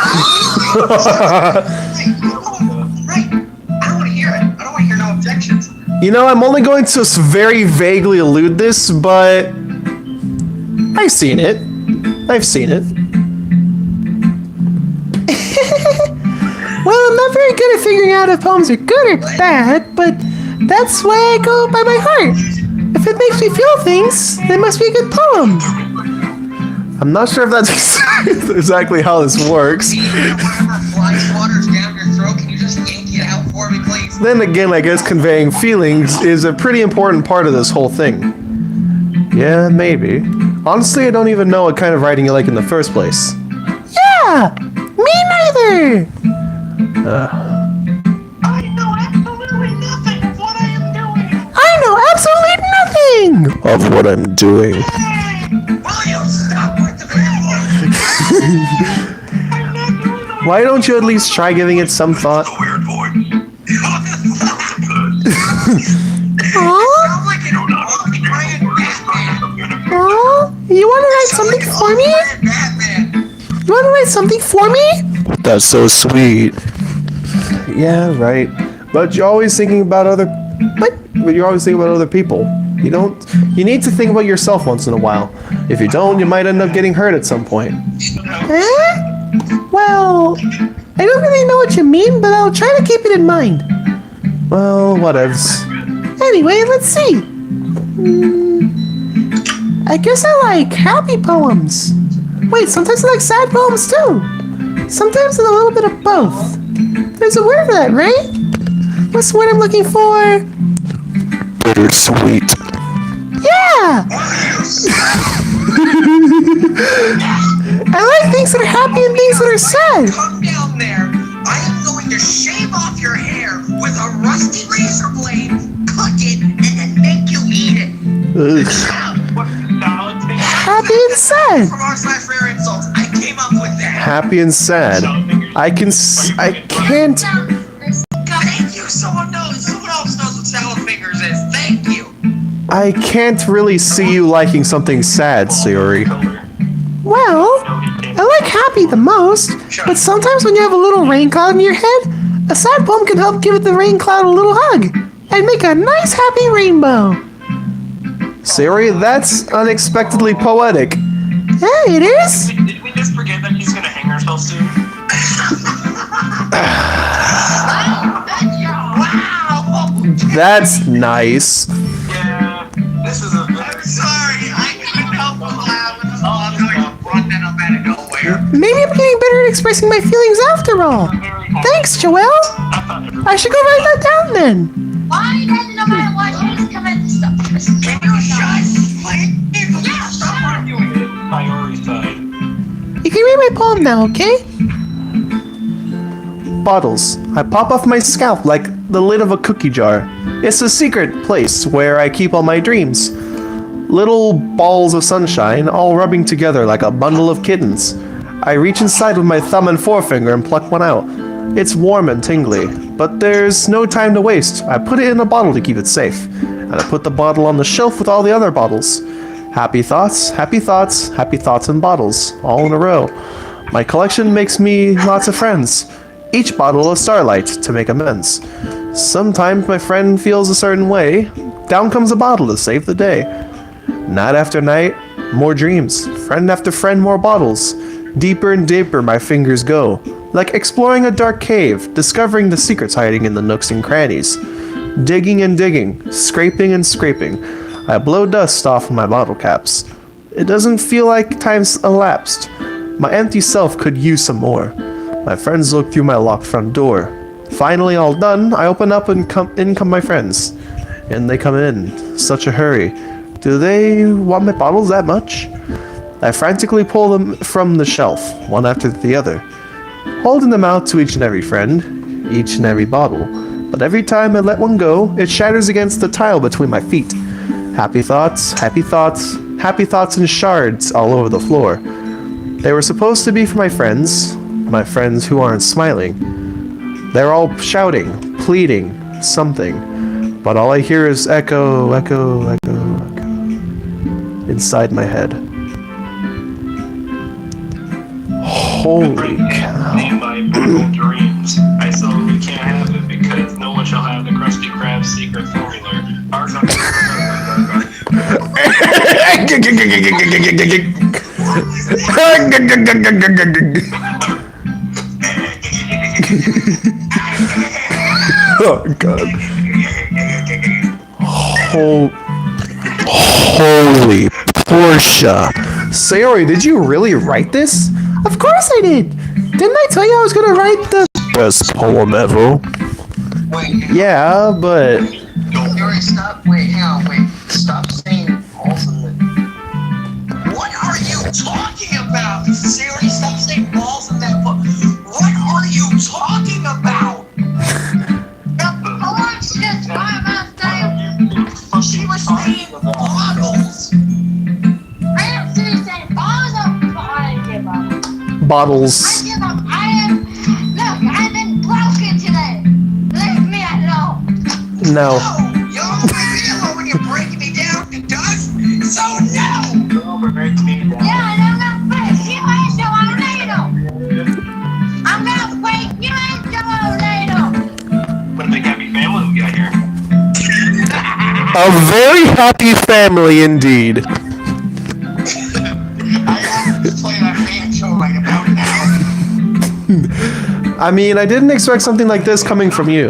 Right. I don't want to hear it. I don't want to hear no objections. You know, I'm only going to very vaguely allude this, but I've seen it. Well, I'm not very good at figuring out if poems are good or bad, but that's why I go by my heart. If it makes me feel things, then it must be a good poem. I'm not sure if that's exactly how this works. Whatever flies waters down your throat, can you just yank it out for me, please? Then again, I guess conveying feelings is a pretty important part of this whole thing. Yeah, maybe. Honestly, I don't even know what kind of writing you like in the first place. Yeah, me neither. I know absolutely nothing of what I am doing. I know absolutely nothing. Of what I'm doing. Will you stop with the Why don't you at least try giving it some thought? Weird boy. Aw, Sound like an old Brian Batman. aw, you want to write something for me? Brian Batman. You want to write something for me? That's so sweet. Yeah, right. But you're always thinking about other. But you're always thinking about other people. You don't. You need to think about yourself once in a while. If you don't, you might end up getting hurt at some point. Eh? Well, I don't really know what you mean, but I'll try to keep it in mind. Well, whatevs. Anyway, let's see. I guess I like happy poems. Wait, sometimes I like sad poems too. Sometimes a little bit of both. There's a word for that, right? What's the word I'm looking for? Bittersweet. Yeah! I like things that are happy and things that are sad. Come down there. I am going to shave off your hair with a rusty razor blade, cook it, and then make you eat it. Ugh. What solid thing? Happy and sad. From r/rare insults, I came up with that. Happy and sad. I can't. Thank you. Someone else knows what salad fingers is. Thank you. I can't really see you liking something sad, Sayori. Well, I like happy the most, but sometimes when you have a little rain cloud in your head, a sad poem can help give the rain cloud a little hug and make a nice happy rainbow. Sayori, that's unexpectedly poetic. Yeah, it is. Did we just forget that he's gonna hang herself soon? Wow. That's nice. Yeah. This is a I'm sorry. I couldn't help but laugh. Oh, I'm going to run that up out of nowhere. Maybe I'm getting better at expressing my feelings after all. Thanks, Joelle. I should go write that down then. Why doesn't no matter what, you just come in stuff? Can you shut? Please. Stop arguing. Prioritize. You can read my poem now, okay? Bottles. I pop off my scalp like the lid of a cookie jar. It's a secret place where I keep all my dreams. Little balls of sunshine, all rubbing together like a bundle of kittens. I reach inside with my thumb and forefinger and pluck one out. It's warm and tingly, but there's no time to waste. I put it in a bottle to keep it safe, and I put the bottle on the shelf with all the other bottles. Happy thoughts, happy thoughts, happy thoughts in bottles, all in a row. My collection makes me lots of friends. Each bottle a starlight to make amends. Sometimes my friend feels a certain way. Down comes a bottle to save the day. Night after night, more dreams. Friend after friend, more bottles. Deeper and deeper my fingers go. Like exploring a dark cave, discovering the secrets hiding in the nooks and crannies. Digging and digging, scraping and scraping. I blow dust off my bottle caps. It doesn't feel like time's elapsed. My empty self could use some more. My friends look through my locked front door. Finally all done, I open up and in come my friends. And they come in. Such a hurry. Do they want my bottles that much? I frantically pull them from the shelf, one after the other, holding them out to each and every friend, each and every bottle. But every time I let one go, it shatters against the tile between my feet. Happy thoughts, happy thoughts, happy thoughts in shards all over the floor. They were supposed to be for my friends who aren't smiling. They're all shouting, pleading, something. But all I hear is echo, echo, echo, echo inside my head. Holy cow. In my brutal dreams, I solemnly can't have it because no one shall have the Krusty Krab secret formula. Oh god. Holy Portia. Sayori, did you really write this? Of course I did! Didn't I tell you I was gonna write the Best poem ever. Wait, Yeah, but Yuri, stop. Wait, hang on, wait. Stop saying balls in the. What are you talking about? Seriously, stop saying balls in that book. What are you talking about? The poet's just right about time. She was saying bottles. I am saying balls of I give up. bottles. I give up. Look, I've been broken today. Leave me alone. No. No, you'll only be alone when you're breaking me down to dust. So no. Yeah, and I'm gonna break you into a ladle. I'm gonna break you into a ladle. What a big happy family we got here. A very happy family indeed. I have to play that banjo right about now. I mean, I didn't expect something like this coming from you.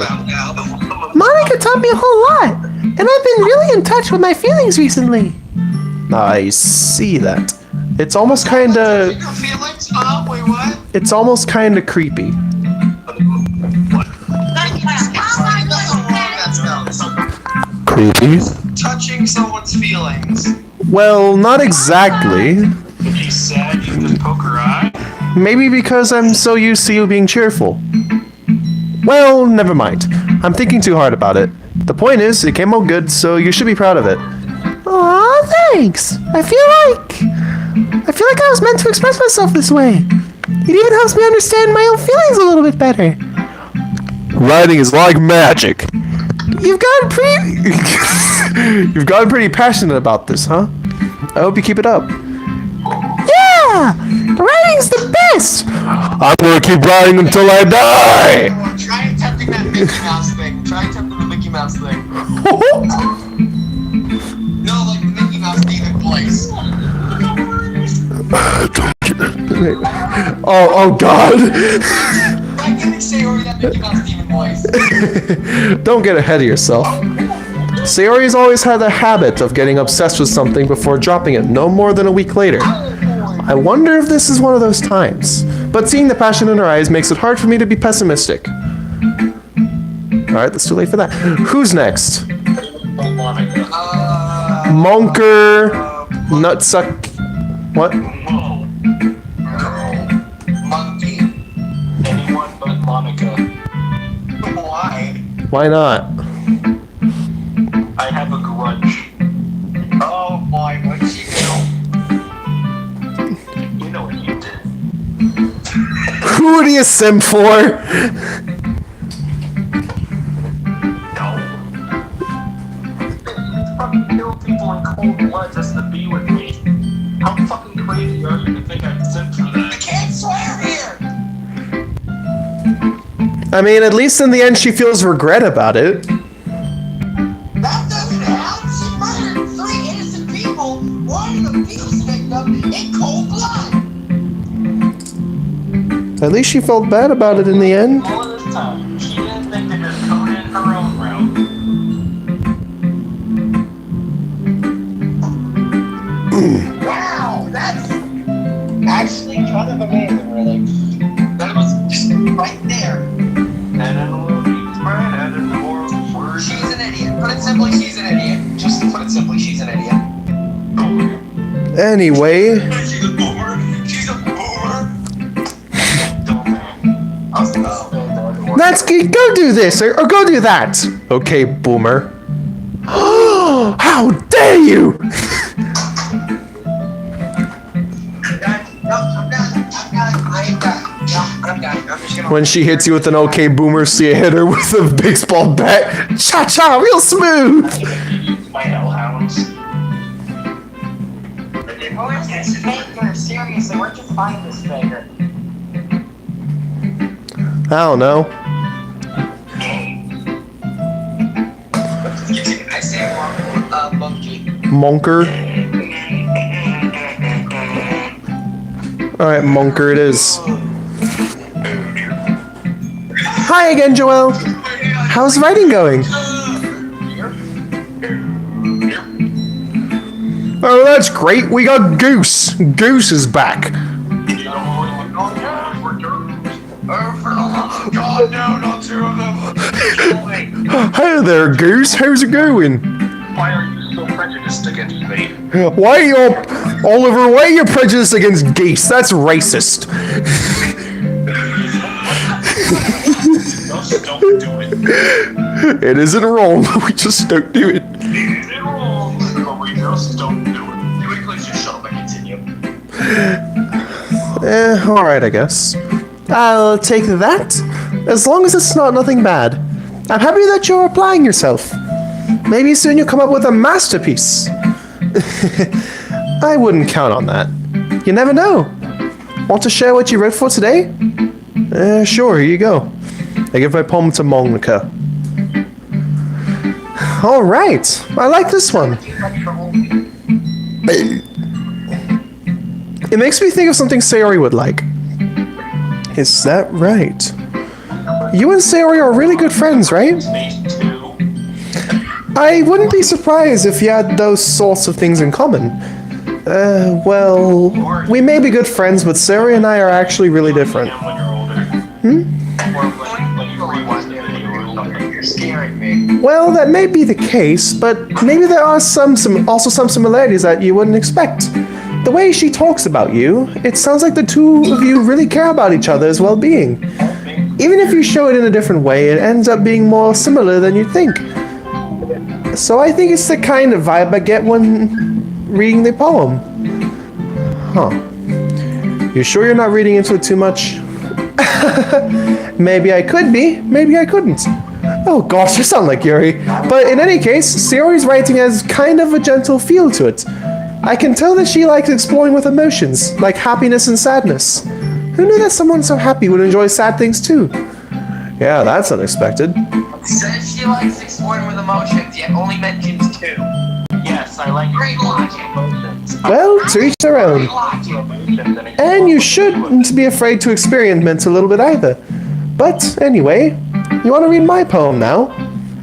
Monica taught me a whole lot, and I've been really in touch with my feelings recently. I see that. It's almost kinda... Your feelings? Wait, what? It's almost kinda creepy. Creepy? Touching someone's feelings. Well, not exactly. If she's sad, you can poke her eye. Maybe because I'm so used to you being cheerful. Well, never mind. I'm thinking too hard about it. The point is, it came out good, so you should be proud of it. Aw, thanks. I feel like I was meant to express myself this way. It even helps me understand my own feelings a little bit better. Writing is like magic. You've gotten pretty passionate about this, huh? I hope you keep it up. Yeah! Writing's the best! I'm gonna keep writing until I die! Try attempting that Mickey Mouse thing. Try attempting the Mickey Mouse thing. No, like the Mickey Mouse demon voice. Oh god! Try giving Sayori that Mickey Mouse demon voice. Don't get ahead of yourself. Sayori's always had the habit of getting obsessed with something before dropping it no more than a week later. I wonder if this is one of those times. But seeing the passion in her eyes makes it hard for me to be pessimistic. Alright, that's too late for that. Who's next? Monker... Nutsuck... What? Whoa. Monkey. Anyone but Monica. Why? Why not? I have a grudge. Oh boy, what'd she do? You know what you did. Who do you simp for? No. Fucking kill people in cold blood just to be with me. How fucking crazy are you to think I'd simp for I that? can't swear here! I mean, at least in the end she feels regret about it. That doesn't help! She murdered 3 innocent people, one an abuse victim, in cold blood! At least she felt bad about it in the end. All of this time, she didn't think to just go in her own route. Wow, that's actually kind of amazing, really. That was just right there. And in the world, and in the world, words. She's an idiot. Put it simply, she's an idiot. Just to put it simply, she's an idiot. Anyway, She's a boomer. She's a boomer. let's go do this or go do that. Okay, boomer. How dare you! When she hits you with an okay boomer, so you hit her with a baseball bat. Cha-cha, real smooth! My hellhounds. Where's this faker? Seriously, where'd you find this faker? I don't know. I say monkey. Monker. Alright, Monker it is. Hi again, Joelle. How's writing going? Oh, that's great. We got Goose. Goose is back. God, no, not two of them. Hey there, Goose. How's it going? Why are you so prejudiced against me? Why are you Oliver? Why are you prejudiced against geese? That's racist. Just don't do it. It isn't wrong. We just don't do it. It's wrong, but we just don't do it. Can we please just shut up and continue? Alright, I guess. I'll take that. As long as it's not nothing bad. I'm happy that you're applying yourself. Maybe soon you'll come up with a masterpiece. I wouldn't count on that. You never know. Want to share what you wrote for today? Sure, here you go. I give my poem to Monica. Alright, I like this one. It makes me think of something Sayori would like. Is that right? You and Sayori are really good friends, right? Me too. I wouldn't be surprised if you had those sorts of things in common. Well, we may be good friends, but Sayori and I are actually really different. When you're older. Or when you rewind the video or something. You're scaring me. Well, that may be the case, but maybe there are also some similarities that you wouldn't expect. The way she talks about you, it sounds like the two of you really care about each other's well-being. Even if you show it in a different way, it ends up being more similar than you'd think. So I think it's the kind of vibe I get when reading the poem. Huh. You sure you're not reading into it too much? Maybe I could be, maybe I couldn't. Oh gosh, you sound like Yuri. But in any case, Sayori's writing has kind of a gentle feel to it. I can tell that she likes exploring with emotions, like happiness and sadness. Who knew that someone so happy would enjoy sad things too? Yeah, that's unexpected. Says she likes exploring with emotions, yet only mentions two. Yes, I like Great logic. emotions. Well, to each their own. Logic. And you shouldn't be afraid to experiment a little bit either. But anyway, you want to read my poem now?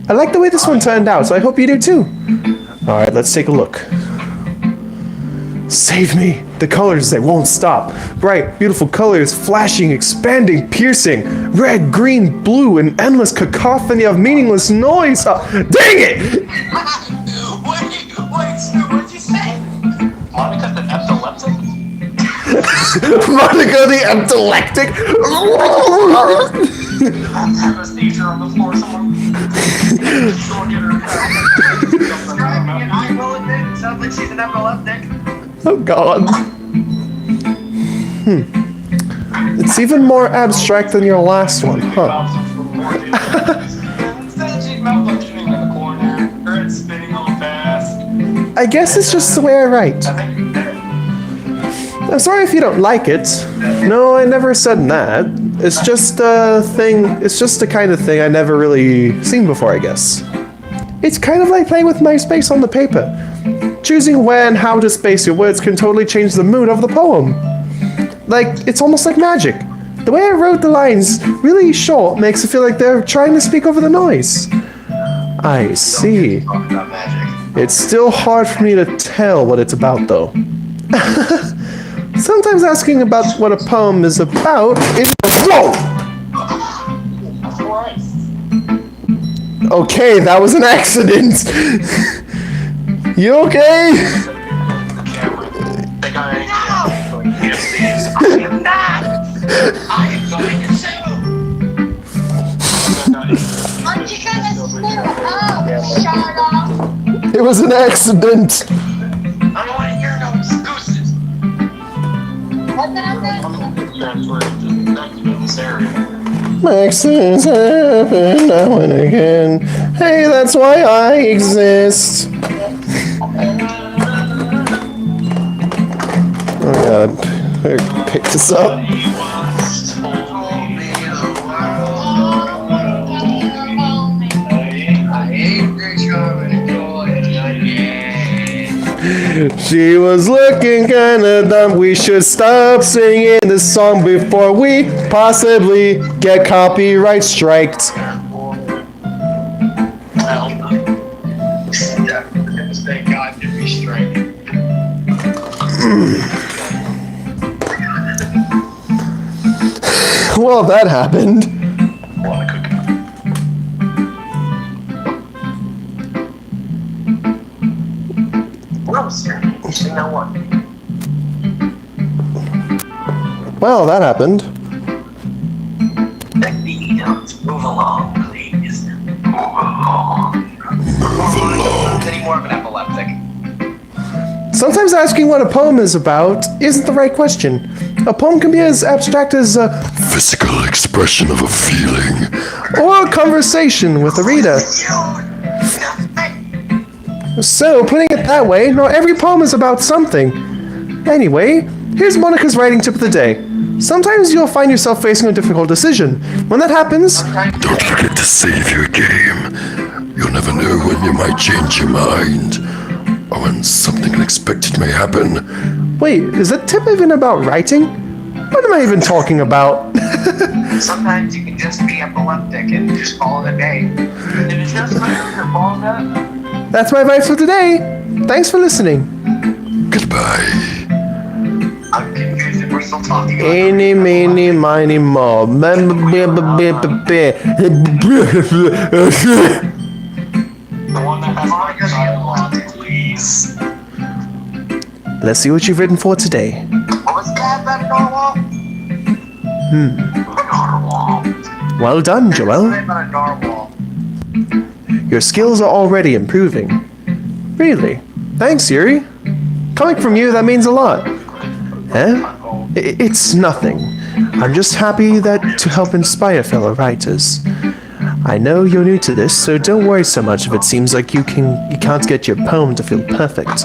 I like the way this one turned out, so I hope you do too. Alright, let's take a look. Save me! The colors, they won't stop. Bright, beautiful colors, flashing, expanding, piercing. Red, green, blue, an endless cacophony of meaningless noise. Oh, dang it! Wait, Stu, what'd you say? Monica the epileptic? Monica the epileptic! Have a seizure on the floor somewhere. Someone get her And I will admit, it sounds like she's an epileptic. Oh god. It's even more abstract than your last one, huh? Instead, she's malfunctioning in the corner. Her head's spinning all fast. I guess it's just the way I write. I think you're dead. I'm sorry if you don't like it. No, I never said that. It's just a thing, it's just the kind of thing I never really seen before, I guess. It's kind of like playing with my space on the paper. Choosing where and how to space your words can totally change the mood of the poem. Like, it's almost like magic. The way I wrote the lines really short makes it feel like they're trying to speak over the noise. I see. Talking about magic. It's still hard for me to tell what it's about, though. Sometimes asking about what a poem is about is... Whoa! Okay, that was an accident. You okay? The camera. The guy. Yes, I am not. I am going to sue. Aren't you gonna sit up, Charlotte? It was an accident. I don't want to hear no excuses. What did I say? I'm going to transfer to next in this area. Accidents happen now and again. Hey, that's why I exist. Oh god, better pick this up. She was looking kinda dumb. We should stop singing this song before we possibly get copyright striked. Thank God to be straight. Well, that happened. Well, that happened. Move along, please. Move along. Any more of an epileptic? Sometimes asking what a poem is about isn't the right question. A poem can be as abstract as a physical expression of a feeling, or a conversation with a reader. So, putting it that way, not every poem is about something. Anyway, here's Monica's writing tip of the day. Sometimes you'll find yourself facing a difficult decision. When that happens, don't forget to save your game. You'll never know when you might change your mind, or when something unexpected may happen. wait, is that tip even about writing? What am I even talking about? Sometimes you can just be epileptic and just call it a day. Did it just like your ball net? That's my advice for today. Thanks for listening. Goodbye. I'm confused if we're still talking about Eeny, meeny, miny, mo. The one that has my dialogue, please. Let's see what you've written for today. What was that narwhal? Narwhal. Well done, Joel. Something about a narwhal. Your skills are already improving. Really? Thanks, Yuri. Coming from you, that means a lot. Eh? It's nothing. I'm just happy that to help inspire fellow writers. I know you're new to this, so don't worry so much if it seems like you can't get your poem to feel perfect.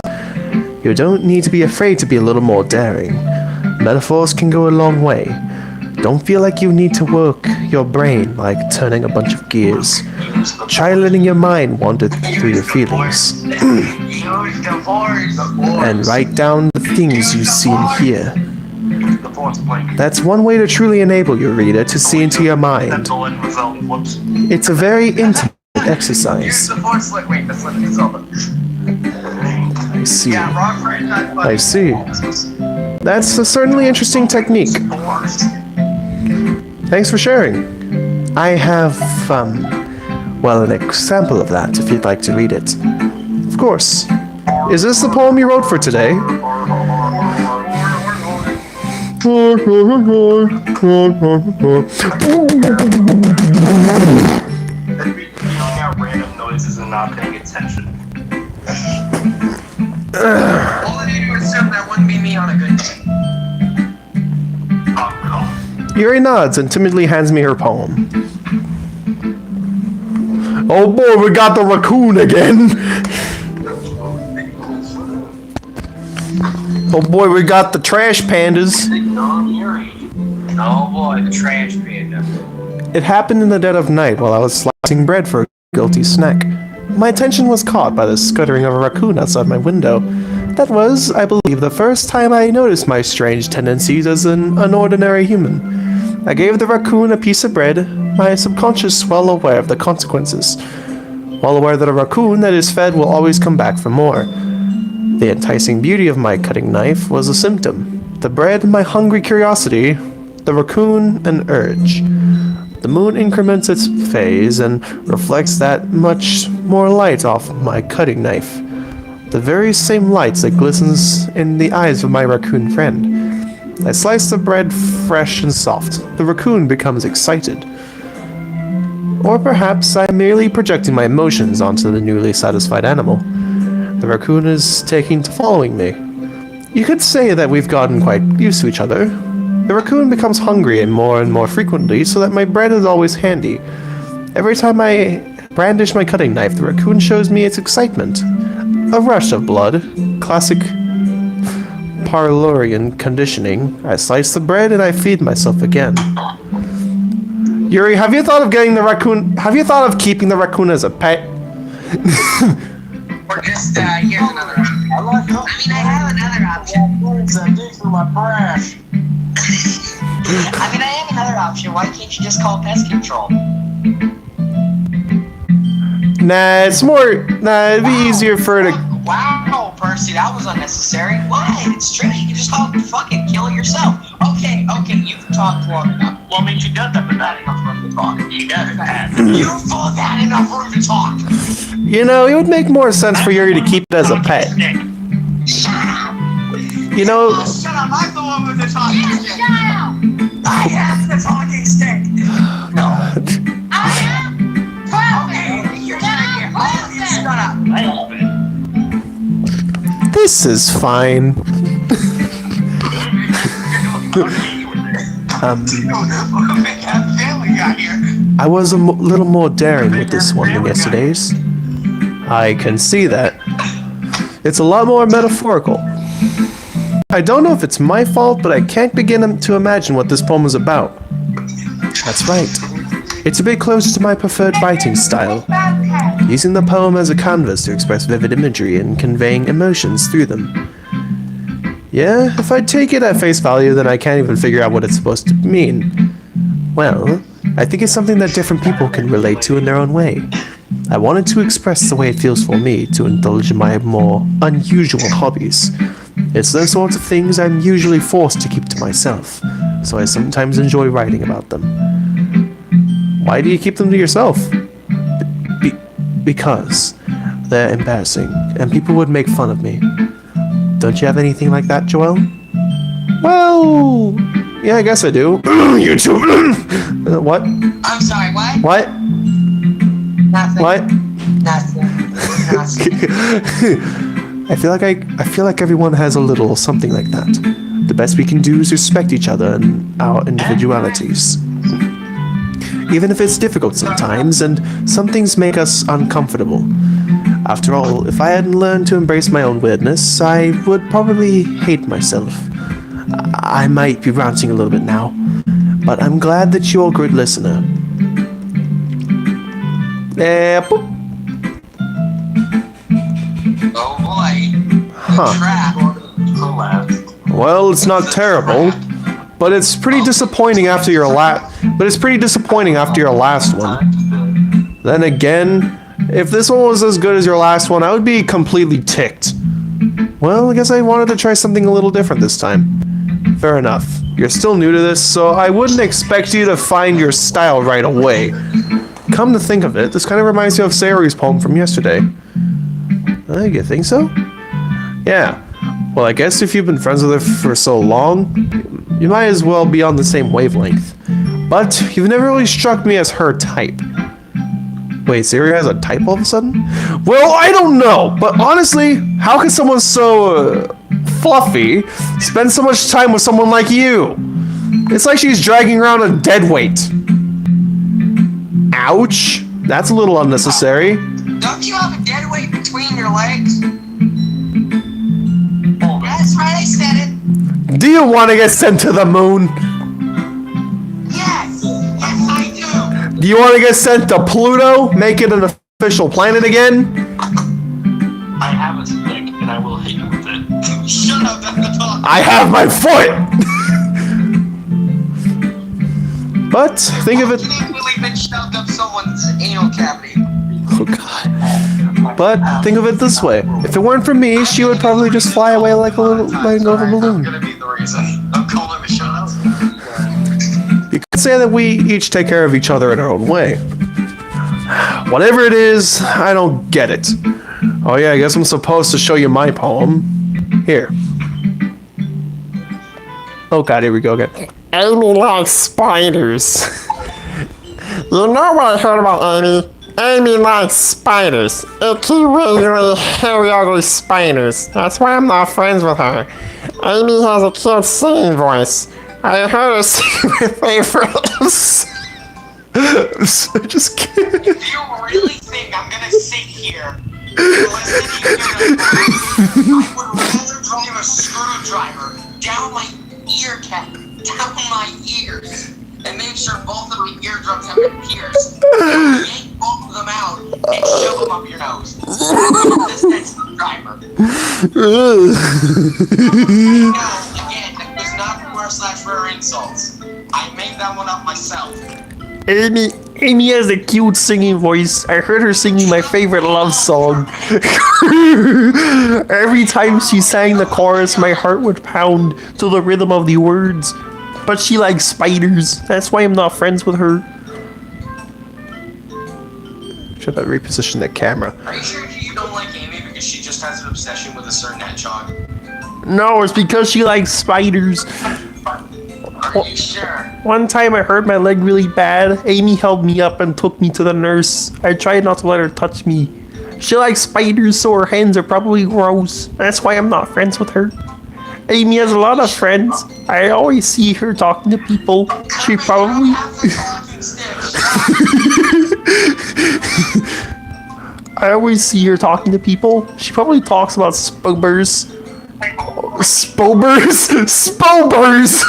You don't need to be afraid to be a little more daring. Metaphors can go a long way. Don't feel like you need to work your brain like turning a bunch of gears. Try letting your mind wander through your feelings. Use the voice. And write down the things you see and hear. The force blank. That's one way to truly enable your reader to see into your mind. The end result. Whoops. It's a very intimate Use exercise. the force slit. Wait, the slit is over. I see. Yeah, wrong franchise. I see. That's a certainly interesting technique. Thanks for sharing. I have, well, an example of that if you'd like to read it. Of course. Is this the poem you wrote for today? Yelling out random noises and not paying attention. All I need to assume that wouldn't be me on a good day. Oh, Yuri nods and timidly hands me her poem. Oh boy, we got the raccoon again! Oh boy, we got the trash pandas. Oh boy, the trash panda. It happened in the dead of night while I was slicing bread for a guilty snack. My attention was caught by the scuttering of a raccoon outside my window. That was, I believe, the first time I noticed my strange tendencies as an unordinary human. I gave the raccoon a piece of bread, my subconscious well aware of the consequences. Well aware that a raccoon that is fed will always come back for more. The enticing beauty of my cutting knife was a symptom. The bread, my hungry curiosity, the raccoon, an urge. The moon increments its phase and reflects that much more light off my cutting knife. The very same light that glistens in the eyes of my raccoon friend. I slice the bread fresh and soft. The raccoon becomes excited. Or perhaps I'm merely projecting my emotions onto the newly satisfied animal. The raccoon is taking to following me. You could say that we've gotten quite used to each other. The raccoon becomes hungry and more frequently, so that my bread is always handy. Every time I brandish my cutting knife, the raccoon shows me its excitement. A rush of blood. Classic Parlorian conditioning. I slice the bread and I feed myself again. Yuri, have you thought of getting the raccoon? Have you thought of keeping the raccoon as a pet? Or just, here's another option. I like I mean, I have another option. words that dig through my brash. I mean, I have another option. Why can't you just call pest control? Nah, it's more. Nah, it'd be easier for her to. Wow, Percy, that was unnecessary. Why? It's true. You can just call it fucking kill it yourself. Okay, you've talked long enough. Well, I mean, she does have that enough room to talk. She does have. You've all that enough room to talk. You know, it would make more sense for Yuri to keep it as a pet. Shut up. You know, Oh, shut up. I'm the one with the talking stick. Shut up! I am the talking stick. No. I am Okay, you're gonna get all of you. Shut up. I love it. this is fine. Family got here. I was a little more daring with this one than yesterday's. I can see that. It's a lot more metaphorical. I don't know if it's my fault, but I can't begin to imagine what this poem is about. That's right. It's a bit closer to my preferred writing style, using the poem as a canvas to express vivid imagery and conveying emotions through them. Yeah, if I take it at face value, then I can't even figure out what it's supposed to mean. Well, I think it's something that different people can relate to in their own way. I wanted to express the way it feels for me to indulge in my more unusual hobbies. It's those sorts of things I'm usually forced to keep to myself, so I sometimes enjoy writing about them. Why do you keep them to yourself? Because they're embarrassing, and people would make fun of me. Don't you have anything like that, Joel? Well, yeah, I guess I do. You too. What? I'm sorry, what? What? Nothing. What? Nothing. I feel like everyone has a little something like that. The best we can do is respect each other and our individualities. Even if it's difficult sometimes, and some things make us uncomfortable. After all, if I hadn't learned to embrace my own weirdness, I would probably hate myself. I might be ranting a little bit now, but I'm glad that you're a good listener. Boop. Oh boy. Huh. Trap. Well, it's not terrible, but it's pretty disappointing after your last one. Then again, if this one was as good as your last one, I would be completely ticked. Well, I guess I wanted to try something a little different this time. Fair enough. You're still new to this, so I wouldn't expect you to find your style right away. Come to think of it, this kind of reminds me of Sayori's poem from yesterday. You think so? Yeah. Well, I guess if you've been friends with her for so long, you might as well be on the same wavelength. But you've never really struck me as her type. Wait, Sayori has a type all of a sudden? Well, I don't know, but honestly, how can someone so fluffy spend so much time with someone like you? It's like she's dragging around a dead weight. Ouch. That's a little unnecessary. Don't you have a dead weight between your legs? That's right, I said it. Do you want to get sent to the moon? Yes, I do. Do you want to get sent to Pluto? Make it an official planet again? I have a stick, and I will hit you with it. Shut up, that's the talk. I have my foot! But think of it. I can't believe it shoved up someone's anal cavity. Oh god. But think of it this way: if it weren't for me, she would probably just fly away like a little, letting go of a balloon. That's gonna be the reason. I'm calling the shots. You could say that we each take care of each other in our own way. Whatever it is, I don't get it. Oh yeah, I guess I'm supposed to show you my poem. Here. Oh god, here we go again. Amy likes spiders. You know what I heard about Amy? Amy likes spiders. Icky, wiggly, hairy, ugly spiders. That's why I'm not friends with her. Amy has a cute singing voice. I heard her sing my favorites. I'm just kidding. Do you really think I'm gonna sit here listening to you? I would rather drive a screwdriver down my ear cap, down my ears, and make sure both of my eardrums have been pierced. Yank both of them out and shove them up your nose. This next screwdriver. No, again, that was not /rare insults. I made that one up myself. Amy has a cute singing voice. I heard her singing my favorite love song. Every time she sang the chorus, my heart would pound to the rhythm of the words. But she likes spiders. That's why I'm not friends with her. Should I reposition the camera? Are you sure you don't like Amy because she just has an obsession with a certain hedgehog? No, it's because she likes spiders. Are you sure? One time I hurt my leg really bad. Amy held me up and took me to the nurse. I tried not to let her touch me. She likes spiders, so her hands are probably gross. That's why I'm not friends with her. Amy has a lot of friends. I always see her talking to people. She probably... I always see her talking to people. She probably talks about spobers. Spobers? Spobers!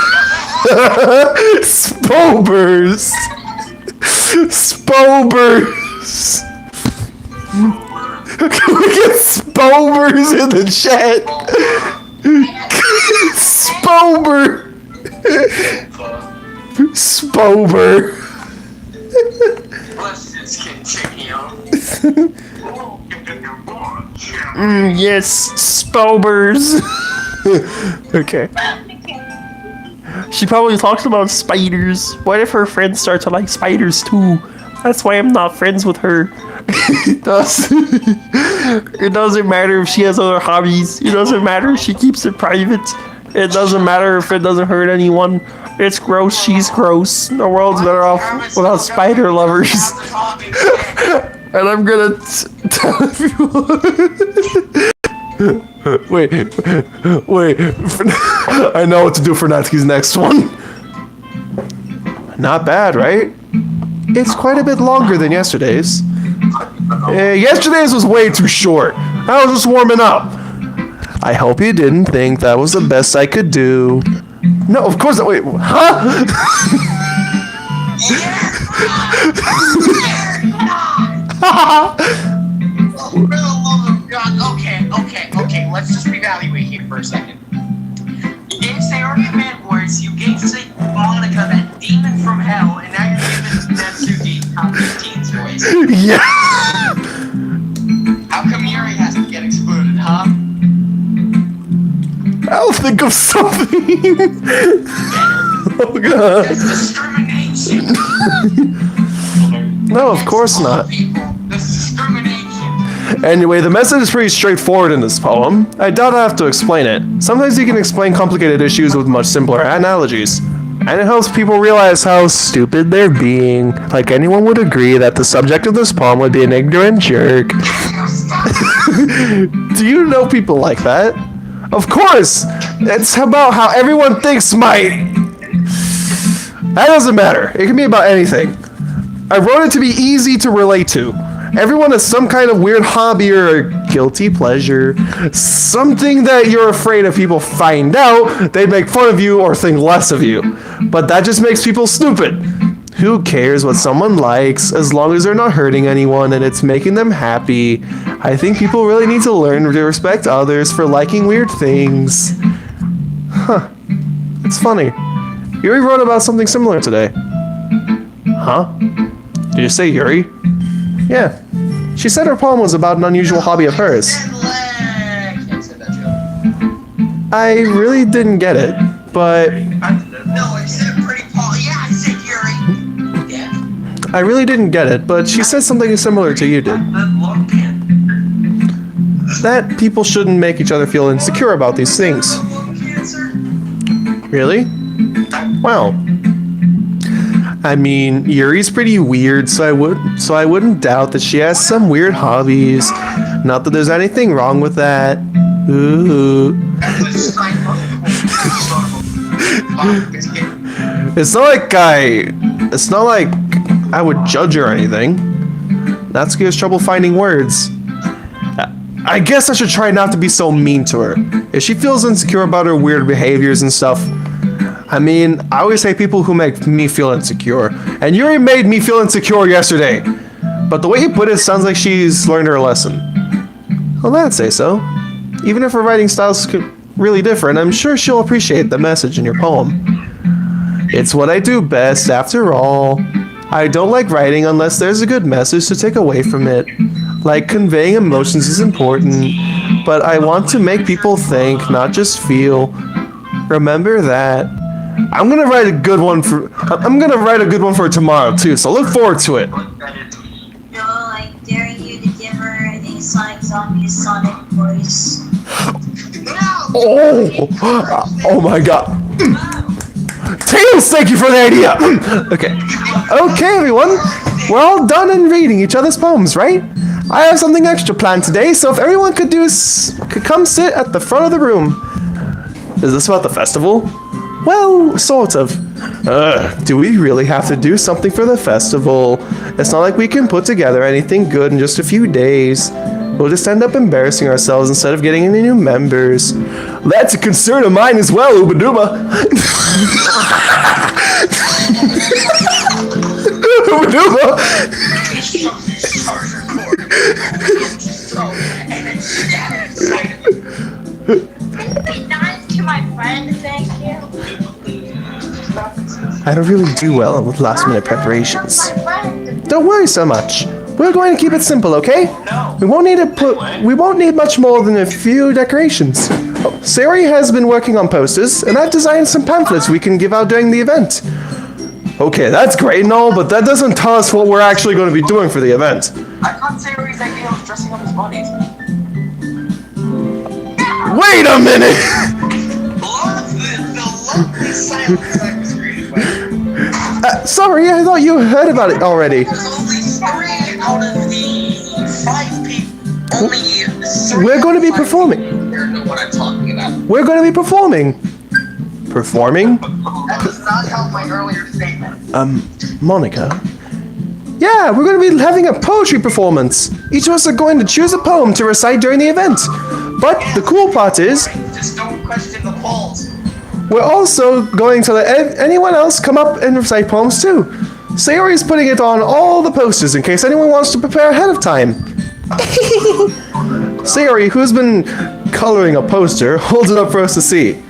Spobers! Spobers! Can we get spobers in the chat? Spober! Spober! Let's just continue. Yes, spobers! Okay. She probably talks about spiders. What if her friends start to like spiders too? That's why I'm not friends with her. It doesn't matter if she has other hobbies. It doesn't matter if she keeps it private. It doesn't matter if it doesn't hurt anyone. It's gross, she's gross. The world's better off without spider lovers. And I'm gonna tell everyone. Wait. I know what to do for Natsuki's next one. Not bad, right? It's quite a bit longer than yesterday's. Yesterday's was way too short. I was just warming up. I hope you didn't think that was the best I could do. No, of course not. Wait, huh? For the love of God. Okay. Let's just reevaluate here for a second. You gave Sayori a man voice, you gave Monica that demon from hell, and now you're giving Natsuki top 15's voice. Yeah. How come Yuri has to get excluded, huh? I'll think of something. Oh god. That's discrimination. No, of course not. That's discrimination. Anyway, the message is pretty straightforward in this poem. I doubt I have to explain it. Sometimes you can explain complicated issues with much simpler analogies. And it helps people realize how stupid they're being. Like anyone would agree that the subject of this poem would be an ignorant jerk. Do you know people like that? Of course! It's about how everyone thinks That doesn't matter. It can be about anything. I wrote it to be easy to relate to. Everyone has some kind of weird hobby or a guilty pleasure. Something that you're afraid if people find out, they'd make fun of you or think less of you. But that just makes people stupid. Who cares what someone likes, as long as they're not hurting anyone and it's making them happy? I think people really need to learn to respect others for liking weird things. Huh. It's funny. Yuri wrote about something similar today. Huh? Did you say Yuri? Yeah. She said her poem was about an unusual hobby of hers. Can't say that joke. I really didn't get it, but No, I said pretty Paul. Yeah, I said Yuri. Yeah. I really didn't get it, but she said something similar to you did. Lung cancer. That people shouldn't make each other feel insecure about these things. Lung cancer. Really? Well, I mean, Yuri's pretty weird, so I wouldn't doubt that she has some weird hobbies. Not that there's anything wrong with that. Ooh. It's not like I would judge her or anything. Natsuki has trouble finding words. I guess I should try not to be so mean to her. If she feels insecure about her weird behaviors and stuff, I mean, I always hate people who make me feel insecure. And Yuri made me feel insecure yesterday. But the way you put it sounds like she's learned her lesson. Well, I'd say so. Even if her writing style's really different, I'm sure she'll appreciate the message in your poem. It's what I do best, after all. I don't like writing unless there's a good message to take away from it. Like, conveying emotions is important, but I want to make people think, not just feel. Remember that. I'm gonna write a good one for tomorrow too, so look forward to it. No, I dare you to give her a Sonic Zombie Sonic voice. Oh my god. Tails, thank you for the idea! Okay, everyone. We're all done in reading each other's poems, right? I have something extra planned today, so if everyone could come sit at the front of the room. Is this about the festival? Well, sort of. Do we really have to do something for the festival? It's not like we can put together anything good in just a few days. We'll just end up embarrassing ourselves instead of getting any new members. That's a concern of mine as well, Ubaduba. Be nice to my friend, thank you. I don't really do well with last-minute preparations. My friend. Don't worry so much. We're going to keep it simple, okay? We won't need much more than a few decorations. Sayori has been working on posters, and I've designed some pamphlets we can give out during the event. Okay, that's great and all, but that doesn't tell us what we're actually going to be doing for the event. I thought Sayori's idea was dressing up his buddies. Wait a minute! The lovely silence I was reading by. Sorry, I thought you heard about it already. There's only 3 out of the 5 people. Only 3 We're going to be out of 5 performing. people know what I'm talking about. We're going to be performing. Performing? That does not help my earlier statement. Monica? Yeah, we're going to be having a poetry performance. Each of us are going to choose a poem to recite during the event. But the cool part is, Just don't question the polls. we're also going to let anyone else come up and recite poems too. Sayori's putting it on all the posters in case anyone wants to prepare ahead of time. Sayori, who's been coloring a poster, holds it up for us to see.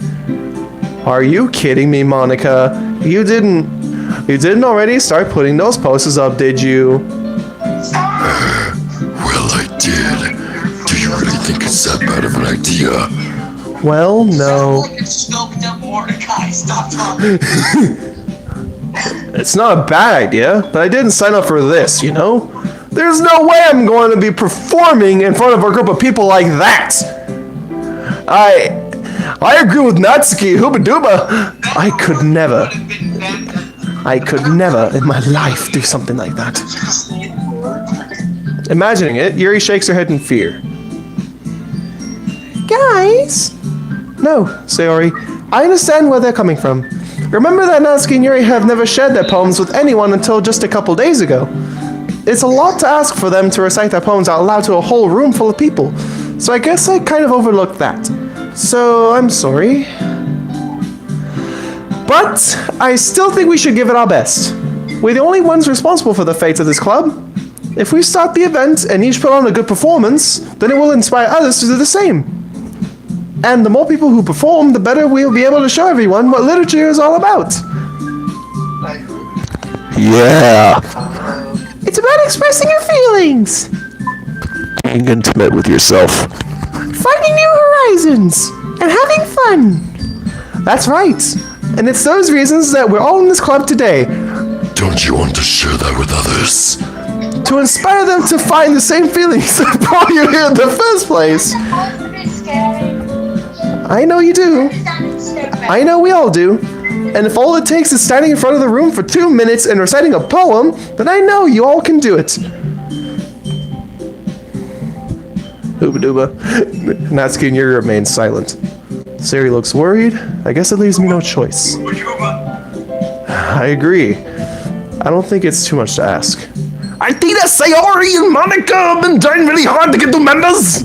Are you kidding me, Monica? You didn't already start putting those posters up, did you? Well, I did. Do you really think it's that bad of an idea? Well, no. Sounds like it's scoped up Mordecai. Stop talking. It's not a bad idea, but I didn't sign up for this, you know? There's no way I'm going to be performing in front of a group of people like that! I agree with Natsuki, Hooba-Dooba. I could never in my life do something like that. Imagining it, Yuri shakes her head in fear. Guys? No, Sayori. I understand where they're coming from. Remember that Natsuki and Yuri have never shared their poems with anyone until just a couple days ago. It's a lot to ask for them to recite their poems out loud to a whole room full of people, so I guess I kind of overlooked that. So, I'm sorry. But I still think we should give it our best. We're the only ones responsible for the fate of this club. If we start the event and each put on a good performance, then it will inspire others to do the same. And the more people who perform, the better we'll be able to show everyone what literature is all about. Yeah. It's about expressing your feelings, Being intimate with yourself. finding new horizons, and having fun. That's right. And it's those reasons that we're all in this club today. Don't you want to share that with others? To inspire them to find the same feelings that brought you here in the first place. Supposed to be scary. I know you do. Standing stupid. I know we all do. And if all it takes is standing in front of the room for 2 minutes and reciting a poem, then I know you all can do it. Hooba dooba. Natsuki and Yuri remain silent. Sayori looks worried. I guess it leaves me no choice. I agree. I don't think it's too much to ask. I think that Sayori and Monica have been trying really hard to get the members.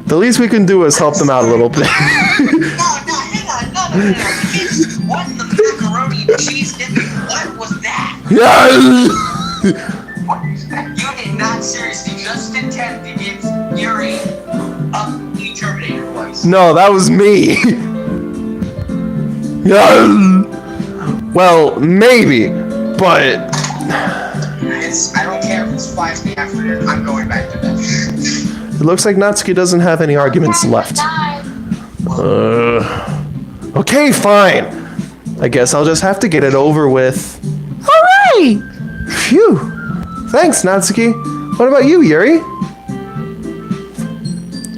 The least we can do is help them out a little bit. No, hang on. No. What the macaroni and cheese dip? What was that? You did not seriously just attempt to give Yuri a Terminator voice. No, that was me. Well, maybe, but I don't care if it's 5 in the afternoon. I'm going back to bed. it looks like Natsuki doesn't have any arguments left. Okay, fine. I guess I'll just have to get it over with. Hooray! Phew. Thanks, Natsuki. What about you, Yuri?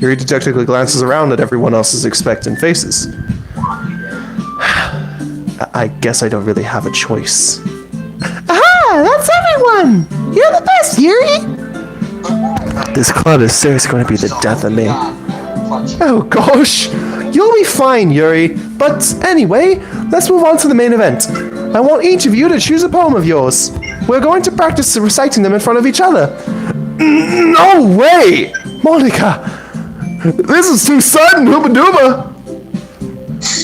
Yuri dejectedly glances around at everyone else's expectant faces. I guess I don't really have a choice. Aha! That's everyone! You're the best, Yuri! This club is seriously going to be the death of me. Oh gosh! You'll be fine, Yuri. But anyway, let's move on to the main event. I want each of you to choose a poem of yours. We're going to practice reciting them in front of each other. No way! Monica! This is too sudden, Hooba Dooba!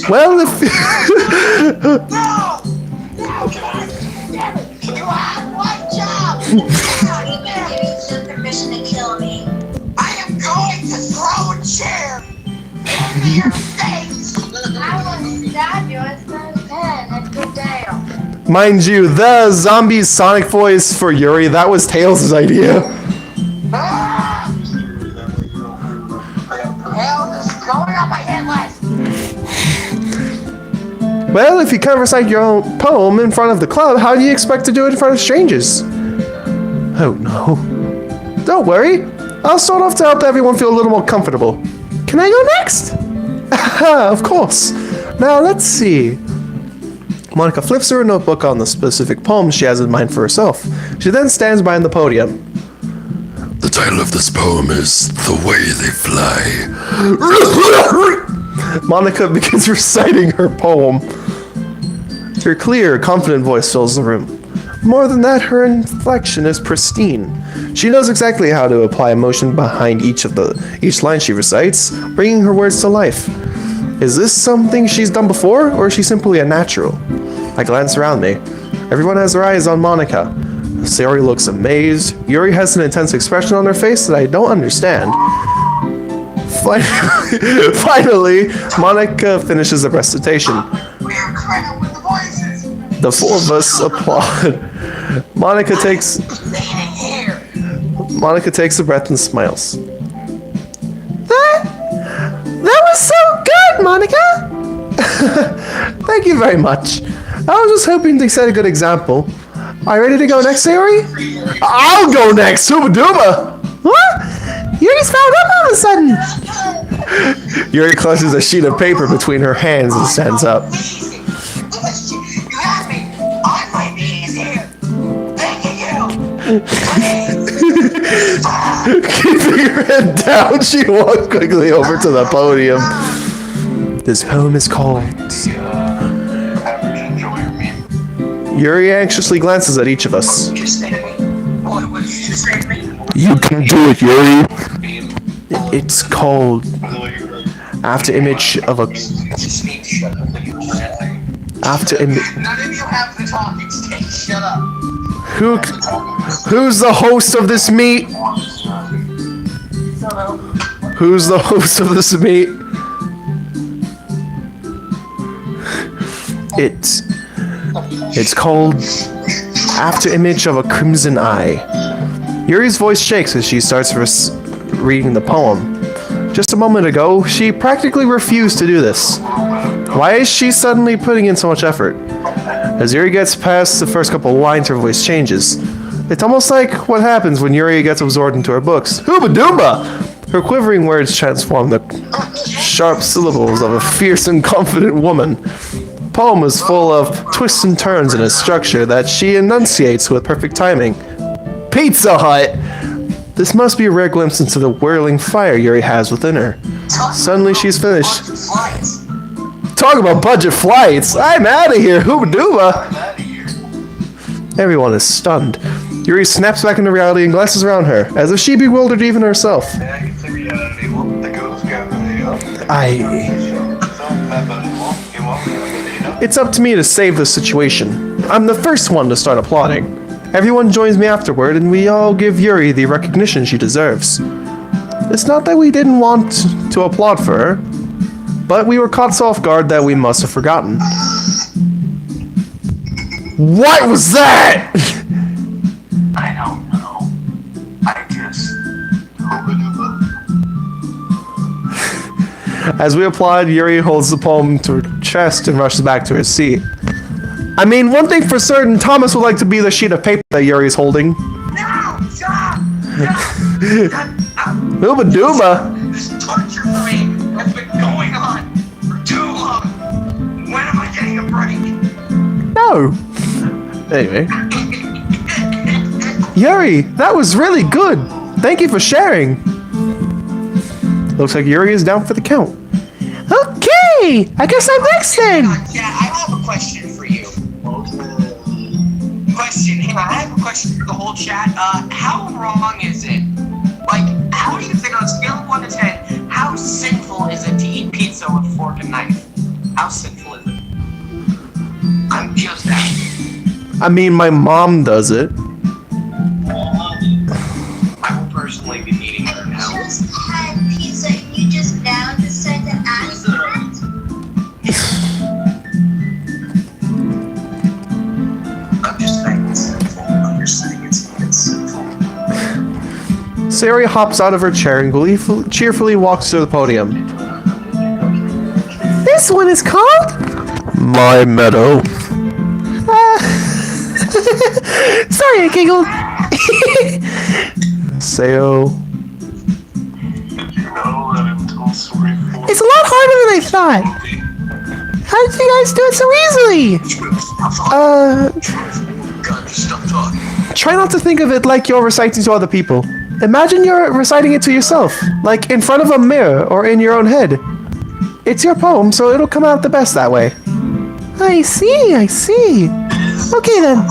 Well, if... You have one job. How you been giving some permission to kill me? I am going to throw a chair into your face. I want to stab you instead of pen and go down. Mind you, the zombie's sonic voice for Yuri, that was Tails' idea. Hell is going on my head last. Well, if you can't recite your own poem in front of the club, how do you expect to do it in front of strangers? Oh no. Don't worry. I'll start off to help everyone feel a little more comfortable. Can I go next? Of course. Now, let's see. Monica flips her notebook on the specific poem she has in mind for herself. She then stands behind the podium. The title of this poem is The Way They Fly. Monica begins reciting her poem. Her clear, confident voice fills the room. More than that, her inflection is pristine. She knows exactly how to apply emotion behind each line she recites, bringing her words to life. Is this something she's done before, or is she simply a natural? I glance around me. Everyone has their eyes on Monica. Sayori looks amazed. Yuri has an intense expression on her face that I don't understand. Finally, Monica finishes the recitation. We are credit with the voices. The four of us applaud. Monica takes a breath and smiles. That was so good, Monica! Thank you very much. I was just hoping to set a good example. Are you ready to go next, Sayori? I'll go next, Hooba Dooba! What? Yuri's found up all of a sudden! Yuri clutches a sheet of paper between her hands and stands up. You have me on my knees here. Thanking you. Keeping her head down, she walks quickly over to the podium. This poem is called... Yuri anxiously glances at each of us. You can do it, Yuri. It's called After Image of a... After Image... None of you have the talking stage. Shut up. Who's the host of this meet? Who's the host of this meet? It's called After Image of a Crimson Eye. Yuri's voice shakes as she starts reading the poem. Just a moment ago, she practically refused to do this. Why is she suddenly putting in so much effort? As Yuri gets past the first couple lines, her voice changes. It's almost like what happens when Yuri gets absorbed into her books. Hooba dooba! Her quivering words transform the sharp syllables of a fierce and confident woman. The poem is full of twists and turns in a structure that she enunciates with perfect timing. Pizza Hut! This must be a rare glimpse into the whirling fire Yuri has within her. Suddenly she's finished. Talk about budget flights! I'm out of here, hooba dooba! Everyone is stunned. Yuri snaps back into reality and glances around her, as if she bewildered even herself. It's up to me to save the situation. I'm the first one to start applauding. Everyone joins me afterward, and we all give Yuri the recognition she deserves. It's not that we didn't want to applaud for her, but we were caught so off guard that we must have forgotten. What was that? I don't know. I just... As we applaud, Yuri holds the poem to her chest and rushes back to her seat. I mean, one thing for certain, Thomas would like to be the sheet of paper that Yuri's holding. No! Stop! Hooba dooba! This torture for me has been going on for too long. When am I getting a break? No. Anyway. Yuri, that was really good. Thank you for sharing. Looks like Yuri is down for the count. Okay, I guess I'm next then. Yeah, I have a question for you. Hang on, I have a question for the whole chat. How wrong is it? Like, how do you think on a scale of 1 to 10, how sinful is it to eat pizza with a fork and knife? How sinful is it? I'm just asking. I mean, my mom does it. I will personally be eating her now. I just had pizza and you just now decided to ask for it? I'm just saying it's sinful. I'm just saying it's sinful. Sayori hops out of her chair and cheerfully walks to the podium. This one is called My Meadow. Sorry, I giggled. Sayo. It's a lot harder than I thought. How did you guys do it so easily? God, stop talking. Try not to think of it like you're reciting to other people. Imagine you're reciting it to yourself, like in front of a mirror or in your own head. It's your poem, so it'll come out the best that way. I see. Okay then.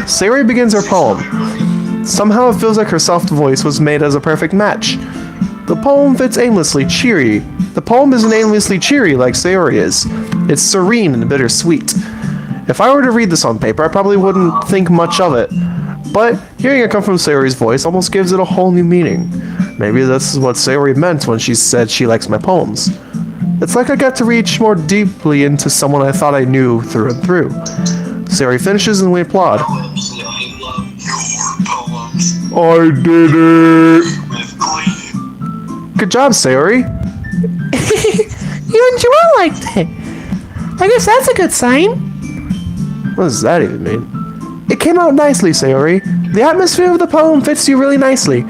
Sayori begins her poem. Somehow it feels like her soft voice was made as a perfect match. The poem fits aimlessly cheery. The poem isn't aimlessly cheery like Sayori is. It's serene and bittersweet. If I were to read this on paper, I probably wouldn't think much of it. But hearing it come from Sayori's voice almost gives it a whole new meaning. Maybe that's what Sayori meant when she said she likes my poems. It's like I got to reach more deeply into someone I thought I knew through and through. Sayori finishes and we applaud. I did it! Good job, Sayori. Even Joelle liked it. I guess that's a good sign. What does that even mean? It came out nicely, Sayori. The atmosphere of the poem fits you really nicely.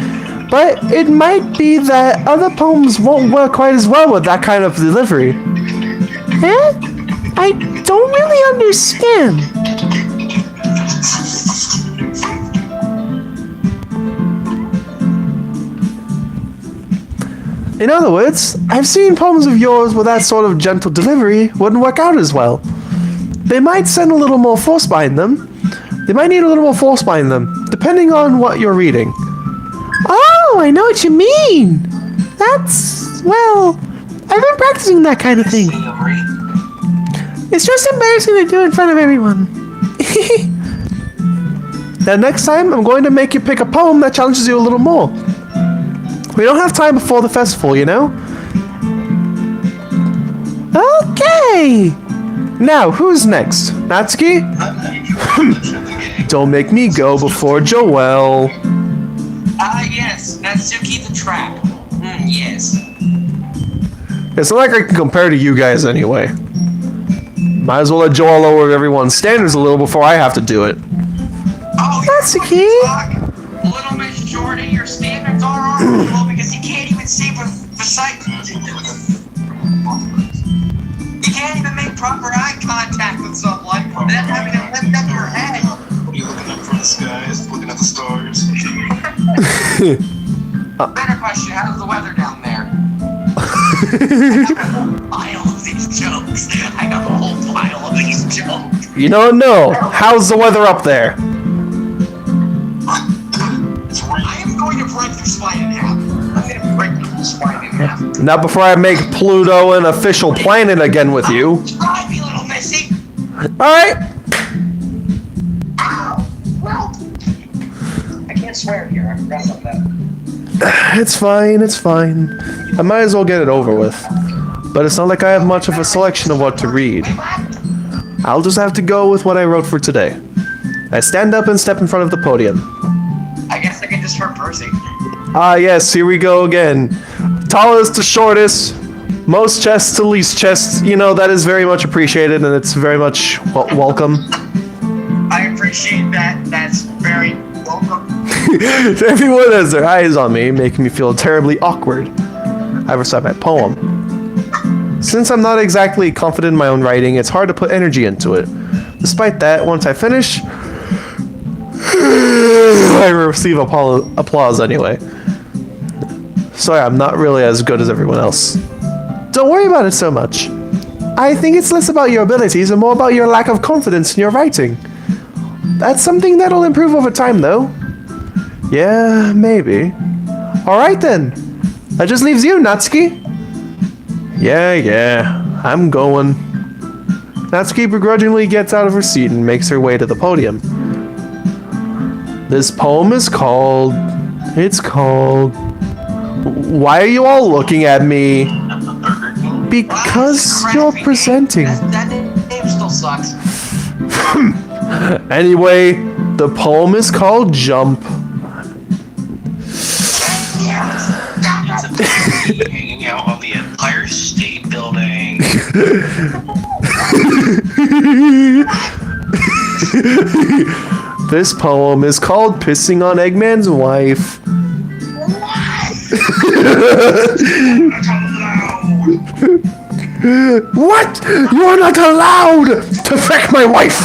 But it might be that other poems won't work quite as well with that kind of delivery. Huh? I don't really understand. In other words, I've seen poems of yours with that sort of gentle delivery wouldn't work out as well. They might send a little more force behind them. They might need a little more force behind them, depending on what you're reading. Oh, I know what you mean. That's, well, I've been practicing that kind of thing. It's just embarrassing to do in front of everyone. Then next time, I'm going to make you pick a poem that challenges you a little more. We don't have time before the festival, you know? Okay. Now, who's next? Natsuki? Don't make me go before Joel. Yes, Natsuki the Trap. Yes. It's not like I can compare to you guys anyway. Might as well let Joel lower everyone's standards a little before I have to do it. Oh, Natsuki? Little Miss Jordan, your standards are honorable because you can't even see for sight. You can't even make proper eye contact with someone without having to lift up your head. You're looking up from the skies, looking at the stars. Better question, how's the weather down there? I got a whole pile of these jokes. I got a whole pile of these jokes. You don't know. How's the weather up there? I am going to break your spine in half. I'm going to break your spine in half. Not before I make Pluto an official planet again with you. Try me, little missy. Alright. Well, I can't swear here. I forgot about that. It's fine, it's fine. I might as well get it over with. But it's not like I have much of a selection of what to read. I'll just have to go with what I wrote for today. I stand up and step in front of the podium. I guess I can just hurt Percy. Ah yes, here we go again. Tallest to shortest, most chests to least chests. You know, that is very much appreciated and it's very much welcome. I appreciate that. That's very welcome. Everyone has their eyes on me, making me feel terribly awkward. I recite my poem. Since I'm not exactly confident in my own writing, it's hard to put energy into it. Despite that, once I finish, I receive applause anyway. Sorry, I'm not really as good as everyone else. Don't worry about it so much. I think it's less about your abilities and more about your lack of confidence in your writing. That's something that'll improve over time, though. Yeah, maybe. Alright then. That just leaves you, Natsuki. Yeah, I'm going. Natsuki begrudgingly gets out of her seat and makes her way to the podium. This poem is called... It's called... Why are you all looking at me? Because you're presenting. That name still sucks. Anyway, the poem is called Jump. Hanging out on the Empire State Building. This poem is called Pissing on Eggman's Wife. What? You are not allowed to wreck my wife!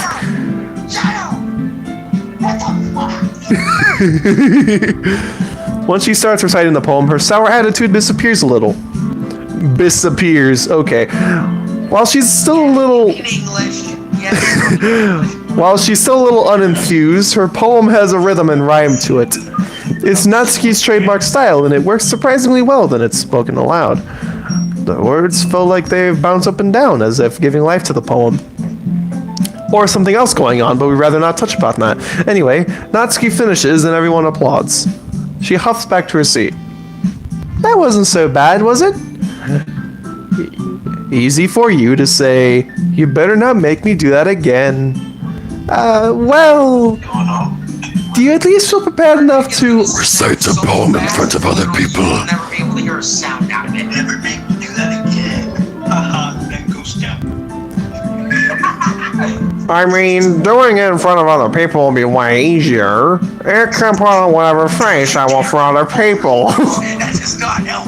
Once she starts reciting the poem, her sour attitude disappears a little. Disappears, okay. While she's still a little... In English. Yes. While she's still a little unenthused, her poem has a rhythm and rhyme to it. It's Natsuki's trademark style, and it works surprisingly well when it's spoken aloud. The words feel like they bounce up and down, as if giving life to the poem. Or something else going on, but we'd rather not touch upon that. Anyway, Natsuki finishes and everyone applauds. She huffs back to her seat. That wasn't so bad, was it? Easy for you to say. You better not make me do that again. Well... Do you at least feel prepared enough to... Recite the poem in front of other people. You'll never be able to hear a sound out of it. Never make me do that again. Then goes down. I mean, doing it in front of other people will be way easier. It can put on whatever face I want for other people. That does not help.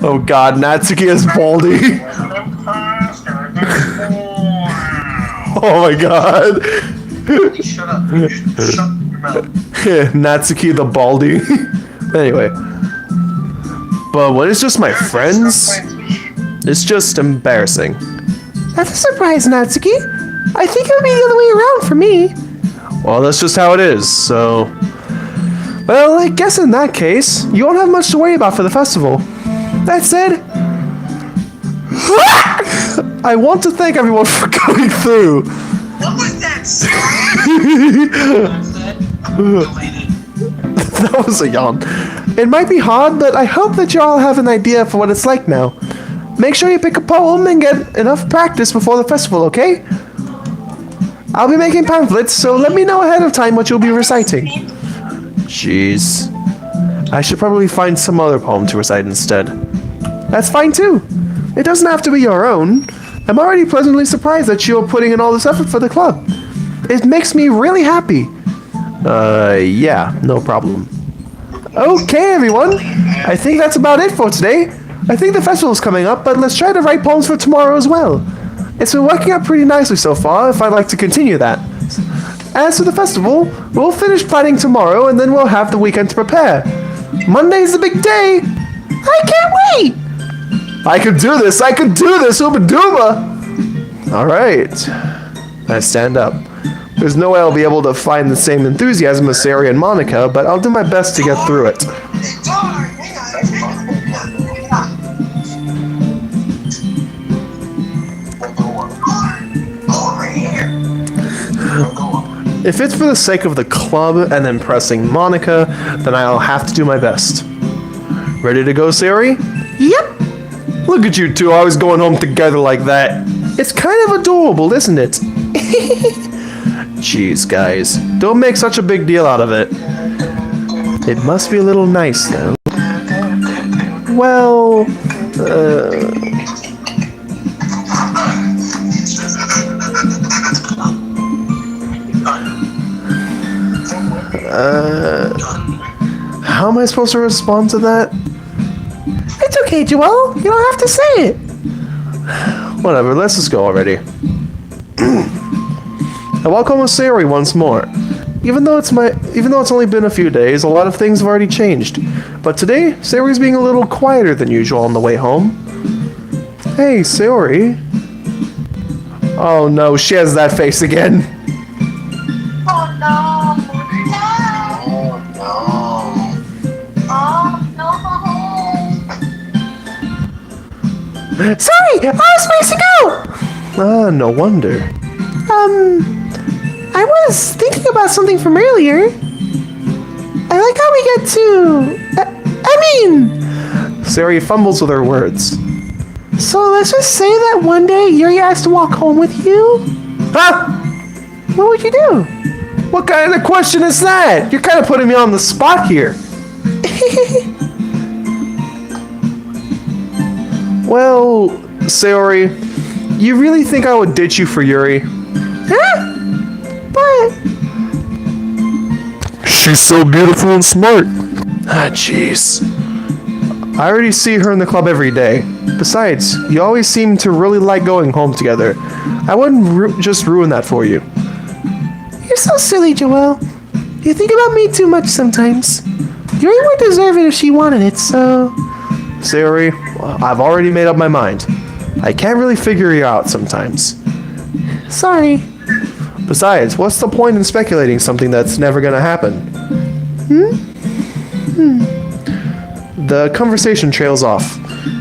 Oh god, Natsuki is Baldy. Oh my god. Shut up. Shut your mouth. Natsuki the Baldy. Anyway. But when it's just my friends, it's just embarrassing. That's a surprise, Natsuki. I think it would be the other way around for me. Well, that's just how it is, so... Well, I guess in that case, you won't have much to worry about for the festival. That said... I want to thank everyone for going through. What was that sound? That was a yawn. It might be hard, but I hope that you all have an idea for what it's like now. make sure you pick a poem and get enough practice before the festival, okay? I'll be making pamphlets, so let me know ahead of time what you'll be reciting. Jeez. I should probably find some other poem to recite instead. That's fine too. It doesn't have to be your own. I'm already pleasantly surprised that you're putting in all this effort for the club. It makes me really happy. Yeah, no problem. Okay, everyone. I think that's about it for today. I think the festival's coming up, but let's try to write poems for tomorrow as well. It's been working out pretty nicely so far, if I'd like to continue that. As for the festival, we'll finish planning tomorrow, and then we'll have the weekend to prepare. Monday's the big day! I can't wait! I could do this! Ooba dooba! Alright. I stand up. There's no way I'll be able to find the same enthusiasm as Sari and Monica, but I'll do my best to get through it. If it's for the sake of the club and impressing Monica, then I'll have to do my best. Ready to go, Sari? Yep. Look at you two always going home together like that. It's kind of adorable, isn't it? Jeez, guys. Don't make such a big deal out of it. It must be a little nice, though. Well, how am I supposed to respond to that? It's okay, Joel. You don't have to say it. Whatever, let's just go already. I walk home with Sari once more. Even though it's only been a few days, a lot of things have already changed. But today, Sari's being a little quieter than usual on the way home. Hey, Sari. Oh no, she has that face again. Oh no! Sorry, I was supposed to go! Ah, no wonder. I was thinking about something from earlier. I like how we get to... Sari fumbles with her words. So let's just say that one day Yuri has to walk home with you? Huh? What would you do? What kind of question is that? You're kind of putting me on the spot here. Well, Sari, you really think I would ditch you for Yuri? Huh? But... She's so beautiful and smart. Ah, jeez. I already see her in the club every day. Besides, you always seem to really like going home together. I wouldn't just ruin that for you. You're so silly, Joel. You think about me too much sometimes. Yuri would deserve it if she wanted it, so... Sari, I've already made up my mind. I can't really figure you out sometimes. Sorry. Besides, what's the point in speculating something that's never gonna happen? The conversation trails off.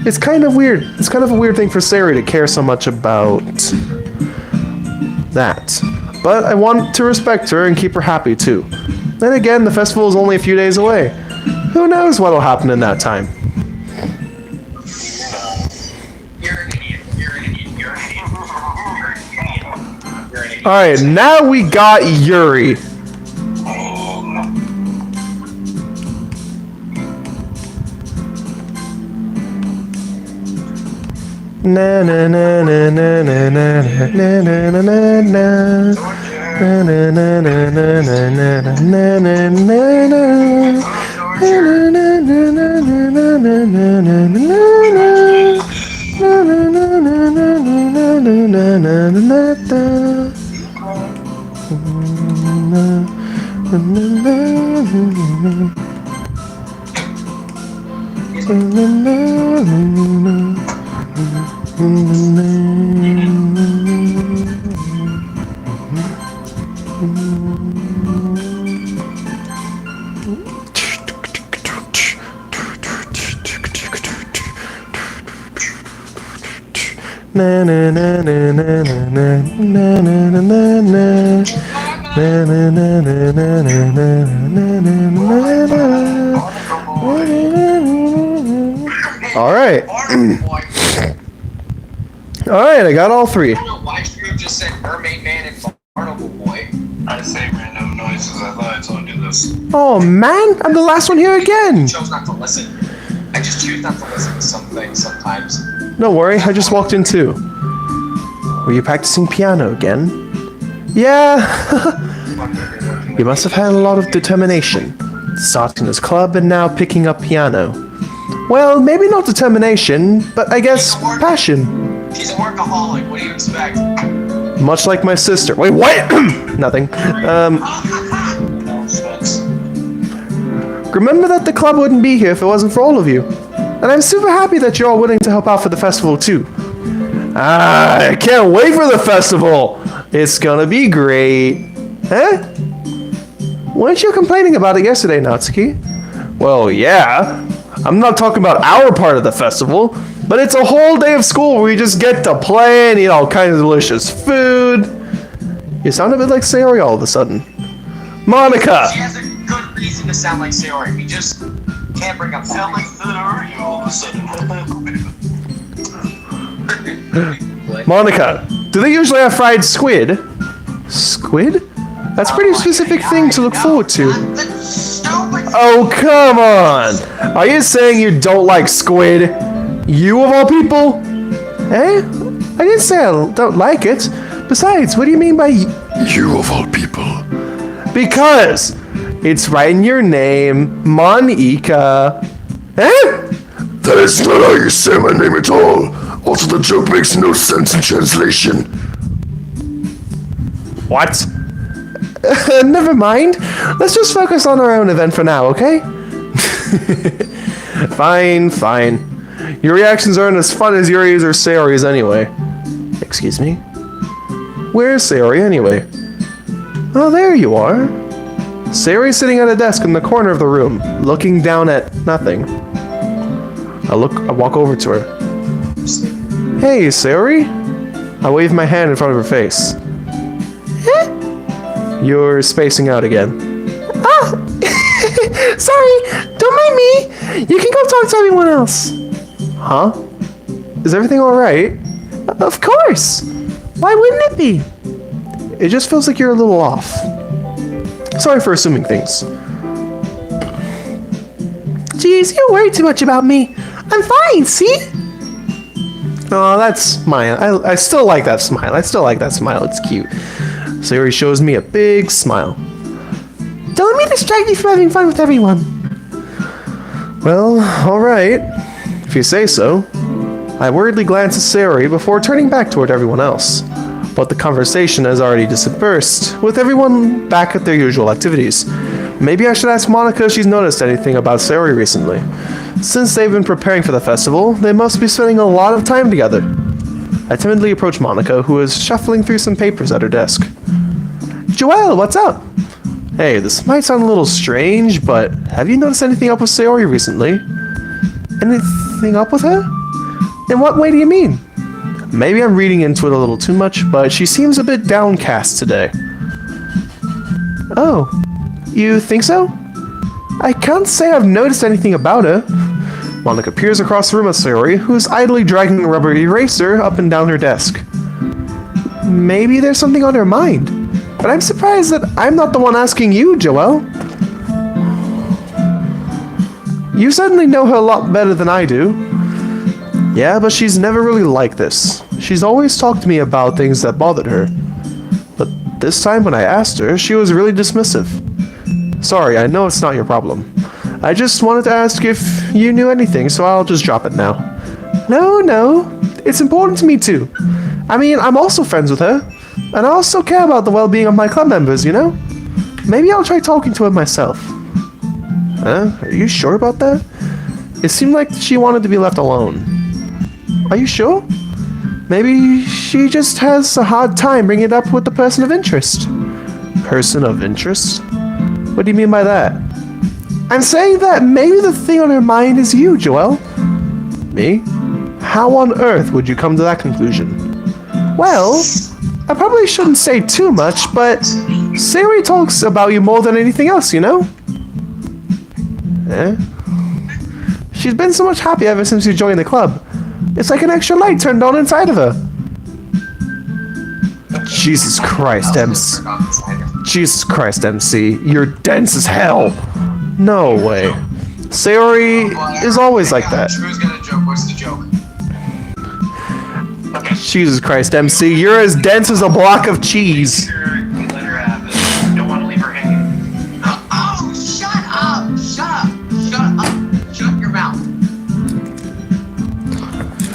It's kind of weird. It's kind of a weird thing for Sari to care so much about that. But I want to respect her and keep her happy too. Then again, the festival is only a few days away. Who knows what'll happen in that time? Alright, now we got Yuri. Na na na na na na na na na na na na na na na na na na. Na na na na na na na na na na na. Na na na na na na na na na na. All right. Alright, I got all three. I don't know why Drew just said Mermaid Man and Barnacle Boy. I say random noises. I thought I told you this. Oh man, I'm the last one here again. I chose not to listen. I just choose not to listen to some things sometimes. Don't worry, I just walked in too. Were you practicing piano again? Yeah. You must have had a lot of determination. Starting this club and now picking up piano. Well, maybe not determination, but I guess passion. She's a workaholic. What do you expect? Much like my sister. Wait, what? Nothing. Remember that the club wouldn't be here if it wasn't for all of you. And I'm super happy that you're all willing to help out for the festival too. I can't wait for the festival. It's gonna be great. Huh? Weren't you complaining about it yesterday, Natsuki? Well, yeah. I'm not talking about our part of the festival, but it's a whole day of school where we just get to play and eat all kinds of delicious food. You sound a bit like Sayori all of a sudden. Monica! She has a good reason to sound like Sayori. We just can't bring up Sound like Sayori all of a sudden. Monica, do they usually have fried squid? Squid? That's a pretty specific thing to look forward to. Oh, come on! Are you saying you don't like squid? You of all people? Eh? I didn't say I don't like it. Besides, what do you mean by You of all people. because it's right in your name, Monica. Eh? That is not how you say my name at all. Also, the joke makes no sense in translation. What? Never mind. Let's just focus on our own event for now, okay? Fine, fine. Your reactions aren't as fun as Yuri's or Sayori's anyway. Excuse me? Where's Sayori anyway? Oh, there you are. Sayori's sitting at a desk in the corner of the room, looking down at nothing. I walk over to her. Hey, Sayori? I wave my hand in front of her face. You're spacing out again. Oh! Sorry, don't mind me. You can go talk to everyone else. Huh? Is everything alright? Of course. Why wouldn't it be? It just feels like you're a little off. Sorry for assuming things. Jeez, you worry too much about me. I'm fine, see? Oh, that smile. I still like that smile. It's cute. Sayori shows me a big smile. Don't let me distract you from having fun with everyone. Well, alright. If you say so. I worriedly glance at Sayori before turning back toward everyone else. But the conversation has already dispersed, with everyone back at their usual activities. Maybe I should ask Monica if she's noticed anything about Sayori recently. Since they've been preparing for the festival, they must be spending a lot of time together. I timidly approach Monica, who is shuffling through some papers at her desk. Joelle, what's up? Hey, this might sound a little strange, but have you noticed anything up with Sayori recently? Anything up with her? In what way do you mean? Maybe I'm reading into it a little too much, but she seems a bit downcast today. Oh, you think so? I can't say I've noticed anything about her. Monica peers across the room at Sayori, who is idly dragging a rubber eraser up and down her desk. Maybe there's something on her mind, but I'm surprised that I'm not the one asking you, Joelle. You certainly know her a lot better than I do. Yeah, but she's never really like this. She's always talked to me about things that bothered her. But this time when I asked her, she was really dismissive. Sorry, I know it's not your problem. I just wanted to ask if you knew anything, so I'll just drop it now. No, it's important to me too. I mean, I'm also friends with her, and I also care about the well-being of my club members, you know? Maybe I'll try talking to her myself. Are you sure about that? It seemed like she wanted to be left alone. Are you sure? Maybe she just has a hard time bringing it up with the person of interest. Person of interest? What do you mean by that? I'm saying that maybe the thing on her mind is you, Joelle. Me? How on earth would you come to that conclusion? Well, I probably shouldn't say too much, but Sayori talks about you more than anything else, you know? She's been so much happy ever since you joined the club. It's like an extra light turned on inside of her. Jesus Christ, MC. Jesus Christ, MC. You're dense as hell. No way. Sayori is always like that. Who's got a joke? What's the joke? Jesus Christ, MC. You're as dense as a block of cheese. You let her have it. You don't want to leave her hanging. Oh, shut up! Shut up! Shut up! Shut your mouth.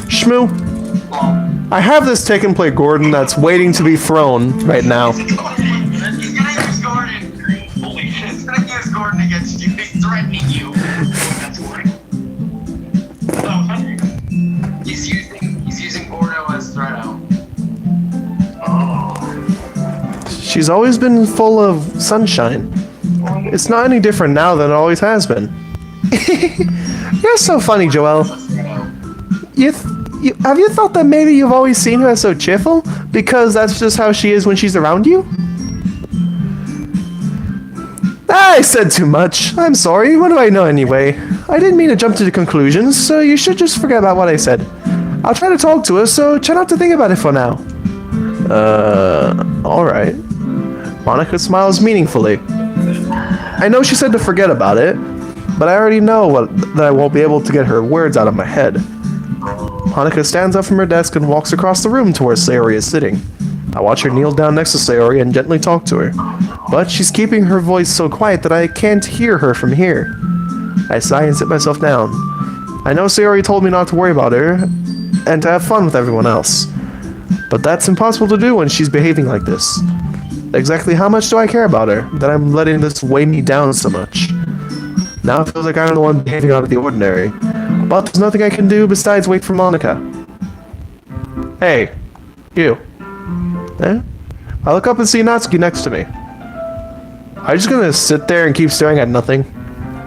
Shmoo, I have this take and play Gordon that's waiting to be thrown right now. He's gonna use Gordon. Holy shit. He's gonna use Gordon against you. He's threatening you. That's working. Oh, Henry. He's using Gordo as Threado. Oh. She's always been full of sunshine. It's not any different now than it always has been. You're so funny, Joel. Have you thought that maybe you've always seen her as so cheerful? Because that's just how she is when she's around you? I said too much. I'm sorry. What do I know anyway? I didn't mean to jump to the conclusions, so you should just forget about what I said. I'll try to talk to her, so try not to think about it for now. Alright. Monica smiles meaningfully. I know she said to forget about it, but I already know that I won't be able to get her words out of my head. Monica stands up from her desk and walks across the room to where Sayori is sitting. I watch her kneel down next to Sayori and gently talk to her, but she's keeping her voice so quiet that I can't hear her from here. I sigh and sit myself down. I know Sayori told me not to worry about her and to have fun with everyone else, but that's impossible to do when she's behaving like this. Exactly how much do I care about her that I'm letting this weigh me down so much? Now it feels like I'm the one behaving out of the ordinary, but there's nothing I can do besides wait for Monica. Hey, you. Eh? I look up and see Natsuki next to me. Are you just gonna sit there and keep staring at nothing?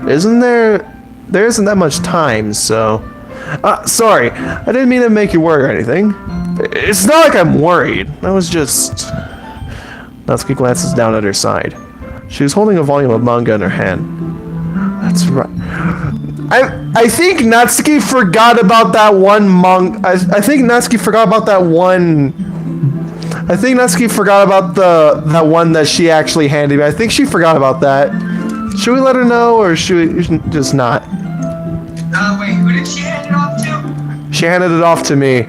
There isn't that much time, so... sorry, I didn't mean to make you worry or anything. It's not like I'm worried. I was just... Natsuki glances down at her side. She was holding a volume of manga in her hand. That's right. I think Natsuki forgot about that one I think Natsuki forgot about that one... I think Natsuki forgot about that one that she actually handed me. I think she forgot about that. Should we let her know, or should we just not? Wait, who did she hand it off to? She handed it off to me.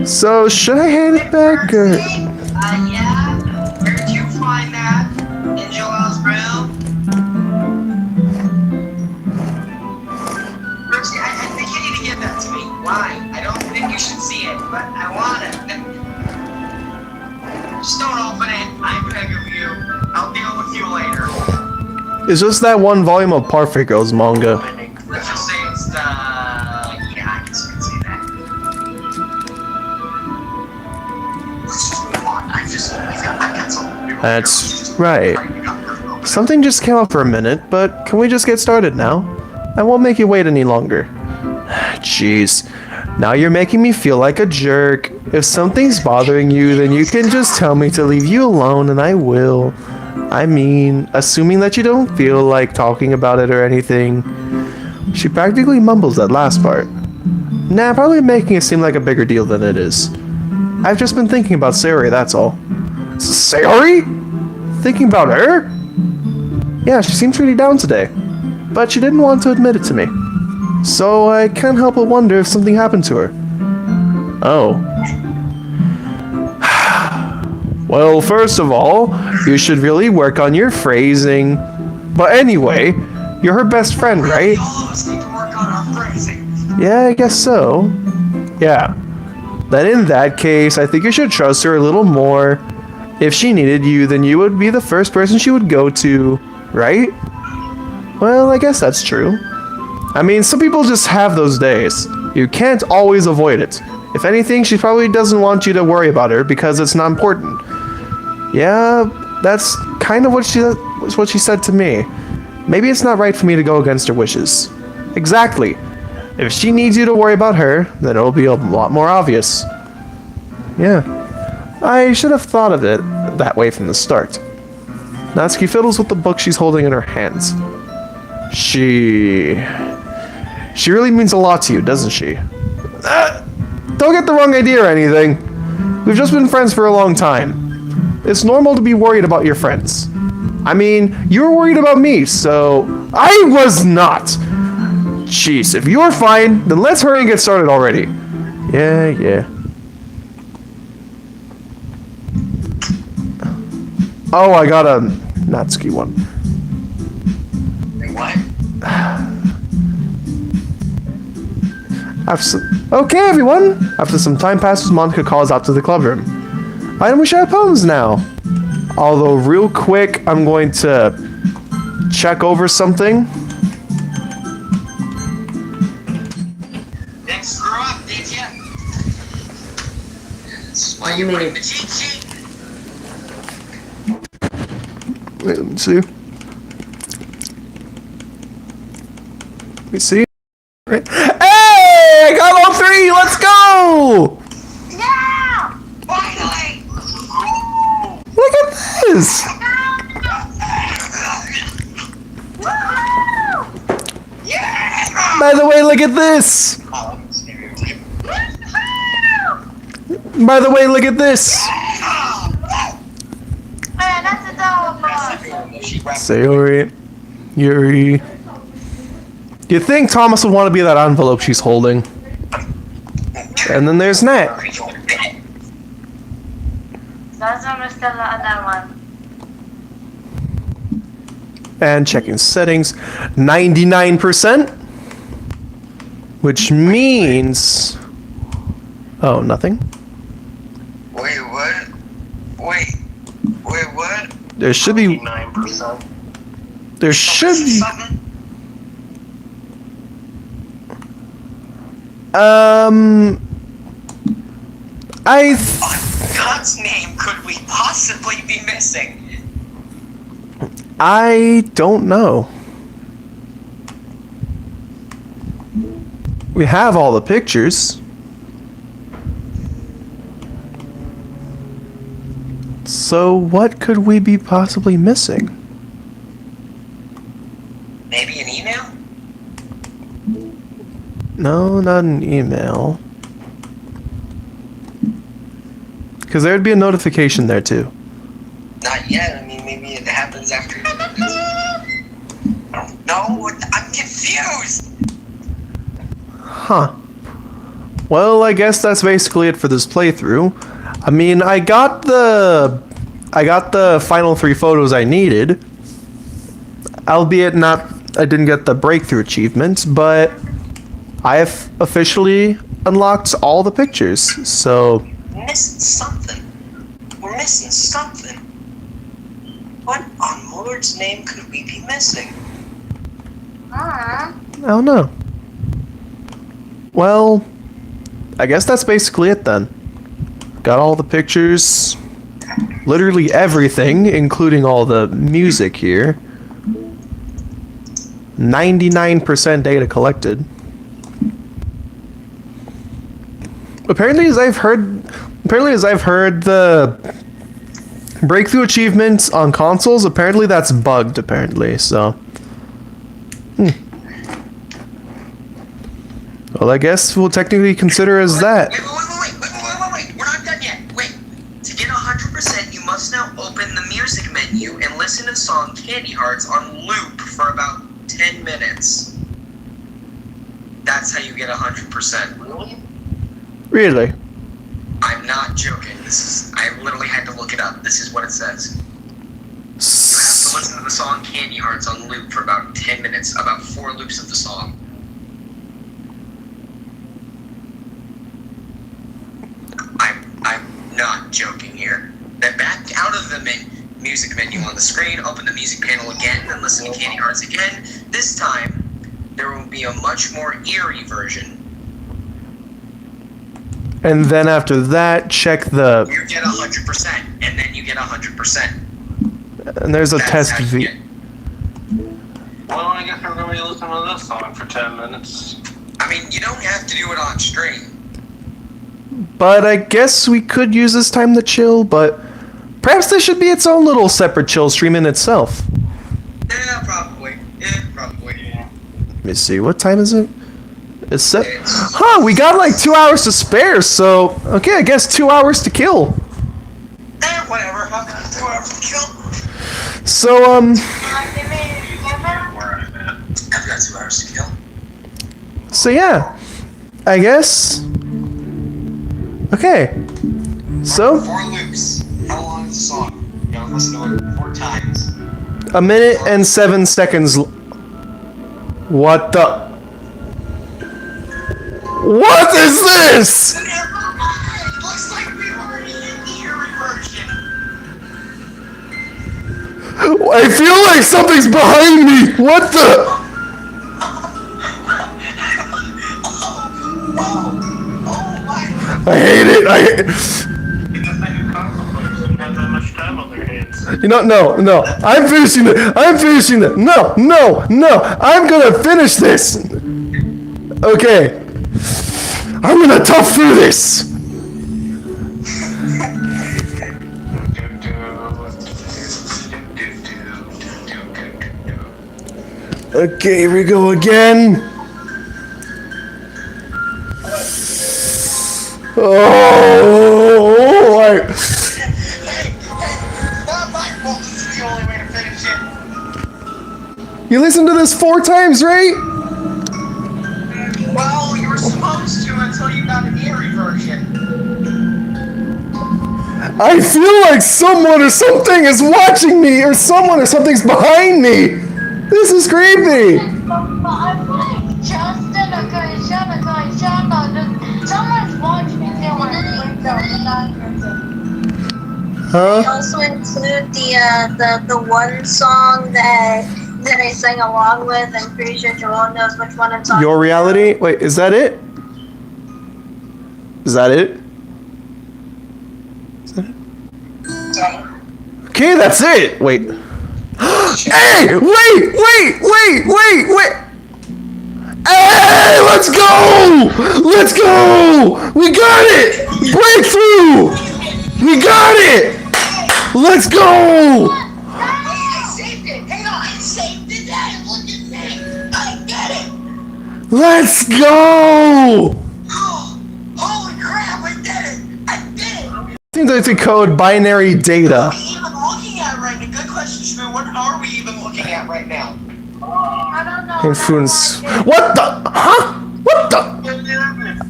So, should I hand it back, or... Yeah. Where did you find that? In Joel's room? Richie, I think you need to give that to me. Why? I don't think you should see it, but I want it. Just don't open it. I beg of you. I'll deal with you later. It's just that one volume of Parfait Girls manga. Let's just say it's the... Yeah, I can see that. Let's just move on. I've got something. That's right. Something just came up for a minute, but can we just get started now? I won't make you wait any longer. Jeez. Now you're making me feel like a jerk. If something's bothering you, then you can just tell me to leave you alone and I will. I mean, assuming that you don't feel like talking about it or anything. She practically mumbles that last part. Nah, probably making it seem like a bigger deal than it is. I've just been thinking about Sayori, that's all. Sayori? Thinking about her? Yeah, she seemed pretty down today. But she didn't want to admit it to me. So I can't help but wonder if something happened to her. Oh. Well, first of all, you should really work on your phrasing. But anyway, you're her best friend, right? All of us need to work on our phrasing. Yeah, I guess so. Yeah. Then in that case, I think you should trust her a little more. If she needed you, then you would be the first person she would go to, right? Well, I guess that's true. I mean, some people just have those days. You can't always avoid it. If anything, she probably doesn't want you to worry about her because it's not important. Yeah, that's kind of what she said to me. Maybe it's not right for me to go against her wishes. Exactly. If she needs you to worry about her, then it'll be a lot more obvious. Yeah. I should have thought of it that way from the start. Natsuki fiddles with the book she's holding in her hands. She really means a lot to you, doesn't she? Don't get the wrong idea or anything. We've just been friends for a long time. It's normal to be worried about your friends. I mean, you were worried about me, so... I was not! Jeez, if you're fine, then let's hurry and get started already. Yeah. Oh, I got a Natsuki one. What? Okay, everyone! After some time passes, Monica calls out to the club room. I wish I had poems now. Although, real quick, I'm going to check over something. Didn't screw up, did ya? That's why you bring the cheat sheet. Wait, let me see. Let me see. Right. Hey! I got all 3! Let's go! Yeah! Finally! Look at this! Yeah! By the way, look at this! By the way, look at this! Man, that's adorable. Sayori, Yuri. You think Thomas would want to be that envelope she's holding? And then there's Nat. That's almost the other one. And checking settings, 99%. Which means... Oh, nothing. Wait, what? Wait, what? There should be... 9%. There should be... Something? What God's name could we possibly be missing? I don't know. We have all the pictures. So what could we be possibly missing? Maybe an email? No, not an email. Because there'd be a notification there too. Not yet. I mean, maybe it happens after. I don't know. I'm confused. Huh. Well, I guess that's basically it for this playthrough. I mean, I got the final 3 photos I needed. Albeit I didn't get the breakthrough achievement, but I have officially unlocked all the pictures, so... We're missing something. We're missing something. What on Lord's name could we be missing? I don't know. Well, I guess that's basically it then. Got all the pictures, literally everything, including all the music here. 99% data collected. Apparently, as I've heard the breakthrough achievements on consoles, apparently that's bugged, apparently, so... Well, I guess we'll technically consider as that. Wait. We're not done yet. Wait. To get 100%, you must now open the music menu and listen to the song Candy Hearts on loop for about 10 minutes. That's how you get 100%. Really? Really? I'm not joking. I literally had to look it up. This is what it says. You have to listen to the song Candy Hearts on loop for about 10 minutes, about 4 loops of the song. I'm not joking here. Then back out of the music menu on the screen, open the music panel again, and listen to Candy Hearts again. This time, there will be a much more eerie version. And then after that, check the... You get 100%, and then you get 100%. And there's a That's test how you v... get- Well, I guess we're going to be listening to this song for 10 minutes. I mean, you don't have to do it on stream. But I guess we could use this time to chill, but... Perhaps this should be its own little separate chill stream in itself. Yeah, probably. Let me see, what time is it? It's set. Huh, we got like 2 hours to spare, so okay, I guess 2 hours to kill. Whatever. I've got 2 hours to kill. So I've got 2 hours to kill. So yeah, I guess. Okay. So 4 loops. How long is the song? You gotta listen to it 4 times. 1 minute and 7 seconds. What the? What is this? Never mind. Looks like we already hit the eerie version. I feel like something's behind me. What the? I hate it. You know, no. I'm finishing it. No. I'm gonna finish this. Okay. I'm gonna tough through this. Okay, here we go again. Oh, Not my fault. This is the only way to finish it. You listened to this 4 times, right? Well, you were supposed to until you got an eerie version. I feel like someone or something is watching me, or someone or something's behind me. This is creepy. Someone's watching me through my window. Huh? I also include the one song that I sang along with. I'm pretty sure Joel knows which one I'm talking Your reality? Wait, is that it? Is that it? Okay, that's it. Wait. Hey, wait. Hey, let's go! We got it! Breakthrough! We got it! Let's go! I saved it. Hang on, I saved it. Look at me. I did it. Let's go! Holy crap, I did it. I did it. I think that's a code binary data. What are we even looking at right now? Good question, Shmoo. What are we even looking at right now? I don't know. Influence. What the? Huh? What the?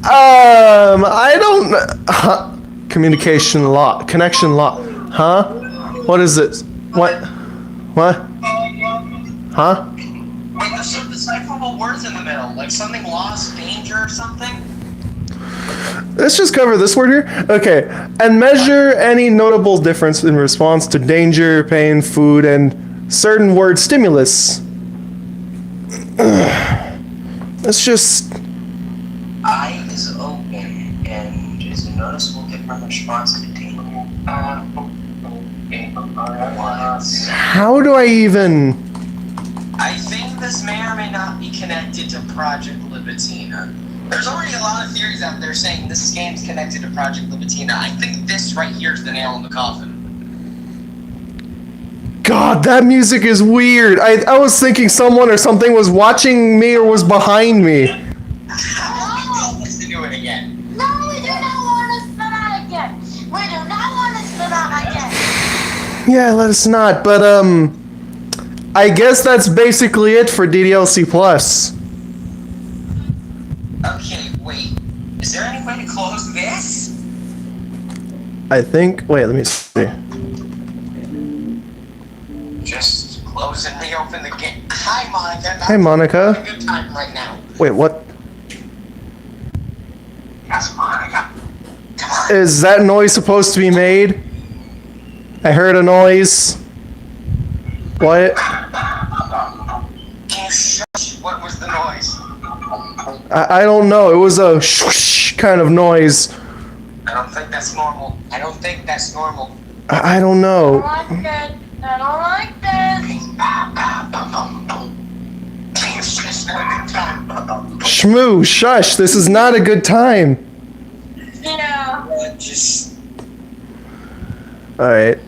I don't. Huh? Communication lock. Connection lock. Huh? What is this? What? Huh? Wait, there's some decipherable words in the middle, like something lost, danger, or something. Let's just cover this word here. Okay. And measure any notable difference in response to danger, pain, food, and certain word stimulus. Let's just. Eye is open and is a noticeable different response to danger. How do I even. I think this may or may not be connected to Project Libitina. There's already a lot of theories out there saying this game's connected to Project Libitina. I think this right here is the nail in the coffin. God, that music is weird. I was thinking someone or something was watching me or was behind me. Don't listen to it again. No, we do not want to spin out again. We do not want to spin out again. Yeah, let us not. But I guess that's basically it for DDLC Plus. Okay, wait. Is there any way to close this? I think. Wait, let me see. Just close and reopen the game. Hi, Monica. Hi, Monica. Good time right now. Wait, what? Yes, Monica. Come on. Is that noise supposed to be made? I heard a noise. What? Can you shush? What was the noise? I don't know. It was a shh kind of noise. I don't think that's normal. I don't know. I don't like this. Can you shush? Not a good time. Shmoo, shush. This is not a good time. Yeah. Just. Alright.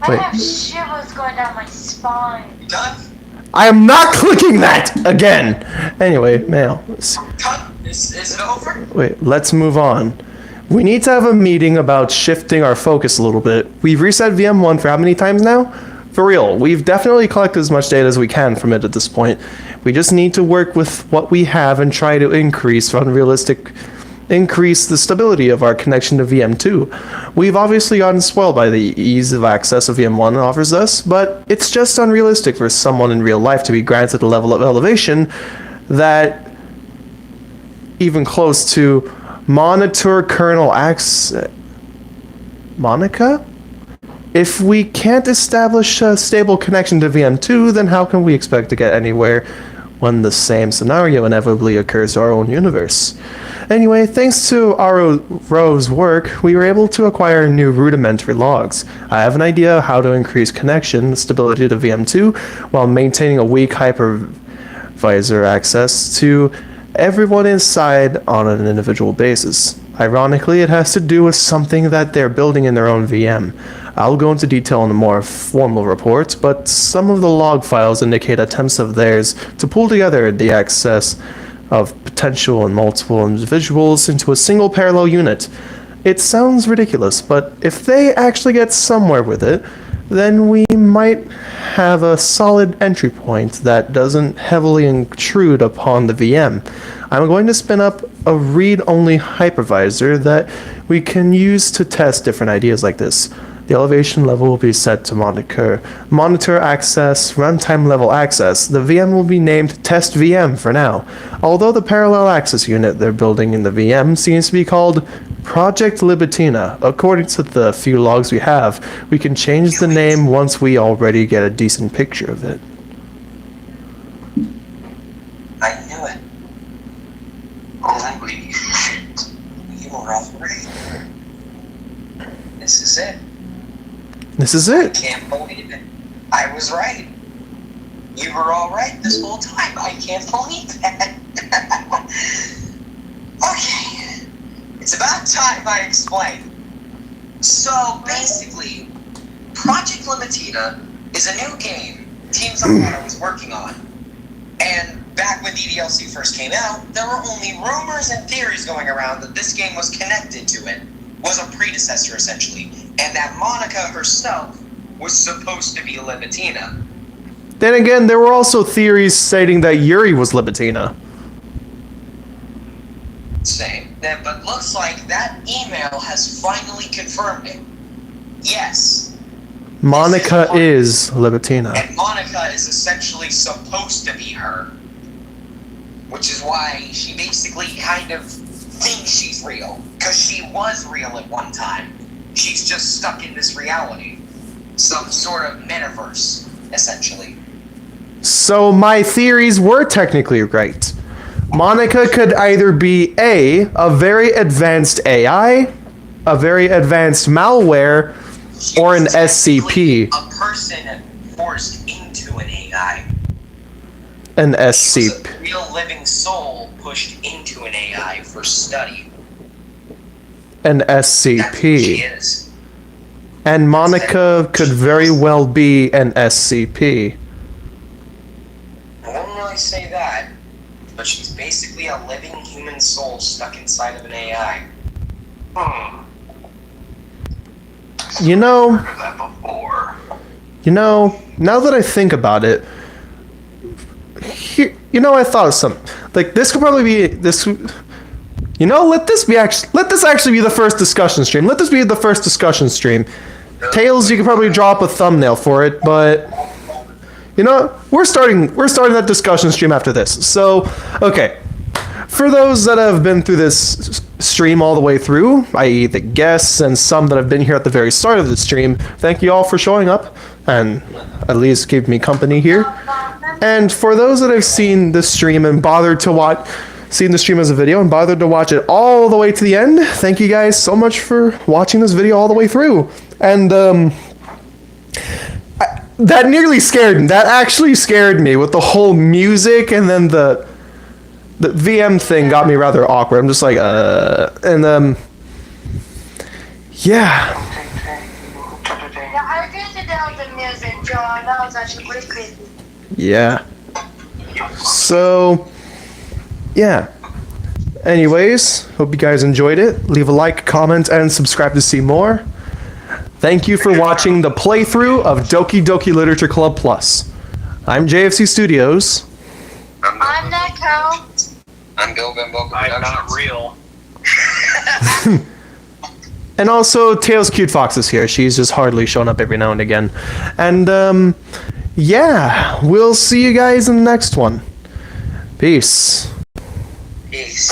I Wait. have shivers going down my spine. You done? I am not clicking that again. Anyway, mail. Cut. Is it over? Wait, let's move on. We need to have a meeting about shifting our focus a little bit. We've reset VM1 for how many times now? For real, we've definitely collected as much data as we can from it at this point. We just need to work with what we have and try to increase the stability of our connection to VM2. We've obviously gotten spoiled by the ease of access of VM1 offers us, but it's just unrealistic for someone in real life to be granted a level of elevation that even close to monitor kernel access. Monica? If we can't establish a stable connection to VM2, then how can we expect to get anywhere when the same scenario inevitably occurs to our own universe? Anyway, thanks to Ro's work, we were able to acquire new rudimentary logs. I have an idea how to increase connection stability to VM2 while maintaining a weak hypervisor access to everyone inside on an individual basis. Ironically, it has to do with something that they're building in their own VM. I'll go into detail in a more formal report, but some of the log files indicate attempts of theirs to pull together the access of potential and multiple individuals into a single parallel unit. It sounds ridiculous, but if they actually get somewhere with it, then we might have a solid entry point that doesn't heavily intrude upon the VM. I'm going to spin up a read-only hypervisor that we can use to test different ideas like this. The elevation level will be set to monitor access, runtime level access. The VM will be named Test VM for now, although the parallel access unit they're building in the VM seems to be called Project Libitina. According to the few logs we have, we can change the name once we already get a decent picture of it. I knew it. Holy shit. You were all right. This is it. This is I it. can't believe it. I was right. You were all right this whole time. I can't believe that. Okay. It's about time I explain. So basically, Project Libitina is a new game Team Zapata was working on. And back when DDLC first came out, there were only rumors and theories going around that this game was connected to it, was a predecessor essentially, and that Monica herself was supposed to be Libitina. Then again, there were also theories stating that Yuri was Libitina. Same. But looks like that email has finally confirmed it. Yes. Monica is Libitina. And Monica is essentially supposed to be her. Which is why she basically kind of thinks she's real. Because she was real at one time. She's just stuck in this reality. Some sort of metaverse, essentially. So my theories were technically right. Monica could either be a very advanced AI, a very advanced malware, or an SCP. A person forced into an AI. An She was SCP. a real living soul pushed into an AI for study. An That's who she SCP. is. And Monica could very well be an SCP. I wouldn't really say that, but she's basically a living human soul stuck inside of an AI. You know, Heard that before. now that I think about it, I thought of something. Like, this could probably be this. Let this actually be the first discussion stream. Let this be the first discussion stream. Tails, you could probably drop a thumbnail for it, but we're starting that discussion stream after this. So, okay. For those that have been through this stream all the way through, i.e. the guests and some that have been here at the very start of the stream, thank you all for showing up and at least keep me company here. And for those that have seen the stream and seen the stream as a video and bothered to watch it all the way to the end, thank you guys so much for watching this video all the way through. And that nearly scared me. That actually scared me with the whole music, and then the VM thing got me rather awkward. I'm just like, yeah. Yeah, I agree with the music, John. That was actually pretty creepy. Yeah. So, yeah. Anyways, hope you guys enjoyed it. Leave a like, comment, and subscribe to see more. Thank you for watching the playthrough of Doki Doki Literature Club Plus. I'm JFC Studios. I'm Neko. I'm Go Bimbo I'm not Productions. real. And also, Tails Cute Fox is here. She's just hardly shown up every now and again. And, yeah, we'll see you guys in the next one. Peace. Peace.